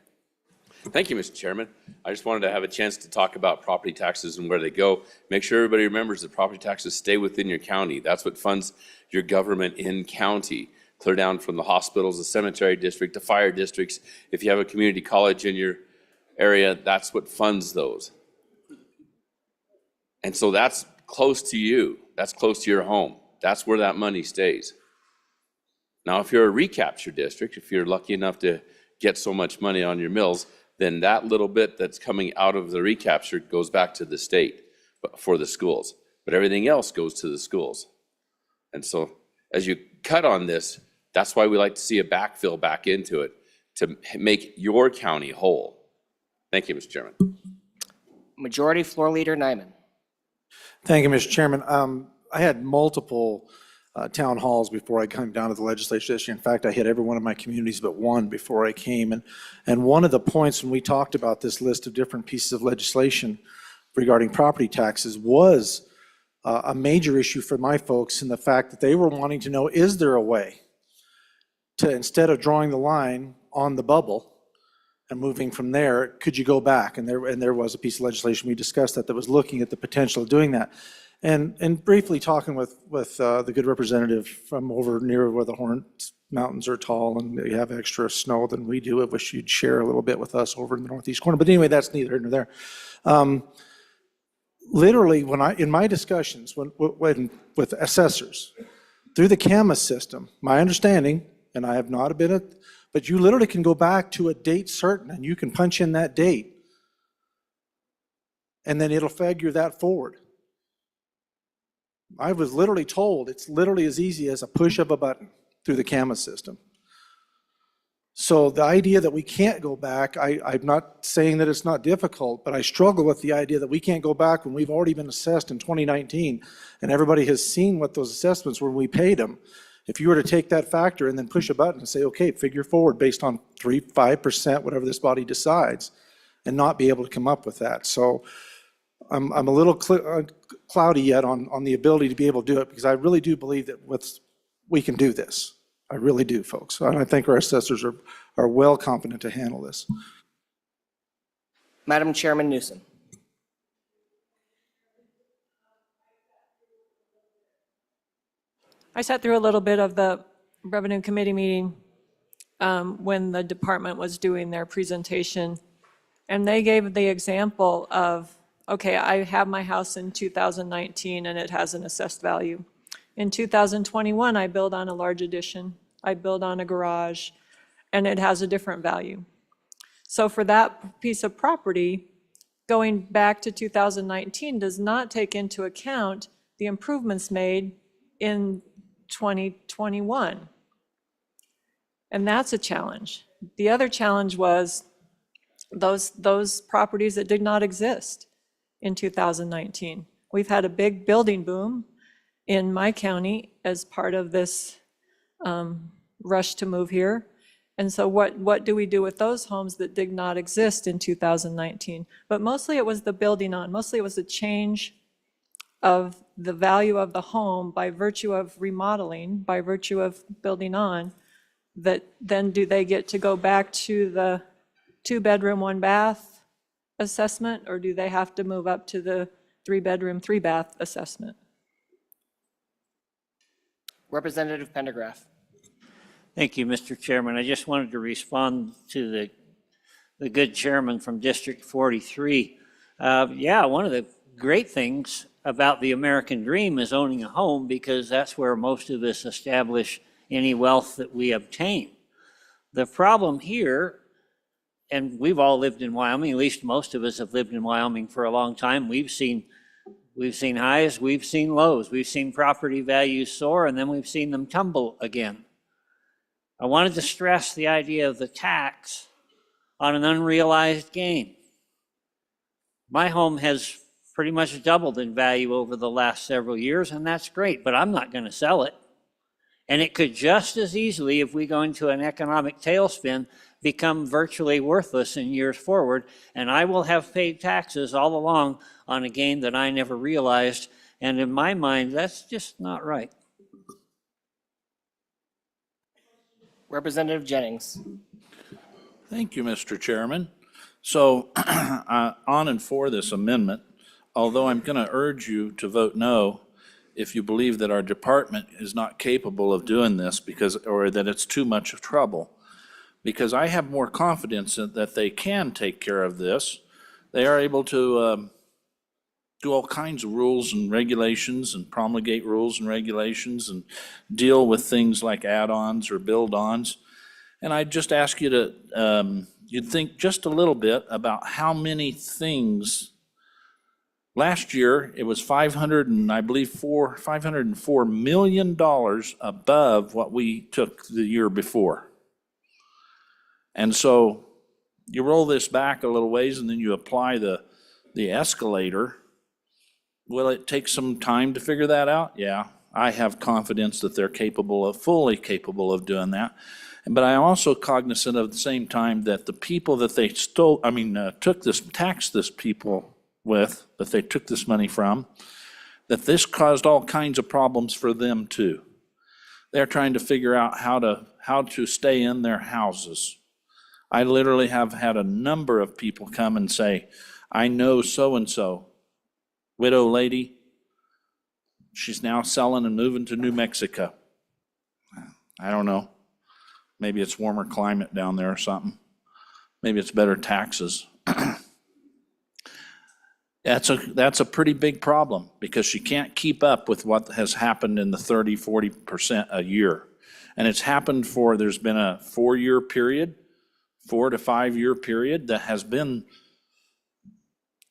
Thank you, Mr. Chairman. I just wanted to have a chance to talk about property taxes and where they go. Make sure everybody remembers that property taxes stay within your county. That's what funds your government in county. Clear down from the hospitals, the cemetery district, the fire districts. If you have a community college in your area, that's what funds those. And so that's close to you. That's close to your home. That's where that money stays. Now, if you're a recapture district, if you're lucky enough to get so much money on your mills, then that little bit that's coming out of the recapture goes back to the state for the schools. But everything else goes to the schools. And so as you cut on this, that's why we like to see a backfill back into it to make your county whole. Thank you, Mr. Chairman. Majority Floor Leader Nyman. Thank you, Mr. Chairman. I had multiple town halls before I came down to the legislature this year. In fact, I hit every one of my communities but one before I came. And one of the points when we talked about this list of different pieces of legislation regarding property taxes was a major issue for my folks in the fact that they were wanting to know, is there a way to, instead of drawing the line on the bubble and moving from there, could you go back? And there was a piece of legislation, we discussed that was looking at the potential of doing that. And briefly talking with the good representative from over near where the Horn Mountains are tall and they have extra snow than we do, I wish you'd share a little bit with us over in the northeast corner. But anyway, that's neither here nor there. Literally, in my discussions with assessors through the CAMA system, my understanding, and I have not been but you literally can go back to a date certain and you can punch in that date and then it'll figure that forward. I was literally told it's literally as easy as a push of a button through the CAMA system. So the idea that we can't go back, I'm not saying that it's not difficult, but I struggle with the idea that we can't go back when we've already been assessed in 2019 and everybody has seen what those assessments were when we paid them. If you were to take that factor and then push a button and say, okay, figure forward based on 3%, 5%, whatever this body decides, and not be able to come up with that. So I'm a little cloudy yet on the ability to be able to do it because I really do believe that we can do this. I really do, folks. And I think our assessors are well competent to handle this. Madam Chairman Newsom. I sat through a little bit of the Revenue Committee meeting when the department was doing their presentation, and they gave the example of, okay, I have my house in 2019 and it has an assessed value. In 2021, I build on a large addition, I build on a garage, and it has a different value. So for that piece of property, going back to 2019 does not take into account the improvements made in 2021. And that's a challenge. The other challenge was those properties that did not exist in 2019. We've had a big building boom in my county as part of this rush to move here. And so what do we do with those homes that did not exist in 2019? But mostly it was the building on, mostly it was the change of the value of the home by virtue of remodeling, by virtue of building on, that then do they get to go back to the 2-bedroom, 1-bath assessment, or do they have to move up to the 3-bedroom, 3-bath assessment? Representative Pendergraft. Thank you, Mr. Chairman. I just wanted to respond to the good chairman from District 43. Yeah, one of the great things about the American dream is owning a home because that's where most of us establish any wealth that we obtain. The problem here and we've all lived in Wyoming, at least most of us have lived in Wyoming for a long time. We've seen highs, we've seen lows, we've seen property values soar, and then we've seen them tumble again. I wanted to stress the idea of the tax on an unrealized gain. My home has pretty much doubled in value over the last several years, and that's great, but I'm not going to sell it. And it could just as easily, if we go into an economic tailspin, become virtually worthless in years forward, and I will have paid taxes all along on a gain that I never realized, and in my mind, that's just not right. Representative Jennings. Thank you, Mr. Chairman. So on and for this amendment, although I'm going to urge you to vote no if you believe that our department is not capable of doing this or that it's too much of trouble, because I have more confidence that they can take care of this. They are able to do all kinds of rules and regulations and promulgate rules and regulations and deal with things like add-ons or build-ons. And I'd just ask you to, you'd think just a little bit about how many things. Last year, it was $504 million above what we took the year before. And so you roll this back a little ways and then you apply the escalator. Will it take some time to figure that out? Yeah, I have confidence that they're fully capable of doing that. But I'm also cognizant of the same time that the people that they taxed this people with, that they took this money from, that this caused all kinds of problems for them too. They're trying to figure out how to stay in their houses. I literally have had a number of people come and say, I know so-and-so, widow lady, she's now selling and moving to New Mexico. I don't know. Maybe it's warmer climate down there or something. Maybe it's better taxes. That's a pretty big problem because she can't keep up with what has happened in the 30-40% a year. And it's happened there's been a 4-year period, 4 to 5 year period that has been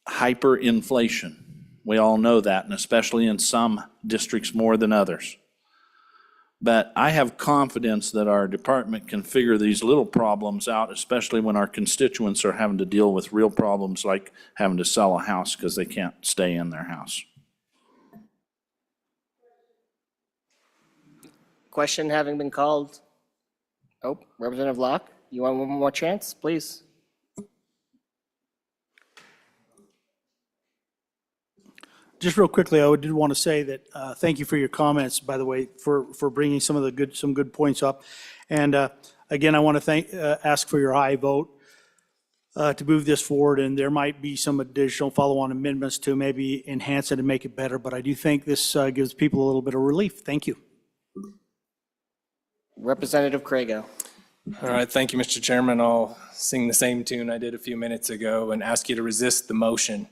hyperinflation. We all know that, and especially in some districts more than others. But I have confidence that our department can figure these little problems out, especially when our constituents are having to deal with real problems like having to sell a house because they can't stay in their house. Question having been called. Oh, Representative Locke, you want one more chance, please? Just real quickly, I did want to say that thank you for your comments, by the way, for bringing some good points up. And again, I want to ask for your aye vote to move this forward. And there might be some additional follow-on amendments to maybe enhance it and make it better. But I do think this gives people a little bit of relief. Thank you. Representative Crago. All right, thank you, Mr. Chairman. I'll sing the same tune I did a few minutes ago and ask you to resist the motion.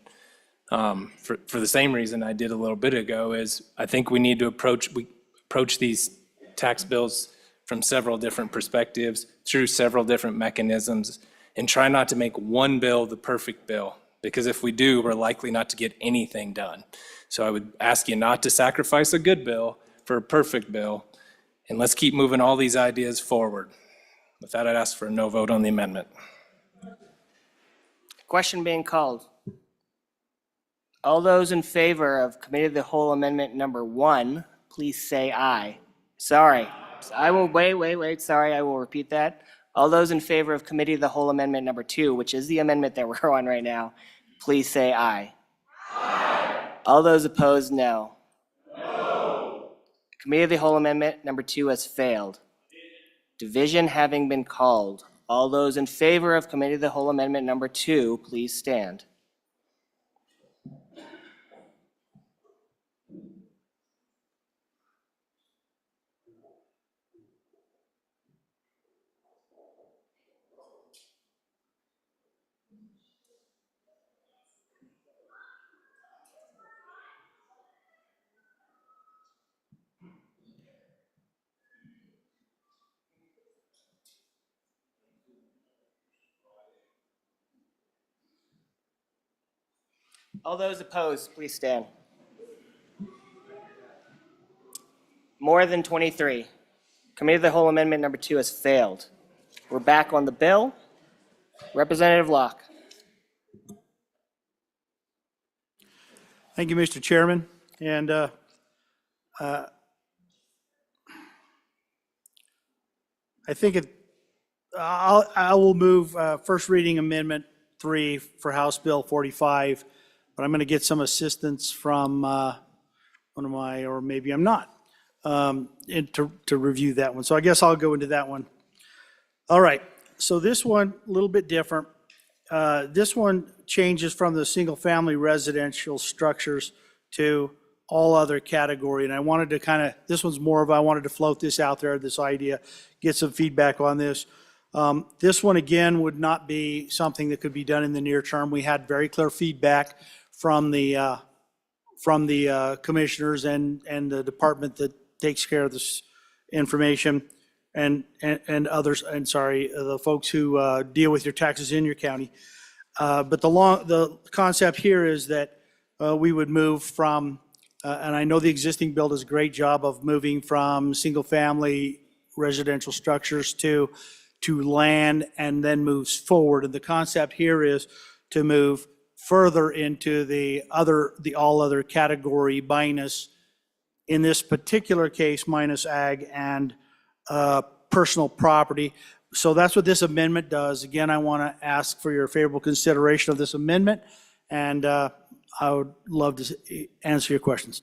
For the same reason I did a little bit ago, is I think we need to approach these tax bills from several different perspectives, through several different mechanisms, and try not to make one bill the perfect bill, because if we do, we're likely not to get anything done. So I would ask you not to sacrifice a good bill for a perfect bill, and let's keep moving all these ideas forward. With that, I'd ask for a no vote on the amendment. Question being called. All those in favor of Committee of the Whole Amendment number 1, please say aye. Sorry, I will, wait, sorry, I will repeat that. All those in favor of Committee of the Whole Amendment number 2, which is the amendment that we're on right now, please say aye. Aye. All those opposed, no. No. Committee of the Whole Amendment number 2 has failed. Division having been called. All those in favor of Committee of the Whole Amendment number 2, please stand. All those opposed, please stand. More than 23. Committee of the Whole Amendment number 2 has failed. We're back on the bill. Representative Locke. Thank you, Mr. Chairman. And I think I will move first reading Amendment 3 for House Bill 45, but I'm going to get some assistance from one of my, or maybe I'm not, to review that one. So I guess I'll go into that one. All right, so this one, a little bit different. This one changes from the single-family residential structures to all other category. And I wanted to kind of, this one's more of, I wanted to float this out there, this idea, get some feedback on this. This one, again, would not be something that could be done in the near term. We had very clear feedback from the commissioners and the department that takes care of this information and others, and sorry, the folks who deal with your taxes in your county. But the concept here is that we would move from, and I know the existing bill does a great job of moving from single-family residential structures to land and then moves forward. And the concept here is to move further into the all other category minus, in this particular case, minus ag and personal property. So that's what this amendment does. Again, I want to ask for your favorable consideration of this amendment, and I would love to answer your questions.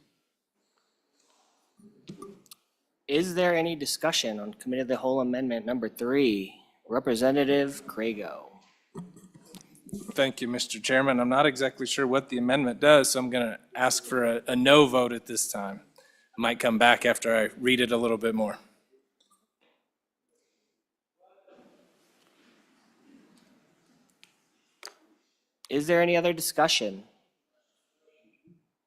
Is there any discussion on Committee of the Whole Amendment number 3? Representative Craigo. Thank you, Mr. Chairman. I'm not exactly sure what the amendment does, so I'm going to ask for a no vote at this time. I might come back after I read it a little bit more. Is there any other discussion?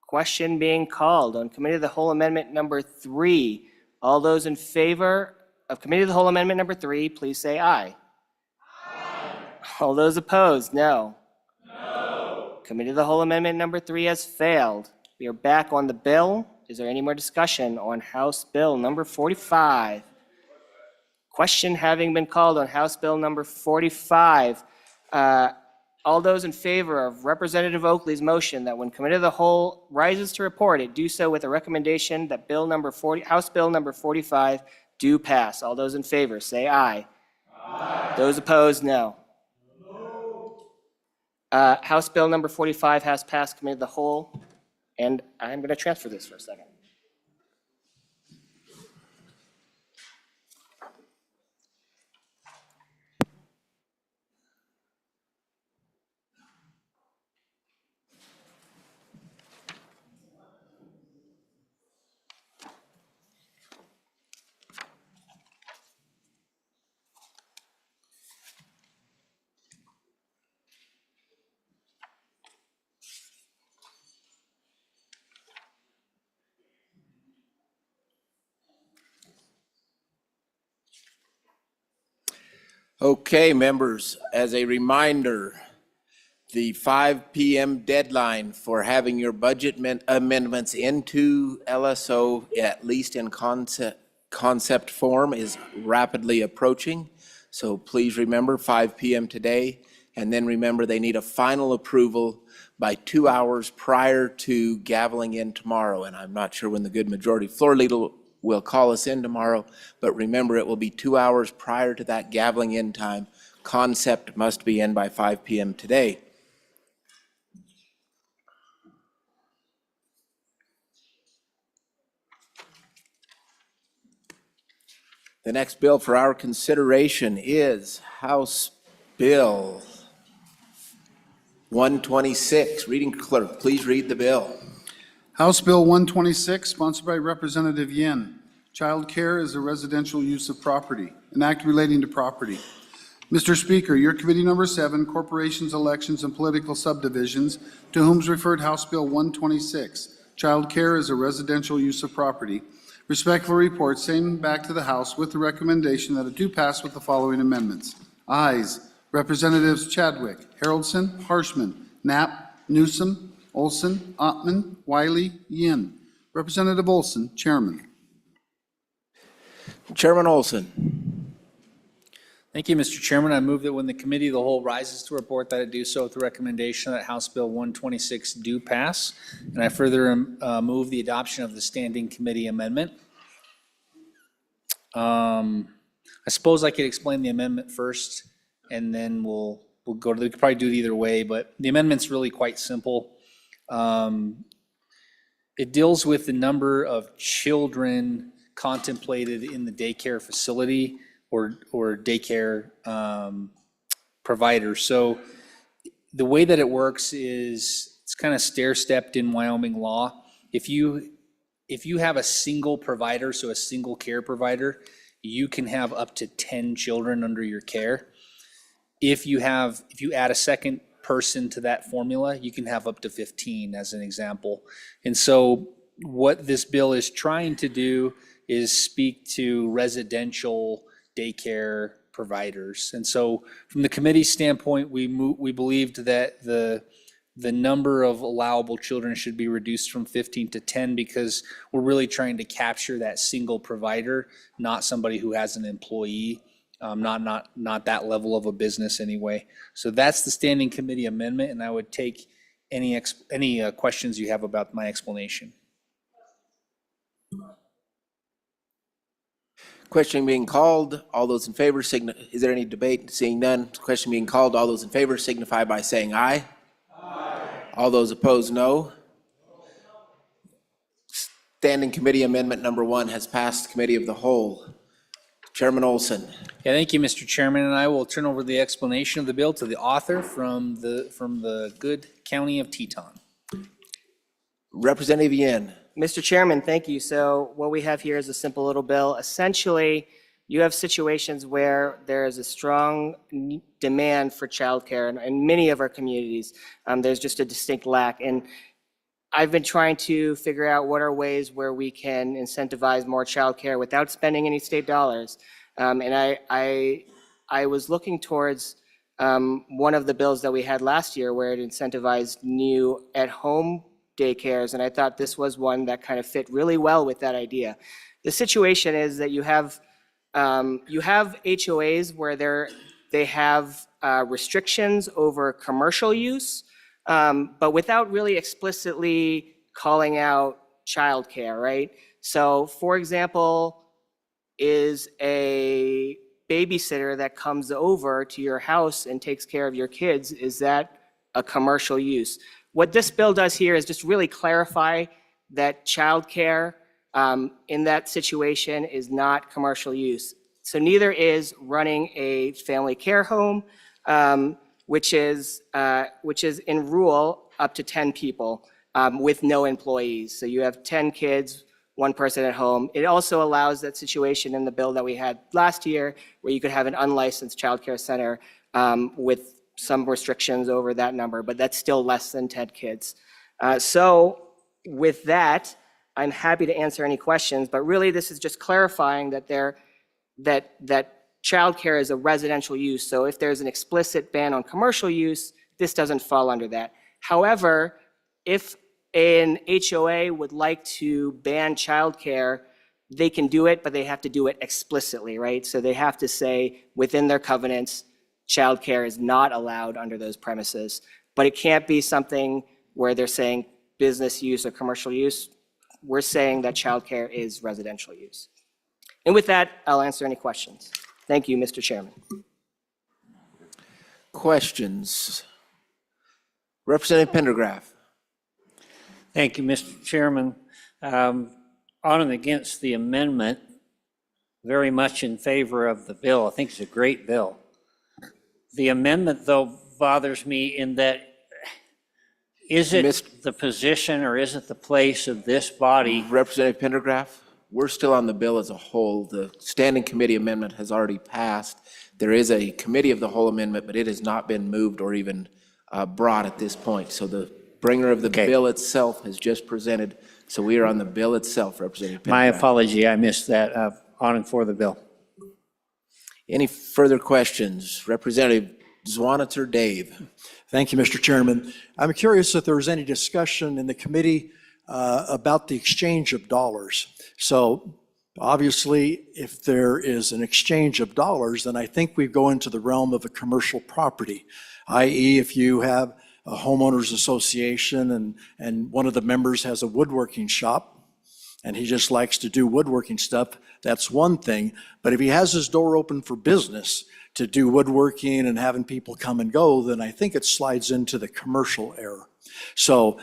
Question being called on Committee of the Whole Amendment number 3. All those in favor of Committee of the Whole Amendment number 3, please say aye. Aye. All those opposed, no. No. Committee of the Whole Amendment number 3 has failed. We are back on the bill. Is there any more discussion on House Bill number 45? Question having been called on House Bill number 45. All those in favor of Representative Oakley's motion that when Committee of the Whole rises to report, it do so with a recommendation that House Bill number 45 do pass. All those in favor, say aye. Aye. Those opposed, no. No. House Bill number 45 has passed Committee of the Whole, and I'm going to transfer this for a second. Okay, members, as a reminder, the 5 p.m. deadline for having your budget amendments into LSO, at least in concept form, is rapidly approaching. So please remember 5 p.m. today, and then remember they need a final approval by 2 hours prior to gaveling in tomorrow. And I'm not sure when the good majority floor leader will call us in tomorrow, but remember it will be 2 hours prior to that gaveling in time. Concept must be in by 5 p.m. today. The next bill for our consideration is House Bill 126. Reading clerk, please read the bill. House Bill 126, sponsored by Representative Yin. Child care is a residential use of property, an act relating to property. Mr. Speaker, your committee number 7, Corporations, Elections, and Political Subdivisions, to whom's referred House Bill 126. Child care is a residential use of property. Respectfully report, same back to the House with the recommendation that it do pass with the following amendments. Ayes, Representatives Chadwick, Haroldson, Harshman, Knapp, Newsom, Olson, Ottman, Wiley, Yin. Representative Olson, Chairman. Chairman Olson. Thank you, Mr. Chairman. I move that when the committee of the whole rises to report, that it do so with the recommendation that House Bill 126 do pass. And I further move the adoption of the standing committee amendment. I suppose I could explain the amendment first, and then we'll go to, we could probably do it either way, but the amendment's really quite simple. It deals with the number of children contemplated in the daycare facility or daycare provider. So the way that it works is it's kind of stair-stepped in Wyoming law. If you have a single provider, so a single care provider, you can have up to 10 children under your care. If you add a second person to that formula, you can have up to 15 as an example. And so what this bill is trying to do is speak to residential daycare providers. And so from the committee's standpoint, we believed that the number of allowable children should be reduced from 15 to 10 because we're really trying to capture that single provider, not somebody who has an employee, not that level of a business anyway. So that's the standing committee amendment, and I would take any questions you have about my explanation. Question being called. All those in favor, is there any debate? Seeing none. Question being called. All those in favor signify by saying aye. Aye. All those opposed, no. Standing committee amendment number 1 has passed committee of the whole. Chairman Olson. Yeah, thank you, Mr. Chairman, and I will turn over the explanation of the bill to the author from the good county of Teton. Representative Yin. Mr. Chairman, thank you. So what we have here is a simple little bill. Essentially, you have situations where there is a strong demand for childcare in many of our communities. There's just a distinct lack. And I've been trying to figure out what are ways where we can incentivize more childcare without spending any state dollars. And I was looking towards one of the bills that we had last year where it incentivized new at-home daycares, and I thought this was one that kind of fit really well with that idea. The situation is that you have HOAs where they have restrictions over commercial use, but without really explicitly calling out childcare, right? So, for example, is a babysitter that comes over to your house and takes care of your kids, is that a commercial use? What this bill does here is just really clarify that childcare in that situation is not commercial use. So neither is running a family care home, which is in rule up to 10 people with no employees. So you have 10 kids, 1 person at home. It also allows that situation in the bill that we had last year where you could have an unlicensed childcare center with some restrictions over that number, but that's still less than 10 kids. So with that, I'm happy to answer any questions, but really this is just clarifying that that childcare is a residential use. So if there's an explicit ban on commercial use, this doesn't fall under that. However, if an HOA would like to ban childcare, they can do it, but they have to do it explicitly, right? So they have to say within their covenants, childcare is not allowed under those premises, but it can't be something where they're saying business use or commercial use. We're saying that childcare is residential use. And with that, I'll answer any questions. Thank you, Mr. Chairman. Questions? Representative Pendergraft. Thank you, Mr. Chairman. On and against the amendment, very much in favor of the bill. I think it's a great bill. The amendment, though, bothers me in that is it the position or is it the place of this body? Representative Pendergraft, we're still on the bill as a whole. The standing committee amendment has already passed. There is a committee of the whole amendment, but it has not been moved or even brought at this point. So the bringer of the bill itself has just presented. So we are on the bill itself, Representative Pendergraft. My apology, I missed that. On and for the bill. Any further questions? Representative Zwanitzer Dave. Thank you, Mr. Chairman. I'm curious if there was any discussion in the committee about the exchange of dollars. So obviously, if there is an exchange of dollars, then I think we go into the realm of a commercial property, i.e. if you have a homeowners association and one of the members has a woodworking shop and he just likes to do woodworking stuff, that's one thing. But if he has his door open for business to do woodworking and having people come and go, then I think it slides into the commercial era. So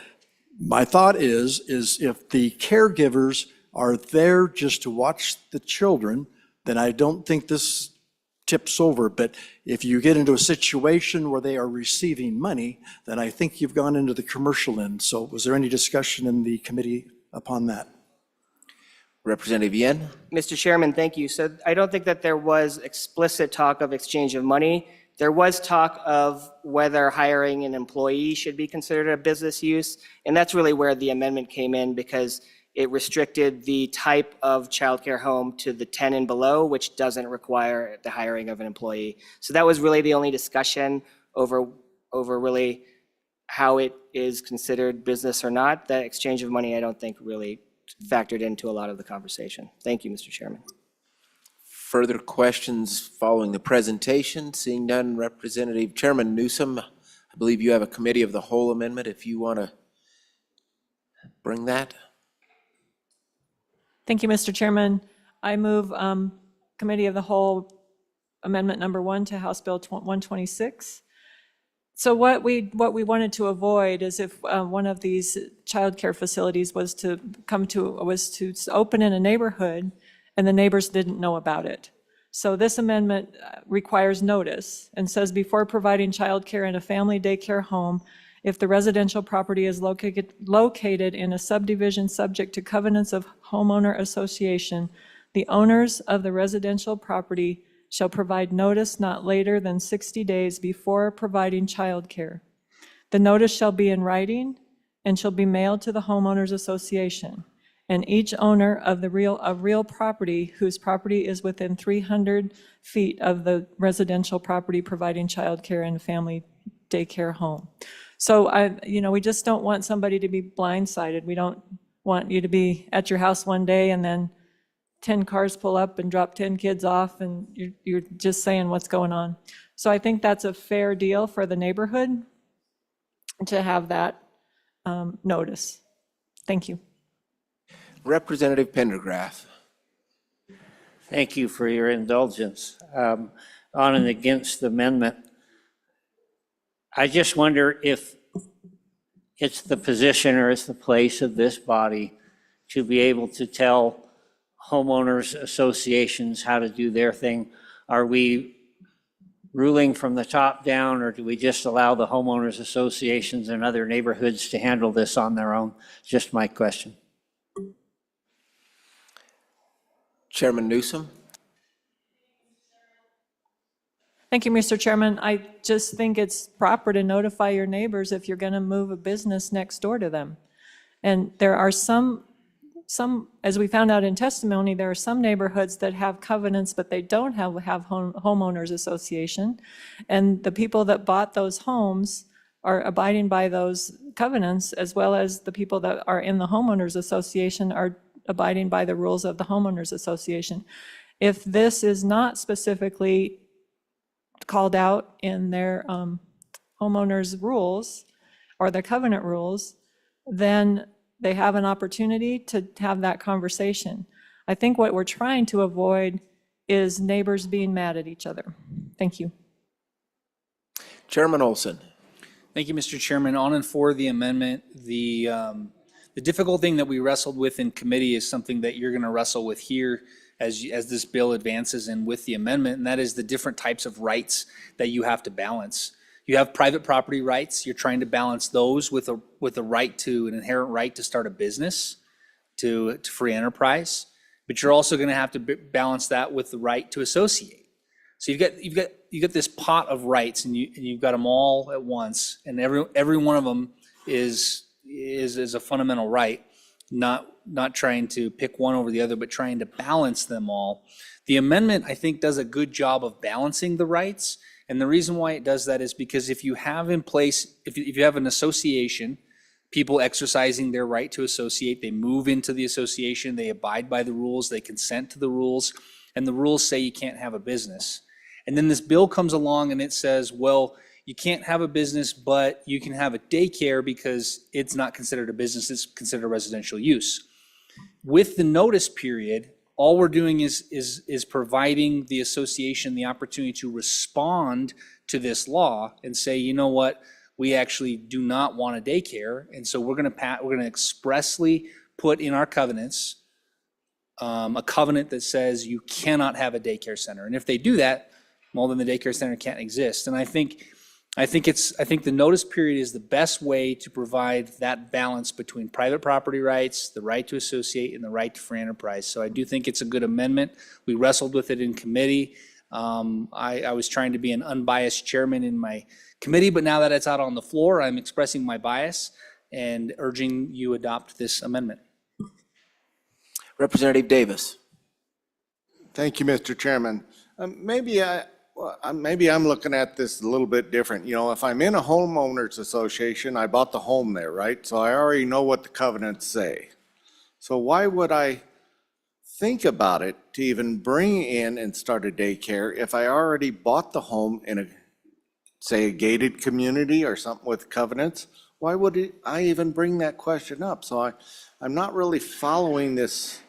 my thought is if the caregivers are there just to watch the children, then I don't think this tips over. But if you get into a situation where they are receiving money, then I think you've gone into the commercial end. So was there any discussion in the committee upon that? Representative Yen. Mr. Chairman, thank you. So I don't think that there was explicit talk of exchange of money. There was talk of whether hiring an employee should be considered a business use, and that's really where the amendment came in, because it restricted the type of childcare home to the 10 and below, which doesn't require the hiring of an employee. So that was really the only discussion over really how it is considered business or not. The exchange of money, I don't think really factored into a lot of the conversation. Thank you, Mr. Chairman. Further questions following the presentation? Seeing none, Representative Chairman Newsom, I believe you have a committee of the whole amendment if you want to bring that. Thank you, Mr. Chairman. I move Committee of the Whole Amendment Number 1 to House Bill 126. So what we wanted to avoid is if one of these childcare facilities was to open in a neighborhood and the neighbors didn't know about it. So this amendment requires notice and says before providing childcare in a family daycare home, if the residential property is located in a subdivision subject to covenants of homeowner association, the owners of the residential property shall provide notice not later than 60 days before providing childcare. The notice shall be in writing and shall be mailed to the homeowners association. And each owner of real property whose property is within 300 feet of the residential property providing childcare in a family daycare home. So we just don't want somebody to be blindsided. We don't want you to be at your house one day and then 10 cars pull up and drop 10 kids off and you're just saying what's going on. So I think that's a fair deal for the neighborhood to have that notice. Thank you. Representative Pendergraft. Thank you for your indulgence. On and against the amendment, I just wonder if it's the position or it's the place of this body to be able to tell homeowners associations how to do their thing. Are we ruling from the top down, or do we just allow the homeowners associations and other neighborhoods to handle this on their own? Just my question. Chairman Newsom. Thank you, Mr. Chairman. I just think it's proper to notify your neighbors if you're going to move a business next door to them. And there are some, as we found out in testimony, there are some neighborhoods that have covenants, but they don't have homeowners association. And the people that bought those homes are abiding by those covenants, as well as the people that are in the homeowners association are abiding by the rules of the homeowners association. If this is not specifically called out in their homeowners rules or the covenant rules, then they have an opportunity to have that conversation. I think what we're trying to avoid is neighbors being mad at each other. Thank you. Chairman Olson. Thank you, Mr. Chairman. On and for the amendment, the difficult thing that we wrestled with in committee is something that you're going to wrestle with here as this bill advances and with the amendment, and that is the different types of rights that you have to balance. You have private property rights. You're trying to balance those with a right to an inherent right to start a business, to free enterprise. But you're also going to have to balance that with the right to associate. So you've got this pot of rights, and you've got them all at once, and every one of them is a fundamental right. Not trying to pick one over the other, but trying to balance them all. The amendment, I think, does a good job of balancing the rights And the reason why it does that is because if you have in place, if you have an association, people exercising their right to associate, they move into the association, they abide by the rules, they consent to the rules, and the rules say you can't have a business. And then this bill comes along and it says, well, you can't have a business, but you can have a daycare because it's not considered a business, it's considered a residential use. With the notice period, all we're doing is providing the association the opportunity to respond to this law and say, you know what, we actually do not want a daycare, and so we're gonna expressly put in our covenants a covenant that says you cannot have a daycare center. And if they do that, well, then the daycare center can't exist. And I think the notice period is the best way to provide that balance between private property rights, the right to associate, and the right to free enterprise. So I do think it's a good amendment. We wrestled with it in committee. I was trying to be an unbiased chairman in my committee, but now that it's out on the floor, I'm expressing my bias and urging you adopt this amendment. Representative Davis. Thank you, Mr. Chairman. Maybe I'm looking at this a little bit different. You know, if I'm in a homeowners association, I bought the home there, right? So I already know what the covenants say. So why would I think about it to even bring in and start a daycare if I already bought the home in a, say, a gated community or something with covenants? Why would I even bring that question up? So I'm not really following this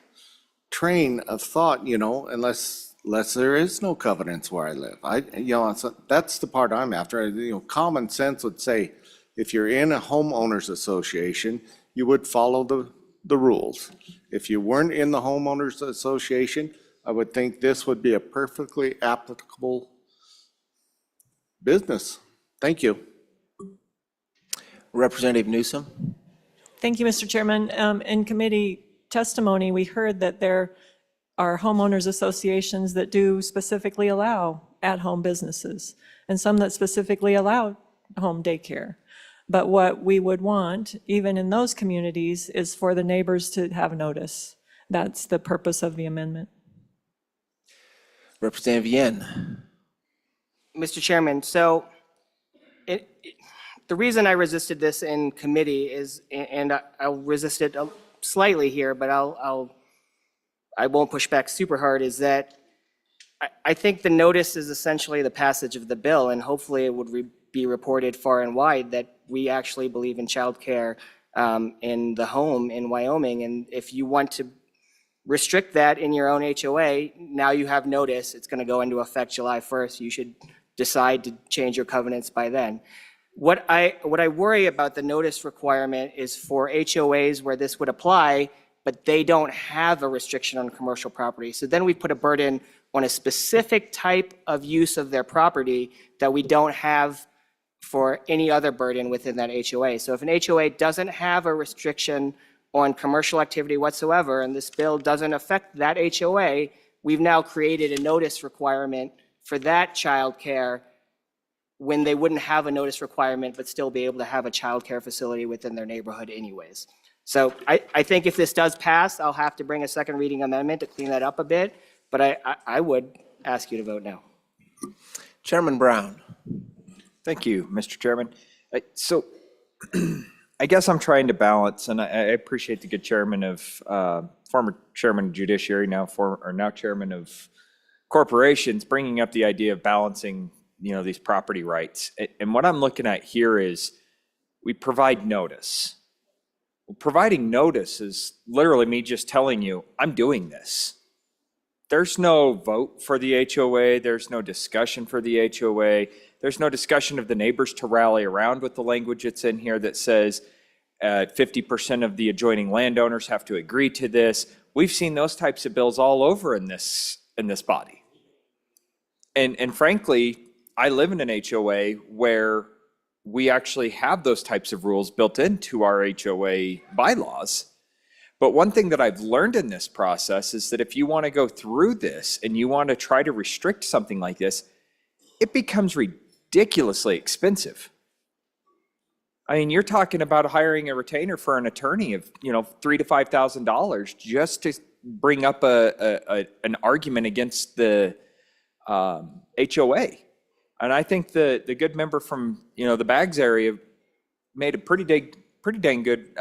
train of thought, you know, unless there is no covenants where I live. So that's the part I'm after. You know, common sense would say, if you're in a homeowners association, you would follow the rules. If you weren't in the homeowners association, I would think this would be a perfectly applicable business. Thank you. Representative Newsom. Thank you, Mr. Chairman. In committee testimony, we heard that there are homeowners associations that do specifically allow at-home businesses and some that specifically allow home daycare. But what we would want, even in those communities, is for the neighbors to have notice. That's the purpose of the amendment. Representative Yen. Mr. Chairman, so the reason I resisted this in committee is, and I'll resist it slightly here, but I won't push back super hard, is that I think the notice is essentially the passage of the bill, and hopefully it would be reported far and wide that we actually believe in childcare in the home in Wyoming. And if you want to restrict that in your own HOA, now you have notice. It's going to go into effect July 1st. You should decide to change your covenants by then. What I worry about the notice requirement is for HOAs where this would apply, but they don't have a restriction on commercial property. So then we put a burden on a specific type of use of their property that we don't have for any other burden within that HOA. So if an HOA doesn't have a restriction on commercial activity whatsoever, and this bill doesn't affect that HOA, we've now created a notice requirement for that childcare when they wouldn't have a notice requirement but still be able to have a childcare facility within their neighborhood anyways. So I think if this does pass, I'll have to bring a second reading amendment to clean that up a bit, but I would ask you to vote no. Chairman Brown. Thank you, Mr. Chairman. So I guess I'm trying to balance, and I appreciate the good chairman of, former chairman of judiciary, now chairman of corporations, bringing up the idea of balancing, these property rights. And what I'm looking at here is we provide notice. Well, providing notice is literally me just telling you, I'm doing this. There's no vote for the HOA. There's no discussion for the HOA. There's no discussion of the neighbors to rally around with the language that's in here that says 50% of the adjoining landowners have to agree to this. We've seen those types of bills all over in this body. And frankly, I live in an HOA where we actually have those types of rules built into our HOA bylaws. But one thing that I've learned in this process is that if you want to go through this and you want to try to restrict something like this, it becomes ridiculously expensive. I mean, you're talking about hiring a retainer for an attorney of, $3,000 to $5,000 just to bring up an argument against the HOA. And I think the good member from, the Bags area made a pretty dang good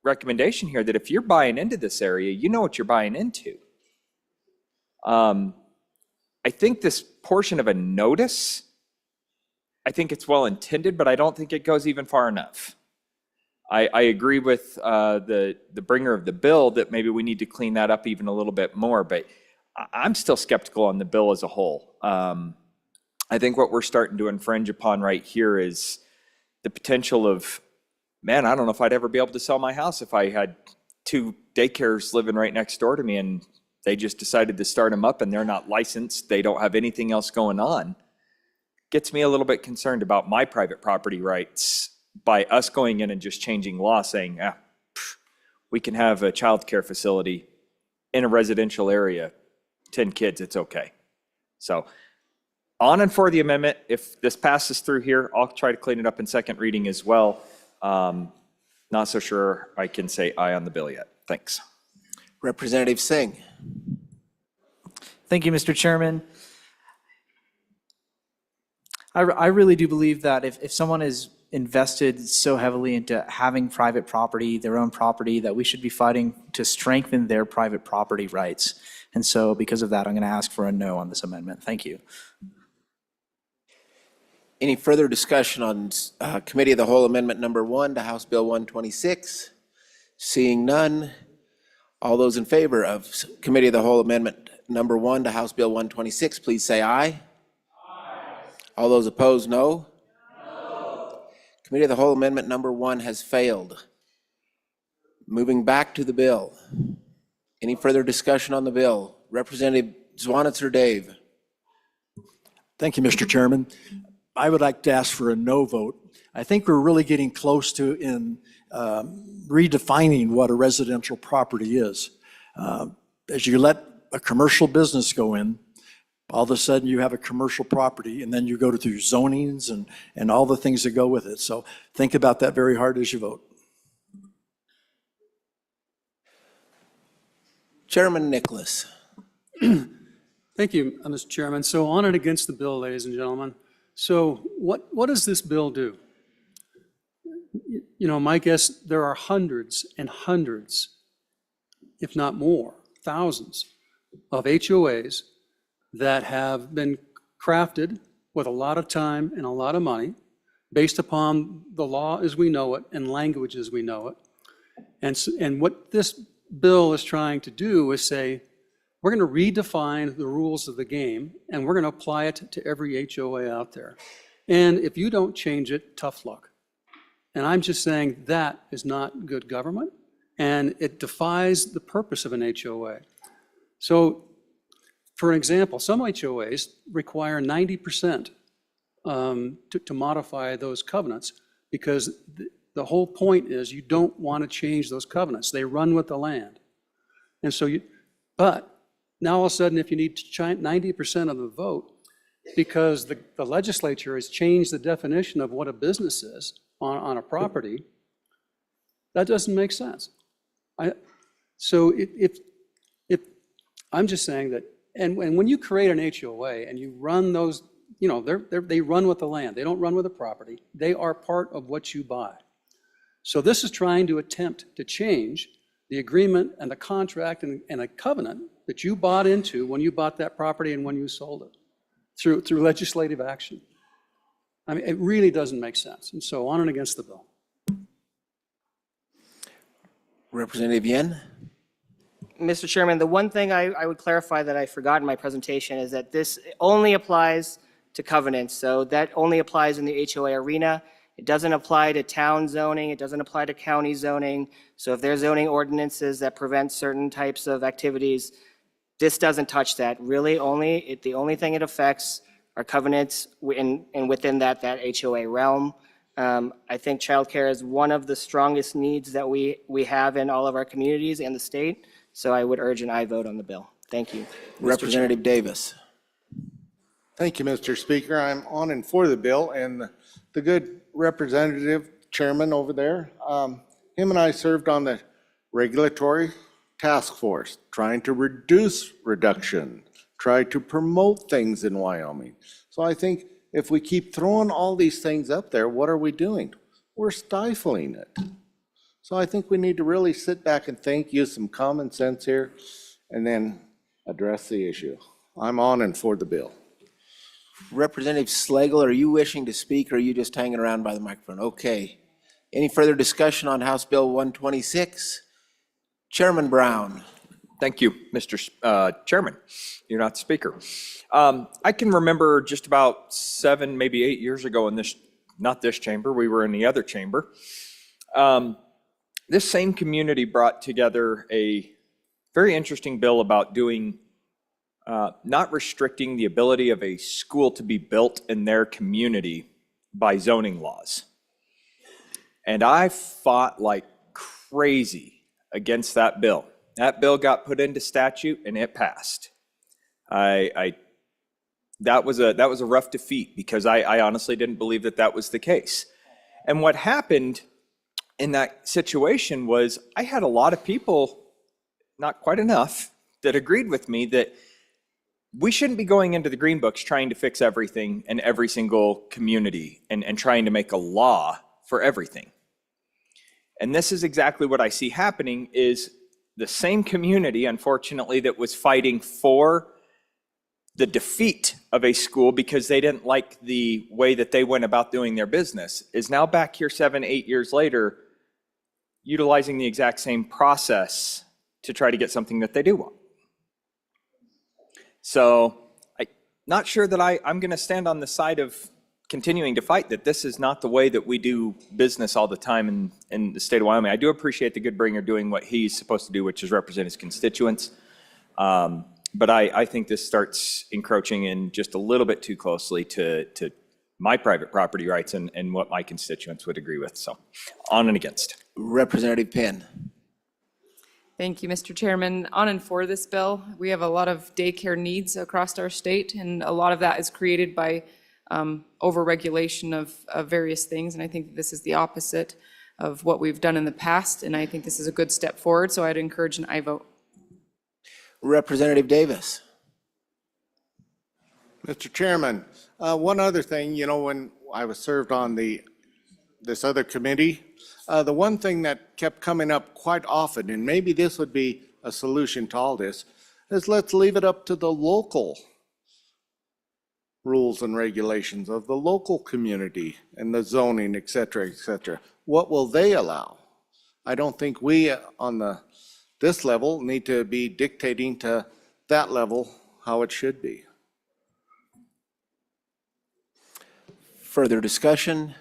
recommendation here, that if you're buying into this area, you know what you're buying into. I think this portion of a notice, I think it's well intended, but I don't think it goes even far enough. I agree with the bringer of the bill that maybe we need to clean that up even a little bit more, but I'm still skeptical on the bill as a whole. I think what we're starting to infringe upon right here is the potential of, man, I don't know if I'd ever be able to sell my house if I had 2 daycares living right next door to me and they just decided to start them up and they're not licensed, they don't have anything else going on. Gets me a little bit concerned about my private property rights by us going in and just changing law saying, we can have a child care facility in a residential area, 10 kids, it's okay. So on and for the amendment. If this passes through here, I'll try to clean it up in second reading as well. Not so sure I can say aye on the bill yet. Thanks. Representative Singh. Thank you, Mr. Chairman. I really do believe that if someone is invested so heavily into having private property, their own property, that we should be fighting to strengthen their private property rights. And so because of that, I'm going to ask for a no on this amendment. Thank you. Any further discussion on Committee of the Whole Amendment number 1 to House Bill 126? Seeing none, all those in favor of Committee of the Whole Amendment number 1 to House Bill 126, please say aye. Aye. All those opposed, no. No. Committee of the Whole Amendment number 1 has failed. Moving back to the bill. Any further discussion on the bill? Representative Zwanitzer Dave. Thank you, Mr. Chairman. I would like to ask for a no vote. I think we're really getting close to redefining what a residential property is. As you let a commercial business go in, all of a sudden you have a commercial property, and then you go through zonings and all the things that go with it. So think about that very hard as you vote. Chairman Nicholas. Thank you, Mr. Chairman. So on and against the bill, ladies and gentlemen. So what does this bill do? My guess, there are hundreds and hundreds, if not more, thousands of HOAs that have been crafted with a lot of time and a lot of money based upon the law as we know it and language as we know it. And what this bill is trying to do is say, we're going to redefine the rules of the game, and we're going to apply it to every HOA out there. And if you don't change it, tough luck. And I'm just saying that is not good government, and it defies the purpose of an HOA. So, for example, some HOAs require 90% to modify those covenants, because the whole point is you don't want to change those covenants. They run with the land. And so but now all of a sudden, if you need 90% of the vote, because the legislature has changed the definition of what a business is on a property, that doesn't make sense. So I'm just saying that, and when you create an HOA and you run those, they run with the land. They don't run with the property. They are part of what you buy. So this is trying to attempt to change the agreement and the contract and a covenant that you bought into when you bought that property and when you sold it through legislative action. I mean, it really doesn't make sense. And so on and against the bill. Representative Yen. Mr. Chairman, the one thing I would clarify that I forgot in my presentation is that this only applies to covenants. So that only applies in the HOA arena. It doesn't apply to town zoning. It doesn't apply to county zoning. So if there's zoning ordinances that prevent certain types of activities, this doesn't touch that. Really, the only thing it affects are covenants and within that HOA realm. I think childcare is one of the strongest needs that we have in all of our communities and the state. So I would urge an aye vote on the bill. Thank you. Representative Davis. Thank you, Mr. Speaker. I'm on and for the bill, and the good representative chairman over there, him and I served on the regulatory task force, trying to reduce reduction, try to promote things in Wyoming. So I think If we keep throwing all these things up there, what are we doing? We're stifling it. So I think we need to really sit back and think, use some common sense here, and then address the issue. I'm on and for the bill. Representative Slagle, are you wishing to speak, or are you just hanging around by the microphone? Okay. Any further discussion on House Bill 126? Chairman Brown. Thank you, Mr. Chairman. You're not the speaker. I can remember just about 7, maybe 8 years ago in this, not this chamber, we were in the other chamber. This same community brought together a very interesting bill about doing, not restricting the ability of a school to be built in their community by zoning laws. And I fought like crazy against that bill. That bill got put into statute and it passed. That was a rough defeat because I honestly didn't believe that that was the case. And what happened in that situation was I had a lot of people, not quite enough, that agreed with me that we shouldn't be going into the green books trying to fix everything in every single community and trying to make a law for everything. And this is exactly what I see happening is the same community, unfortunately, that was fighting for the defeat of a school because they didn't like the way that they went about doing their business, is now back here 7, 8 years later, utilizing the exact same process to try to get something that they do want. So I'm not sure that I'm going to stand on the side of continuing to fight that this is not the way that we do business all the time in the state of Wyoming. I do appreciate the good bringer doing what he's supposed to do, which is represent his constituents. But I think this starts encroaching in just a little bit too closely to my private property rights and what my constituents would agree with. So on and against. Representative Penn. Thank you, Mr. Chairman. On and for this bill, we have a lot of daycare needs across our state, and a lot of that is created by overregulation of various things. And I think this is the opposite of what we've done in the past, and I think this is a good step forward, so I'd encourage an aye vote. Representative Davis. Mr. Chairman, one other thing, you know, when I was served on this other committee, the one thing that kept coming up quite often, and maybe this would be a solution to all this, is let's leave it up to the local rules and regulations of the local community and the zoning, et cetera, et cetera. What will they allow? I don't think we on this level need to be dictating to that level how it should be. Further discussion?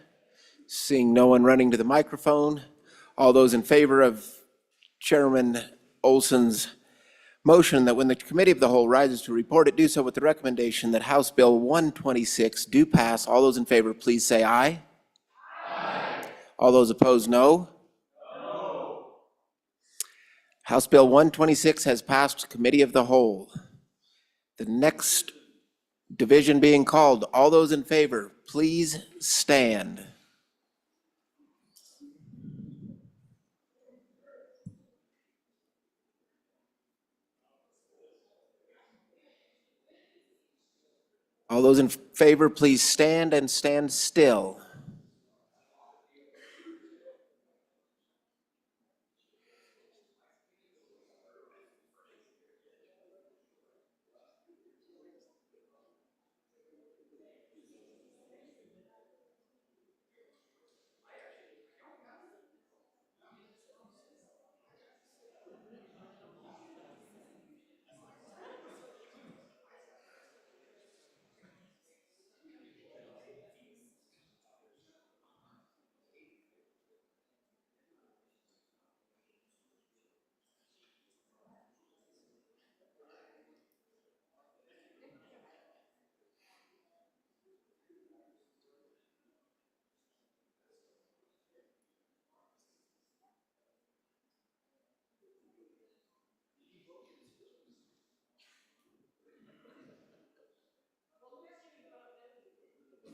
Seeing no one running to the microphone, all those in favor of Chairman Olson's motion that when the Committee of the Whole rises to report it, do so with the recommendation that House Bill 126 do pass. All those in favor, please say aye. Aye. All those opposed, no. No. House Bill 126 has passed Committee of the Whole. The next division being called. All those in favor, please stand. All those in favor, please stand and stand still.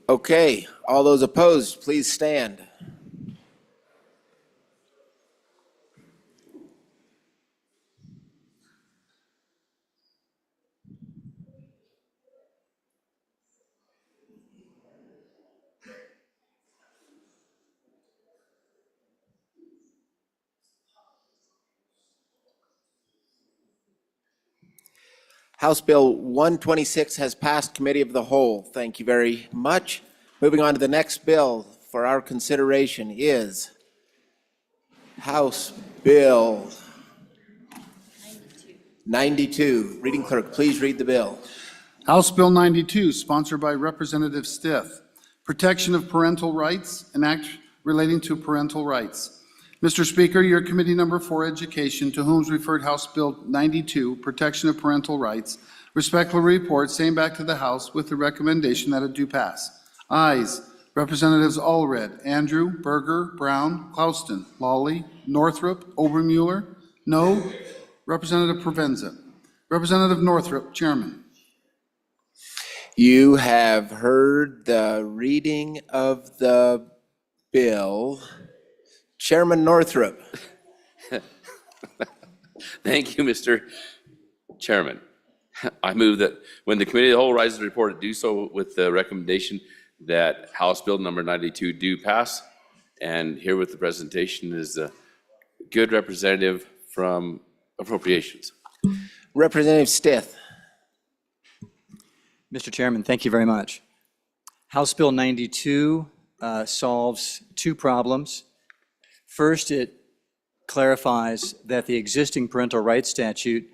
Okay, all those opposed, please stand. House Bill 126 has passed Committee of the Whole. Thank you very much. Moving on to the next bill for our consideration is House Bill 92. Reading clerk, please read the bill. House Bill 92, sponsored by Representative Stith, Protection of Parental Rights, an act relating to parental rights. Mr. Speaker, your committee number 4 Education, to whom is referred House Bill 92, Protection of Parental Rights, respectfully report same back to the House with the recommendation that it do pass. Ayes, Representatives Allred, Andrew, Berger, Brown, Clauston, Lawley, Northrup, Obermueller. No, Representative Provenza. Representative Northrup, Chairman. You have heard the reading of the bill. Chairman Northrup. Thank you, Mr. Chairman. I move that when the Committee of the Whole rises to report, it do so with the recommendation that House Bill number 92 do pass. And here with the presentation is a good representative from Appropriations. Representative Stith. Mr. Chairman, thank you very much. House Bill 92 solves two problems. First, it clarifies that the existing parental rights statute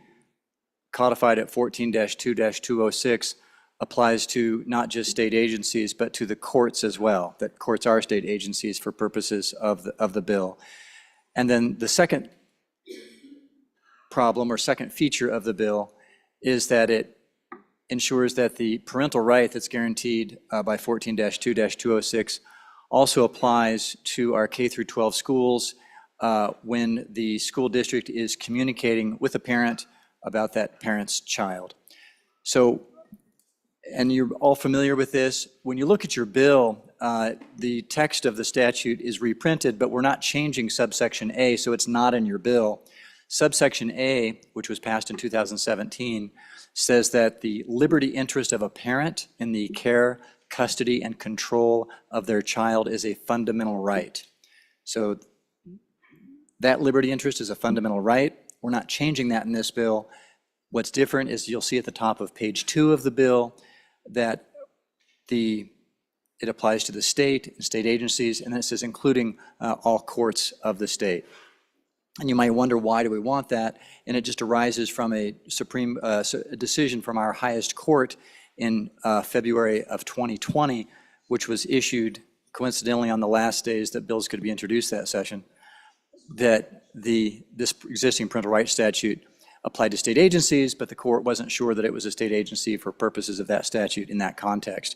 codified at 14-2-206 applies to not just state agencies, but to the courts as well, that courts are state agencies for purposes of the bill. And then the second problem or second feature of the bill is that it ensures that the parental right that's guaranteed by 14-2-206 also applies to our K through 12 schools when the school district is communicating with a parent about that parent's child. So, and you're all familiar with this, when you look at your bill, the text of the statute is reprinted, but we're not changing subsection A, so it's not in your bill. Subsection A, which was passed in 2017, says that the liberty interest of a parent in the care, custody, and control of their child is a fundamental right. So that liberty interest is a fundamental right. We're not changing that in this bill. What's different is you'll see at the top of page 2 of the bill that it applies to the state and state agencies, and then it says including all courts of the state. And you might wonder, why do we want that? And it just arises from a decision from our highest court in February of 2020, which was issued coincidentally on the last days that bills could be introduced that session, that this existing parental rights statute applied to state agencies, but the court wasn't sure that it was a state agency for purposes of that statute in that context.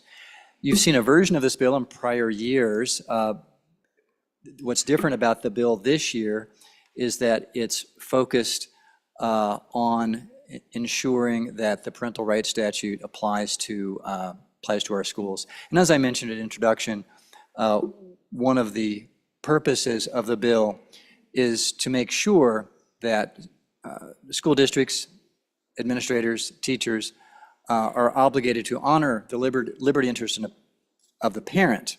You've seen a version of this bill in prior years. What's different about the bill this year is that it's focused on ensuring that the parental rights statute applies to our schools. And as I mentioned in introduction, one of the purposes of the bill is to make sure that school districts, administrators, teachers are obligated to honor the liberty interest of the parent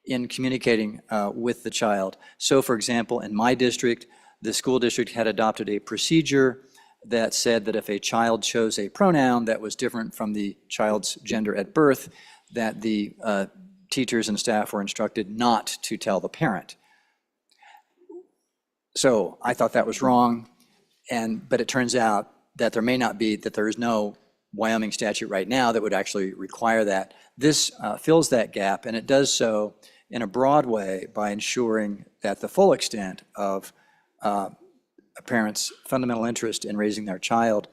in communicating with the child. So for example, in my district, the school district had adopted a procedure that said that if a child chose a pronoun that was different from the child's gender at birth, that the teachers and staff were instructed not to tell the parent. So I thought that was wrong, but it turns out that there is no Wyoming statute right now that would actually require that. This fills that gap, and it does so in a broad way by ensuring that the full extent of a parent's fundamental interest in raising their child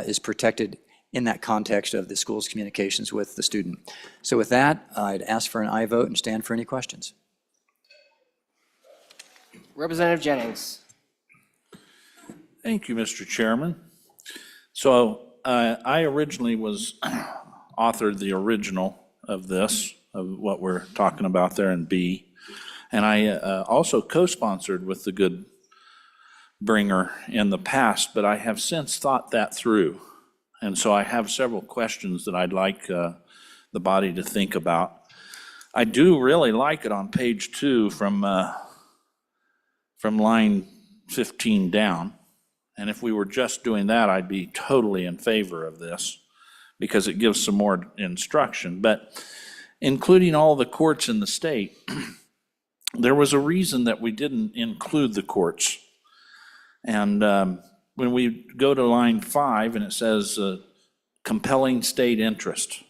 is protected in that context of the school's communications with the student. So with that, I'd ask for an aye vote and stand for any questions. Representative Jennings. Thank you, Mr. Chairman. So I originally authored the original of this, of what we're talking about there in B. And I also co-sponsored with the good bringer in the past, but I have since thought that through. And so I have several questions that I'd like the body to think about. I do really like it on page 2 from line 15 down. And if we were just doing that, I'd be totally in favor of this because it gives some more instruction. But including all the courts in the state, there was a reason that we didn't include the courts. And when we go to line 5 and it says compelling state interest,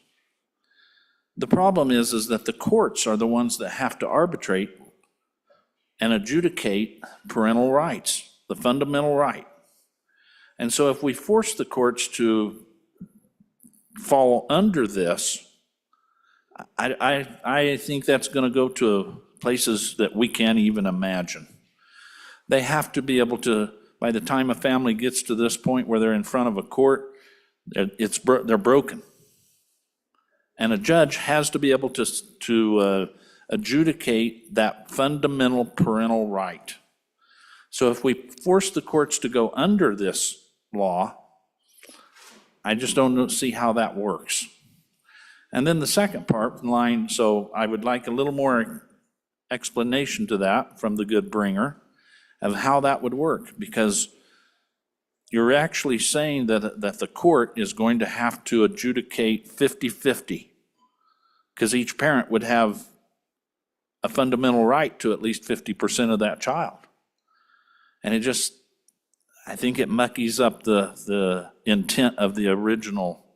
the problem is that the courts are the ones that have to arbitrate and adjudicate parental rights, the fundamental right. And so if we force the courts to fall under this, I think that's going to go to places that we can't even imagine. They have to be able to, by the time a family gets to this point where they're in front of a court, they're broken. And a judge has to be able to adjudicate that fundamental parental right. So if we force the courts to go under this law, I just don't see how that works. And then the second part, line, so I would like a little more explanation to that from the good bringer of how that would work, because you're actually saying that the court is going to have to adjudicate 50-50, because each parent would have a fundamental right to at least 50% of that child. And it just, I think it muckies up the intent of the original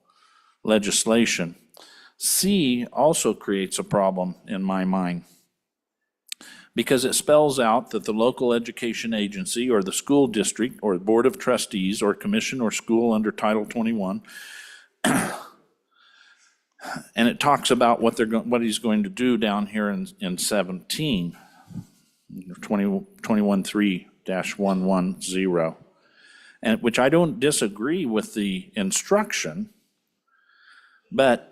legislation. C also creates a problem in my mind, because it spells out that the local education agency or the school district or the board of trustees or commission or school under Title 21, and it talks about what he's going to do down here in 17, 21.3-110, and which I don't disagree with the instruction, but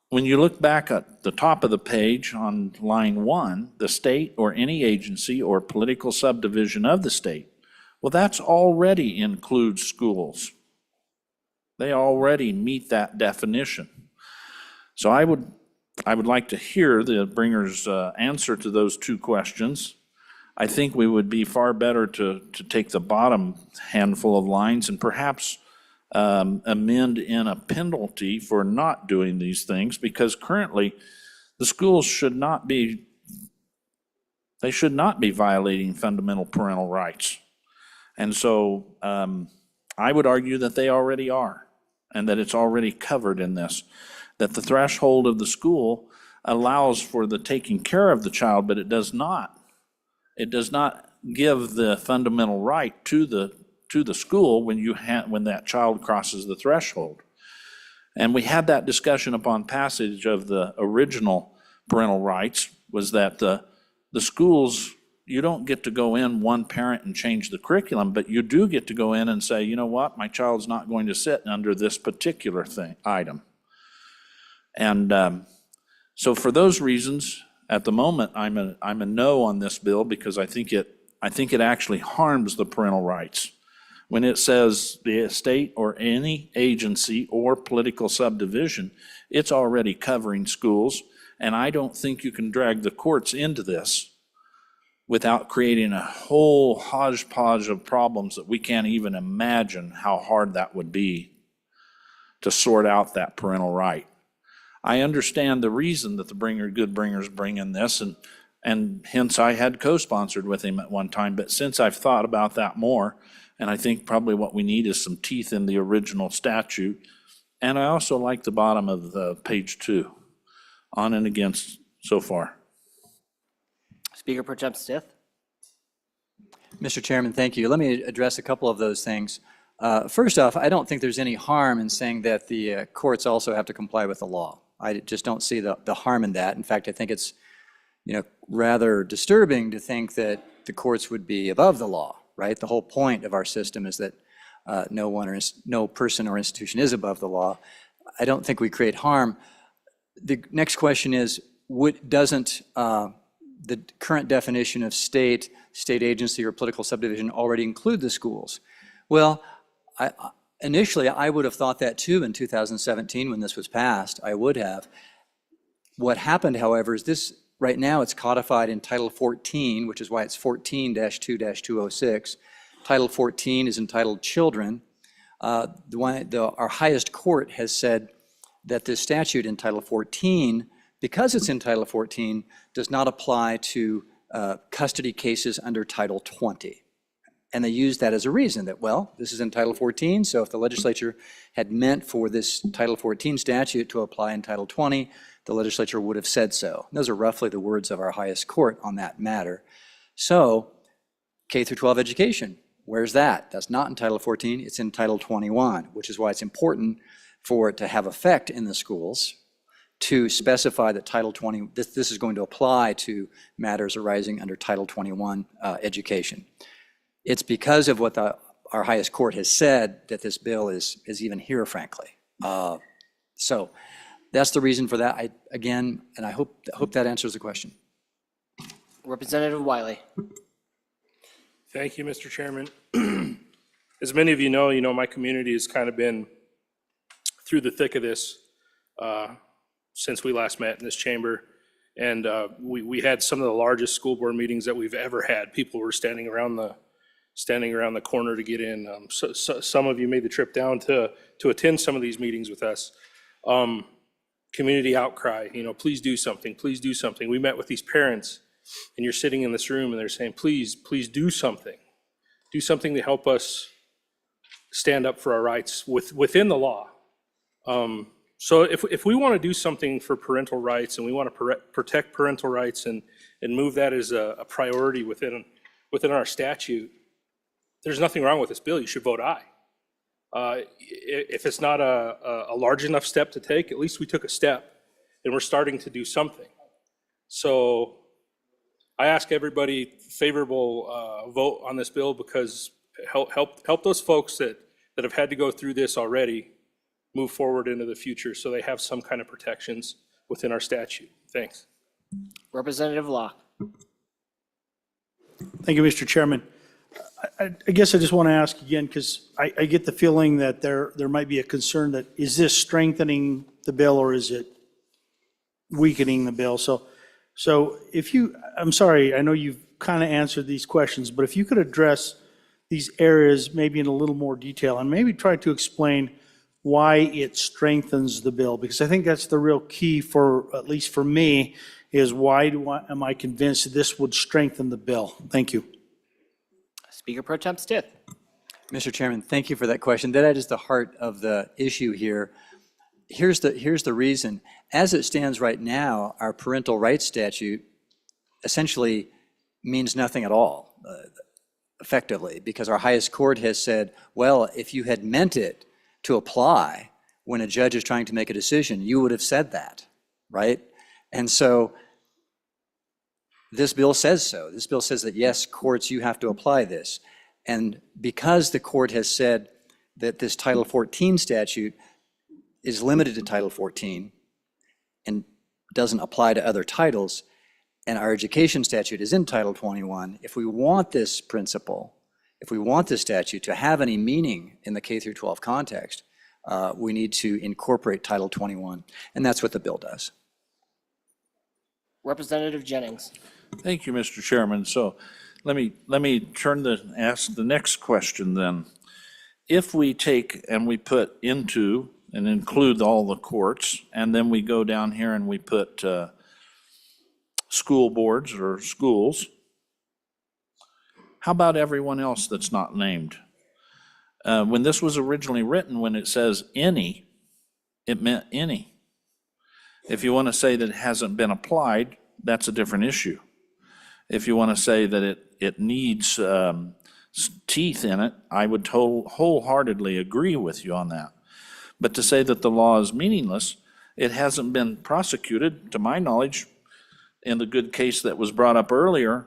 when you look back at the top of the page on line 1, the state or any agency or political subdivision of the state, well, that's already includes schools. They already meet that definition. So I would like to hear the bringer's answer to those two questions. I think we would be far better to take the bottom handful of lines and perhaps amend in a penalty for not doing these things, because currently the schools should not be violating fundamental parental rights. And so I would argue that they already are, and that it's already covered in this, that the threshold of the school allows for the taking care of the child, but it does not give the fundamental right to the school when that child crosses the threshold. And we had that discussion upon passage of the original parental rights, was that the schools, you don't get to go in one parent and change the curriculum, but you do get to go in and say, you know what, my child's not going to sit under this particular item. And so for those reasons, at the moment, I'm a no on this bill, because I think it actually harms the parental rights. When it says the state or any agency or political subdivision, it's already covering schools, and I don't think you can drag the courts into this without creating a whole hodgepodge of problems that we can't even imagine how hard that would be to sort out that parental right. I understand the reason that the good bringers bring in this, and hence I had co-sponsored with him at one time, but since I've thought about that more, and I think probably what we need is some teeth in the original statute, and I also like the bottom of page 2, on and against so far. Speaker Pro Tem Stith. Mr. Chairman, thank you. Let me address a couple of those things. First off, I don't think there's any harm in saying that the courts also have to comply with the law. I just don't see the harm in that. In fact, I think it's rather disturbing to think that the courts would be above the law, right? The whole point of our system is that no person or institution is above the law. I don't think we create harm. The next question is, doesn't the current definition of state agency, or political subdivision already include the schools? Well, initially, I would have thought that too in 2017 when this was passed. I would have. What happened, however, is this, right now it's codified in Title 14, which is why it's 14-2-206. Title 14 is entitled Children. Our highest court has said that this statute in Title 14, because it's in Title 14, does not apply to custody cases under Title 20. And they use that as a reason that, well, this is in Title 14, so if the legislature had meant for this Title 14 statute to apply in Title 20, the legislature would have said so. Those are roughly the words of our highest court on that matter. So K through 12 education, where's that? That's not in Title 14, it's in Title 21, which is why it's important for it to have effect in the schools to specify that Title 20, this is going to apply to matters arising under Title 21 education. It's because of what our highest court has said that this bill is even here, frankly. So that's the reason for that. Again, and I hope that answers the question. Representative Wiley. Thank you, Mr. Chairman. As many of you know, my community has kind of been through the thick of this since we last met in this chamber. And we had some of the largest school board meetings that we've ever had. People were standing around the corner to get in. So some of you made the trip down to attend some of these meetings with us. Community outcry, please do something, please do something. We met with these parents, and you're sitting in this room and they're saying, please do something. Do something to help us stand up for our rights within the law. So if we want to do something for parental rights and we want to protect parental rights and move that as a priority within our statute, there's nothing wrong with this bill. You should vote aye. If it's not a large enough step to take, at least we took a step and we're starting to do something. So I ask everybody favorable vote on this bill, because help those folks that have had to go through this already move forward into the future so they have some kind of protections within our statute. Thanks. Representative Locke. Thank you, Mr. Chairman. I guess I just want to ask again, because I get the feeling that there might be a concern that, is this strengthening the bill or is it weakening the bill? So if you, I'm sorry, I know you've kind of answered these questions, but if you could address these areas maybe in a little more detail and maybe try to explain why it strengthens the bill, because I think that's the real key for, at least for me, is why am I convinced that this would strengthen the bill? Thank you. Speaker Pro Tem Stith. Mr. Chairman, thank you for that question. That is the heart of the issue here. Here's the reason. As it stands right now, our parental rights statute essentially means nothing at all, effectively, because our highest court has said, well, if you had meant it to apply when a judge is trying to make a decision, you would have said that, right? And so this bill says so. This bill says that, yes, courts, you have to apply this. And because the court has said that this Title 14 statute is limited to Title 14 and doesn't apply to other titles, and our education statute is in Title 21, if we want this principle, if we want this statute to have any meaning in the K through 12 context, we need to incorporate Title 21, and that's what the bill does. Representative Jennings. Thank you, Mr. Chairman. So let me ask the next question then. If we take and we put into and include all the courts, and then we go down here and we put school boards or schools, how about everyone else that's not named? When this was originally written, when it says any, it meant any. If you want to say that it hasn't been applied, that's a different issue. If you want to say that it needs teeth in it, I would wholeheartedly agree with you on that. But to say that the law is meaningless, it hasn't been prosecuted, to my knowledge, in the good case that was brought up earlier.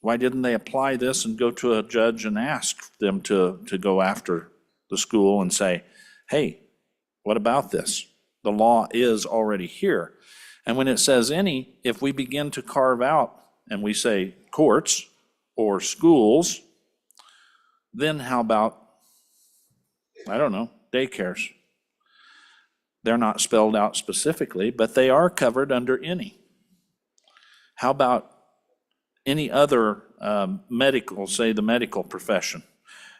Why didn't they apply this and go to a judge and ask them to go after the school and say, hey, what about this? The law is already here. And when it says any, if we begin to carve out and we say courts or schools, then how about, I don't know, daycares? They're not spelled out specifically, but they are covered under any. How about any other medical, say the medical profession?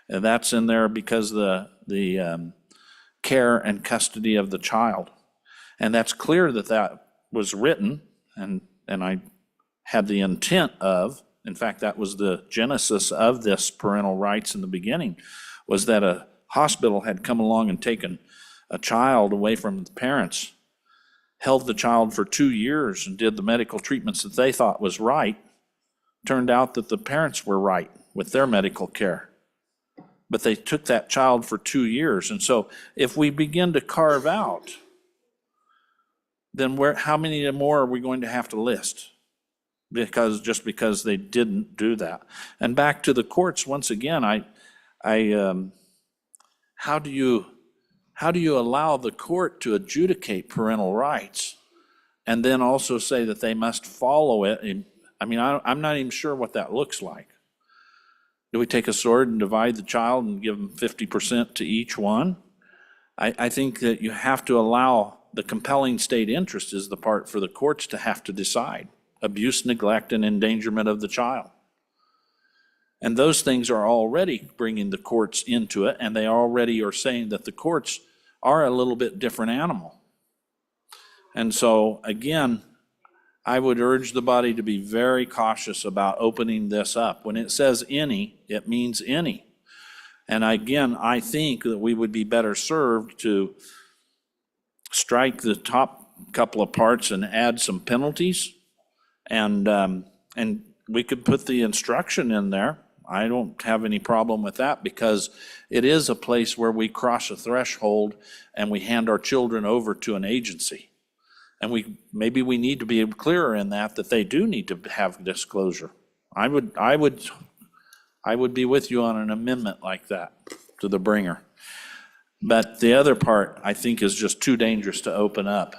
And that's in there because the care and custody of the child. And that's clear that that was written, and I had the intent of, in fact, that was the genesis of this parental rights in the beginning, was that a hospital had come along and taken a child away from the parents, held the child for 2 years and did the medical treatments that they thought was right. Turned out that the parents were right with their medical care. But they took that child for 2 years. And so if we begin to carve out, then how many more are we going to have to list? Just because they didn't do that. And back to the courts, once again, how do you allow the court to adjudicate parental rights and then also say that they must follow it? I'm not even sure what that looks like. Do we take a sword and divide the child and give them 50% to each one? I think that you have to allow the compelling state interest is the part for the courts to have to decide. Abuse, neglect, and endangerment of the child. And those things are already bringing the courts into it, and they already are saying that the courts are a little bit different animal. And so, again, I would urge the body to be very cautious about opening this up. When it says any, it means any. And again, I think that we would be better served to strike the top couple of parts and add some penalties. And we could put the instruction in there. I don't have any problem with that, because it is a place where we cross a threshold and we hand our children over to an agency. And maybe we need to be clearer in that they do need to have disclosure. I would be with you on an amendment like that to the bringer. But the other part, I think, is just too dangerous to open up.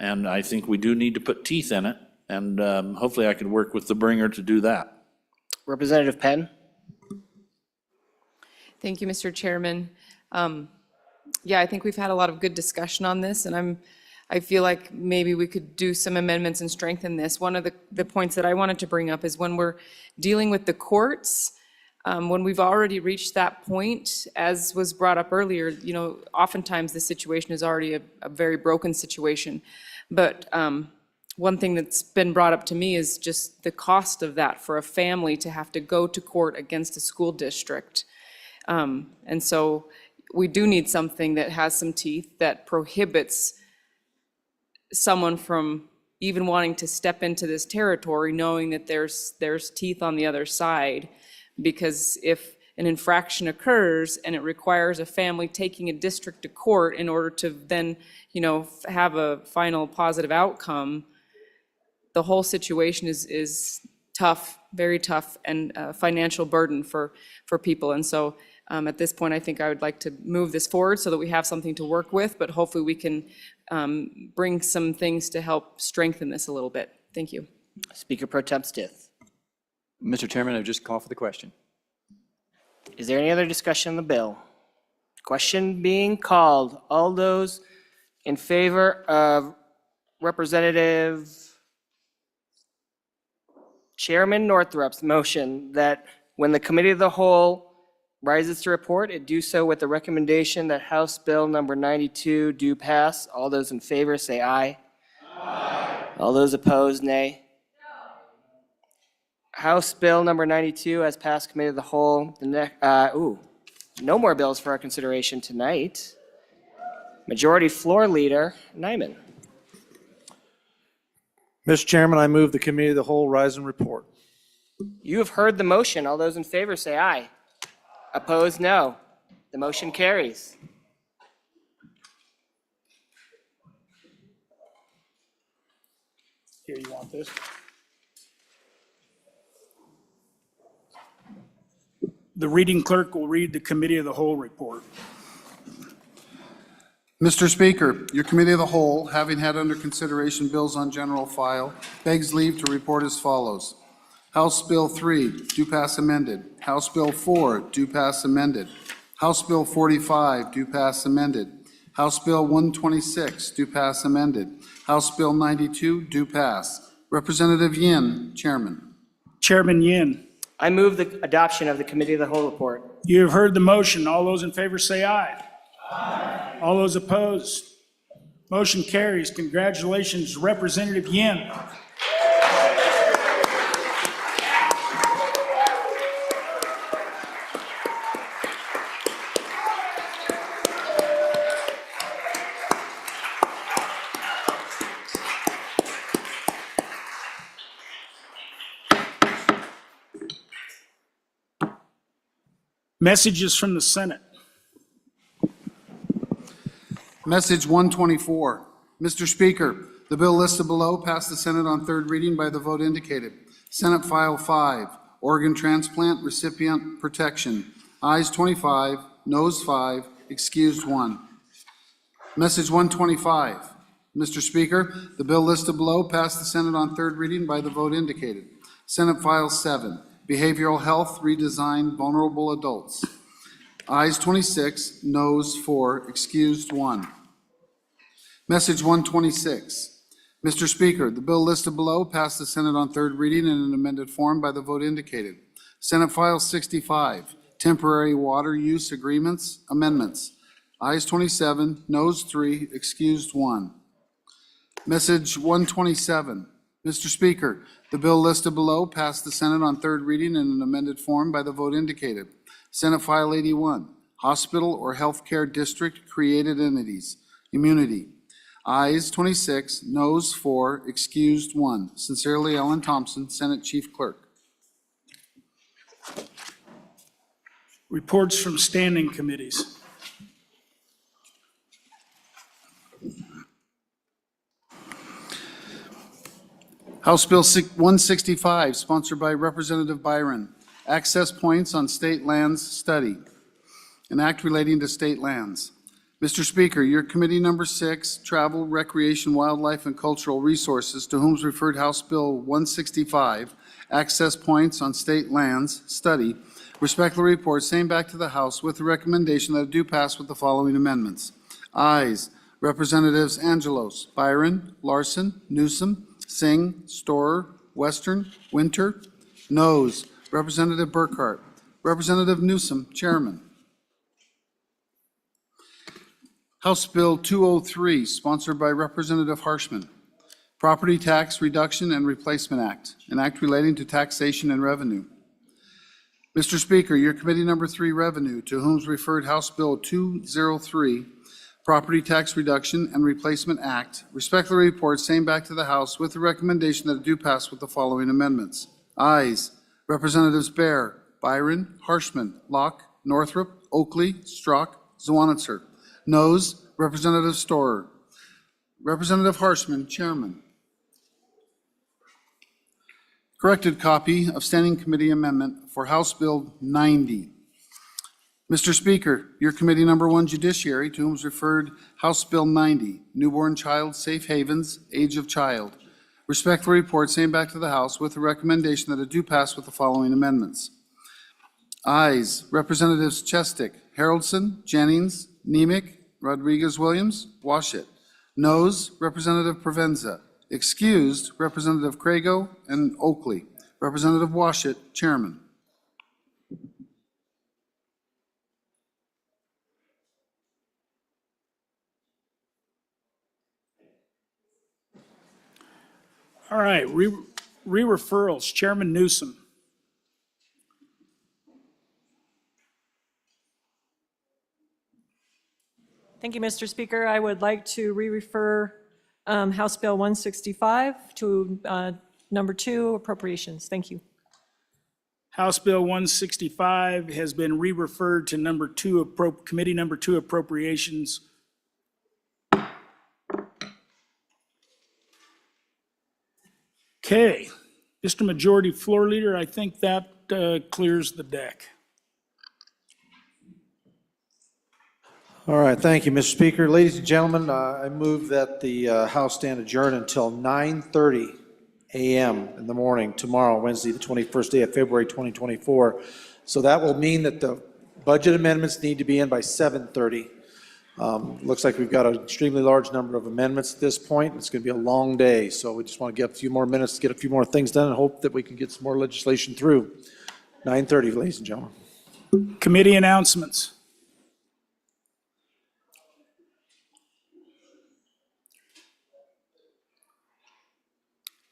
And I think we do need to put teeth in it. And hopefully I could work with the bringer to do that. Representative Penn? Thank you, Mr. Chairman. Yeah, I think we've had a lot of good discussion on this, and I feel like maybe we could do some amendments and strengthen this. One of the points that I wanted to bring up is when we're dealing with the courts, when we've already reached that point, as was brought up earlier, oftentimes the situation is already a very broken situation. But one thing that's been brought up to me is just the cost of that for a family to have to go to court against a school district. And so we do need something that has some teeth, that prohibits someone from even wanting to step into this territory knowing that there's teeth on the other side. Because if an infraction occurs and it requires a family taking a district to court in order to then, have a final positive outcome, the whole situation is tough, very tough, and a financial burden for people. And so at this point, I think I would like to move this forward so that we have something to work with, but hopefully we can bring some things to help strengthen this a little bit. Thank you. Speaker Pro Tem Stith. Mr. Chairman, I just call for the question. Is there any other discussion on the bill? Question being called. All those in favor of Representative Chairman Northrup's motion that when the Committee of the Whole rises to report, it do so with the recommendation that House Bill number 92 do pass. All those in favor say aye. Aye. All those opposed, nay. House Bill number 92 has passed Committee of the Whole. No more bills for our consideration tonight. Majority Floor Leader Nyman. Mr. Chairman, I move the Committee of the Whole rise and report. You have heard the motion. All those in favor say aye. Opposed, no. The motion carries. Here, you want this? The reading clerk will read the Committee of the Whole report. Mr. Speaker, your Committee of the Whole, having had under consideration bills on general file, begs leave to report as follows. House Bill 3, do pass amended. House Bill 4, do pass amended. House Bill 45, do pass amended. House Bill 126, do pass amended. House Bill 92, do pass. Representative Yin, Chairman. Chairman Yin. I move the adoption of the Committee of the Whole report. You have heard the motion. All those in favor say aye. Aye. All those opposed? Motion carries. Congratulations, Representative Yin. Messages from the Senate. Message 124. Mr. Speaker, the bill listed below passed the Senate on third reading by the vote indicated. Senate File 5, Organ Transplant Recipient Protection. Ayes 25, noes 5, excused 1. Message 125. Mr. Speaker, the bill listed below passed the Senate on third reading by the vote indicated. Senate File 7, Behavioral Health Redesign Vulnerable Adults. Ayes 26, noes 4, excused 1. Message 126. Mr. Speaker, the bill listed below passed the Senate on third reading in an amended form by the vote indicated. Senate File 65, Temporary Water Use Agreements Amendments. Ayes 27, noes 3, excused 1. Message 127. Mr. Speaker, the bill listed below passed the Senate on third reading in an amended form by the vote indicated. Senate File 81, Hospital or Healthcare District Created Entities, Immunity. Ayes 26, noes 4, excused 1. Sincerely, Ellen Thompson, Senate Chief Clerk. Reports from standing committees. House Bill 165, sponsored by Representative Byron. Access points on state lands study. An act relating to state lands. Mr. Speaker, your committee number 6, Travel, Recreation, Wildlife, and Cultural Resources, to whom is referred House Bill 165, Access Points on State Lands Study, respectfully reports same back to the House with the recommendation that it do pass with the following amendments. Ayes, Representatives Angelos, Byron, Larson, Newsom, Singh, Storer, Western, Winter. Noes, Representative Burkhart. Representative Newsom, Chairman. House Bill 203, sponsored by Representative Harshman. Property Tax Reduction and Replacement Act, an act relating to taxation and revenue. Mr. Speaker, your committee number 3, Revenue, to whom is referred House Bill 203, Property Tax Reduction and Replacement Act, respectfully reports same back to the House with the recommendation that it do pass with the following amendments. Ayes, Representatives Baer, Byron, Harshman, Locke, Northrup, Oakley, Strzok, Zwanitzer. Noes, Representative Storer. Representative Harshman, Chairman. Corrected copy of Standing Committee Amendment for House Bill 90. Mr. Speaker, your committee number 1, Judiciary, to whom is referred House Bill 90, Newborn Child Safe Havens, Age of Child. Respectfully report same back to the House with the recommendation that it do pass with the following amendments. Ayes, Representatives Chestick, Haroldson, Jennings, Nemec, Rodriguez-Williams, Washit. Noes, Representative Provenza. Excused, Representative Crago and Oakley. Representative Washit, Chairman. All right, re-referrals. Chairman Newsom. Thank you, Mr. Speaker. I would like to re-refer House Bill 165 to number 2, appropriations. Thank you. House Bill 165 has been re-referred to committee number 2, appropriations. Okay, Mr. Majority Floor Leader, I think that clears the deck. All right, thank you, Mr. Speaker. Ladies and gentlemen, I move that the House stand adjourned until 9:30 a.m. in the morning tomorrow, Wednesday, the 21st day of February 2024. So that will mean that the budget amendments need to be in by 7:30. Looks like we've got an extremely large number of amendments at this point. It's going to be a long day, so we just want to get a few more minutes to get a few more things done and hope that we can get some more legislation through. 9:30, ladies and gentlemen. Committee announcements.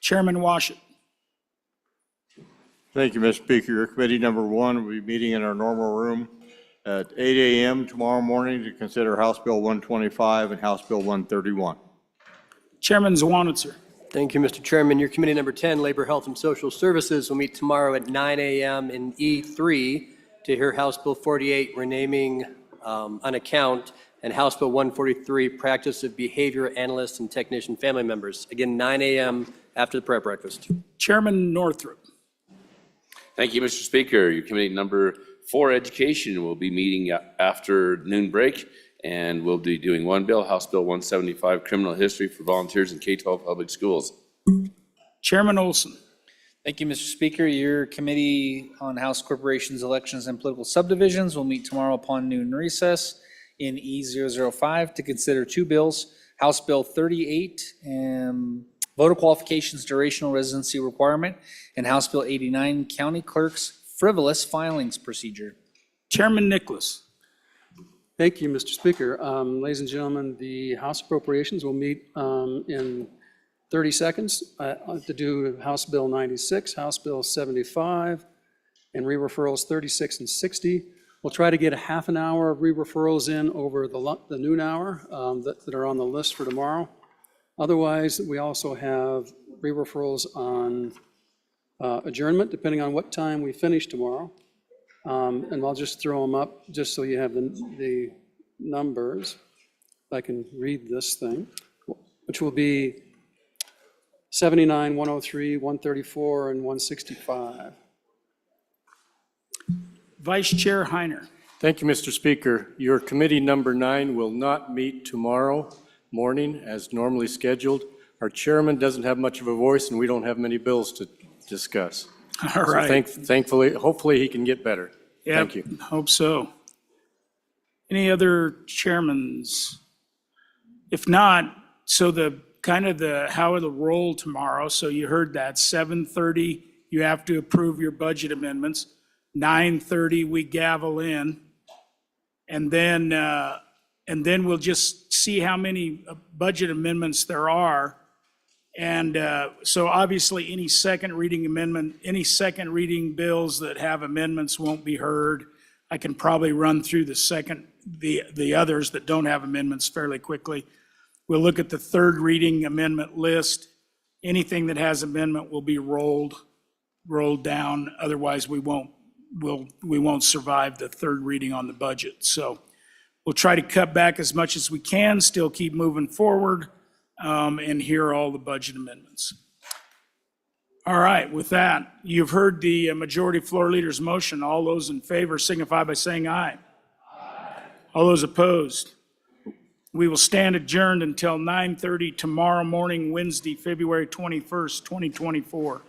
Chairman Washit. Thank you, Mr. Speaker. Your committee number 1 will be meeting in our normal room at 8 a.m. tomorrow morning to consider House Bill 125 and House Bill 131. Chairman Zwanitzer. Thank you, Mr. Chairman. Your committee number 10, Labor, Health, and Social Services, will meet tomorrow at 9 a.m. in E3 to hear House Bill 48, renaming an account, and House Bill 143, practice of behavior analysts and technician family members. Again, 9 a.m. after the prayer breakfast. Chairman Northrup. Thank you, Mr. Speaker. Your committee number 4, Education, will be meeting after noon break, and we'll be doing one bill, House Bill 175, Criminal History for Volunteers in K-12 Public Schools. Chairman Olson. Thank you, Mr. Speaker. Your Committee on House Corporations, Elections, and Political Subdivisions will meet tomorrow upon noon recess in E005 to consider 2 bills, House Bill 38, voter qualifications durational residency requirement, and House Bill 89, County Clerk's frivolous filings procedure. Chairman Nicholas. Thank you, Mr. Speaker. Ladies and gentlemen, the House Appropriations will meet in 30 seconds to do House Bill 96, House Bill 75, and re-referrals 36 and 60. We'll try to get a half an hour of re-referrals in over the noon hour that are on the list for tomorrow. Otherwise, we also have re-referrals on adjournment, depending on what time we finish tomorrow. And I'll just throw them up just so you have the numbers. If I can read this thing, which will be 79, 103, 134, and 165. Vice Chair Heiner. Thank you, Mr. Speaker. Your committee number 9 will not meet tomorrow morning as normally scheduled. Our chairman doesn't have much of a voice, and we don't have many bills to discuss. All right. So thankfully, hopefully he can get better. Yep, Thank you. Hope so. Any other chairmans? If not, so how it'll roll tomorrow. So you heard that 7:30, you have to approve your budget amendments. 9:30, we gavel in, and then we'll just see how many budget amendments there are. And so obviously, any second reading bills that have amendments won't be heard. I can probably run through the others that don't have amendments fairly quickly. We'll look at the third reading amendment list. Anything that has amendment will be rolled down. Otherwise, we won't survive the third reading on the budget. So we'll try to cut back as much as we can, still keep moving forward, and hear all the budget amendments. All right, with that, you've heard the majority floor leader's motion. All those in favor signify by saying aye. Aye. All those opposed? We will stand adjourned until 9:30 tomorrow morning, Wednesday, February 21st, 2024.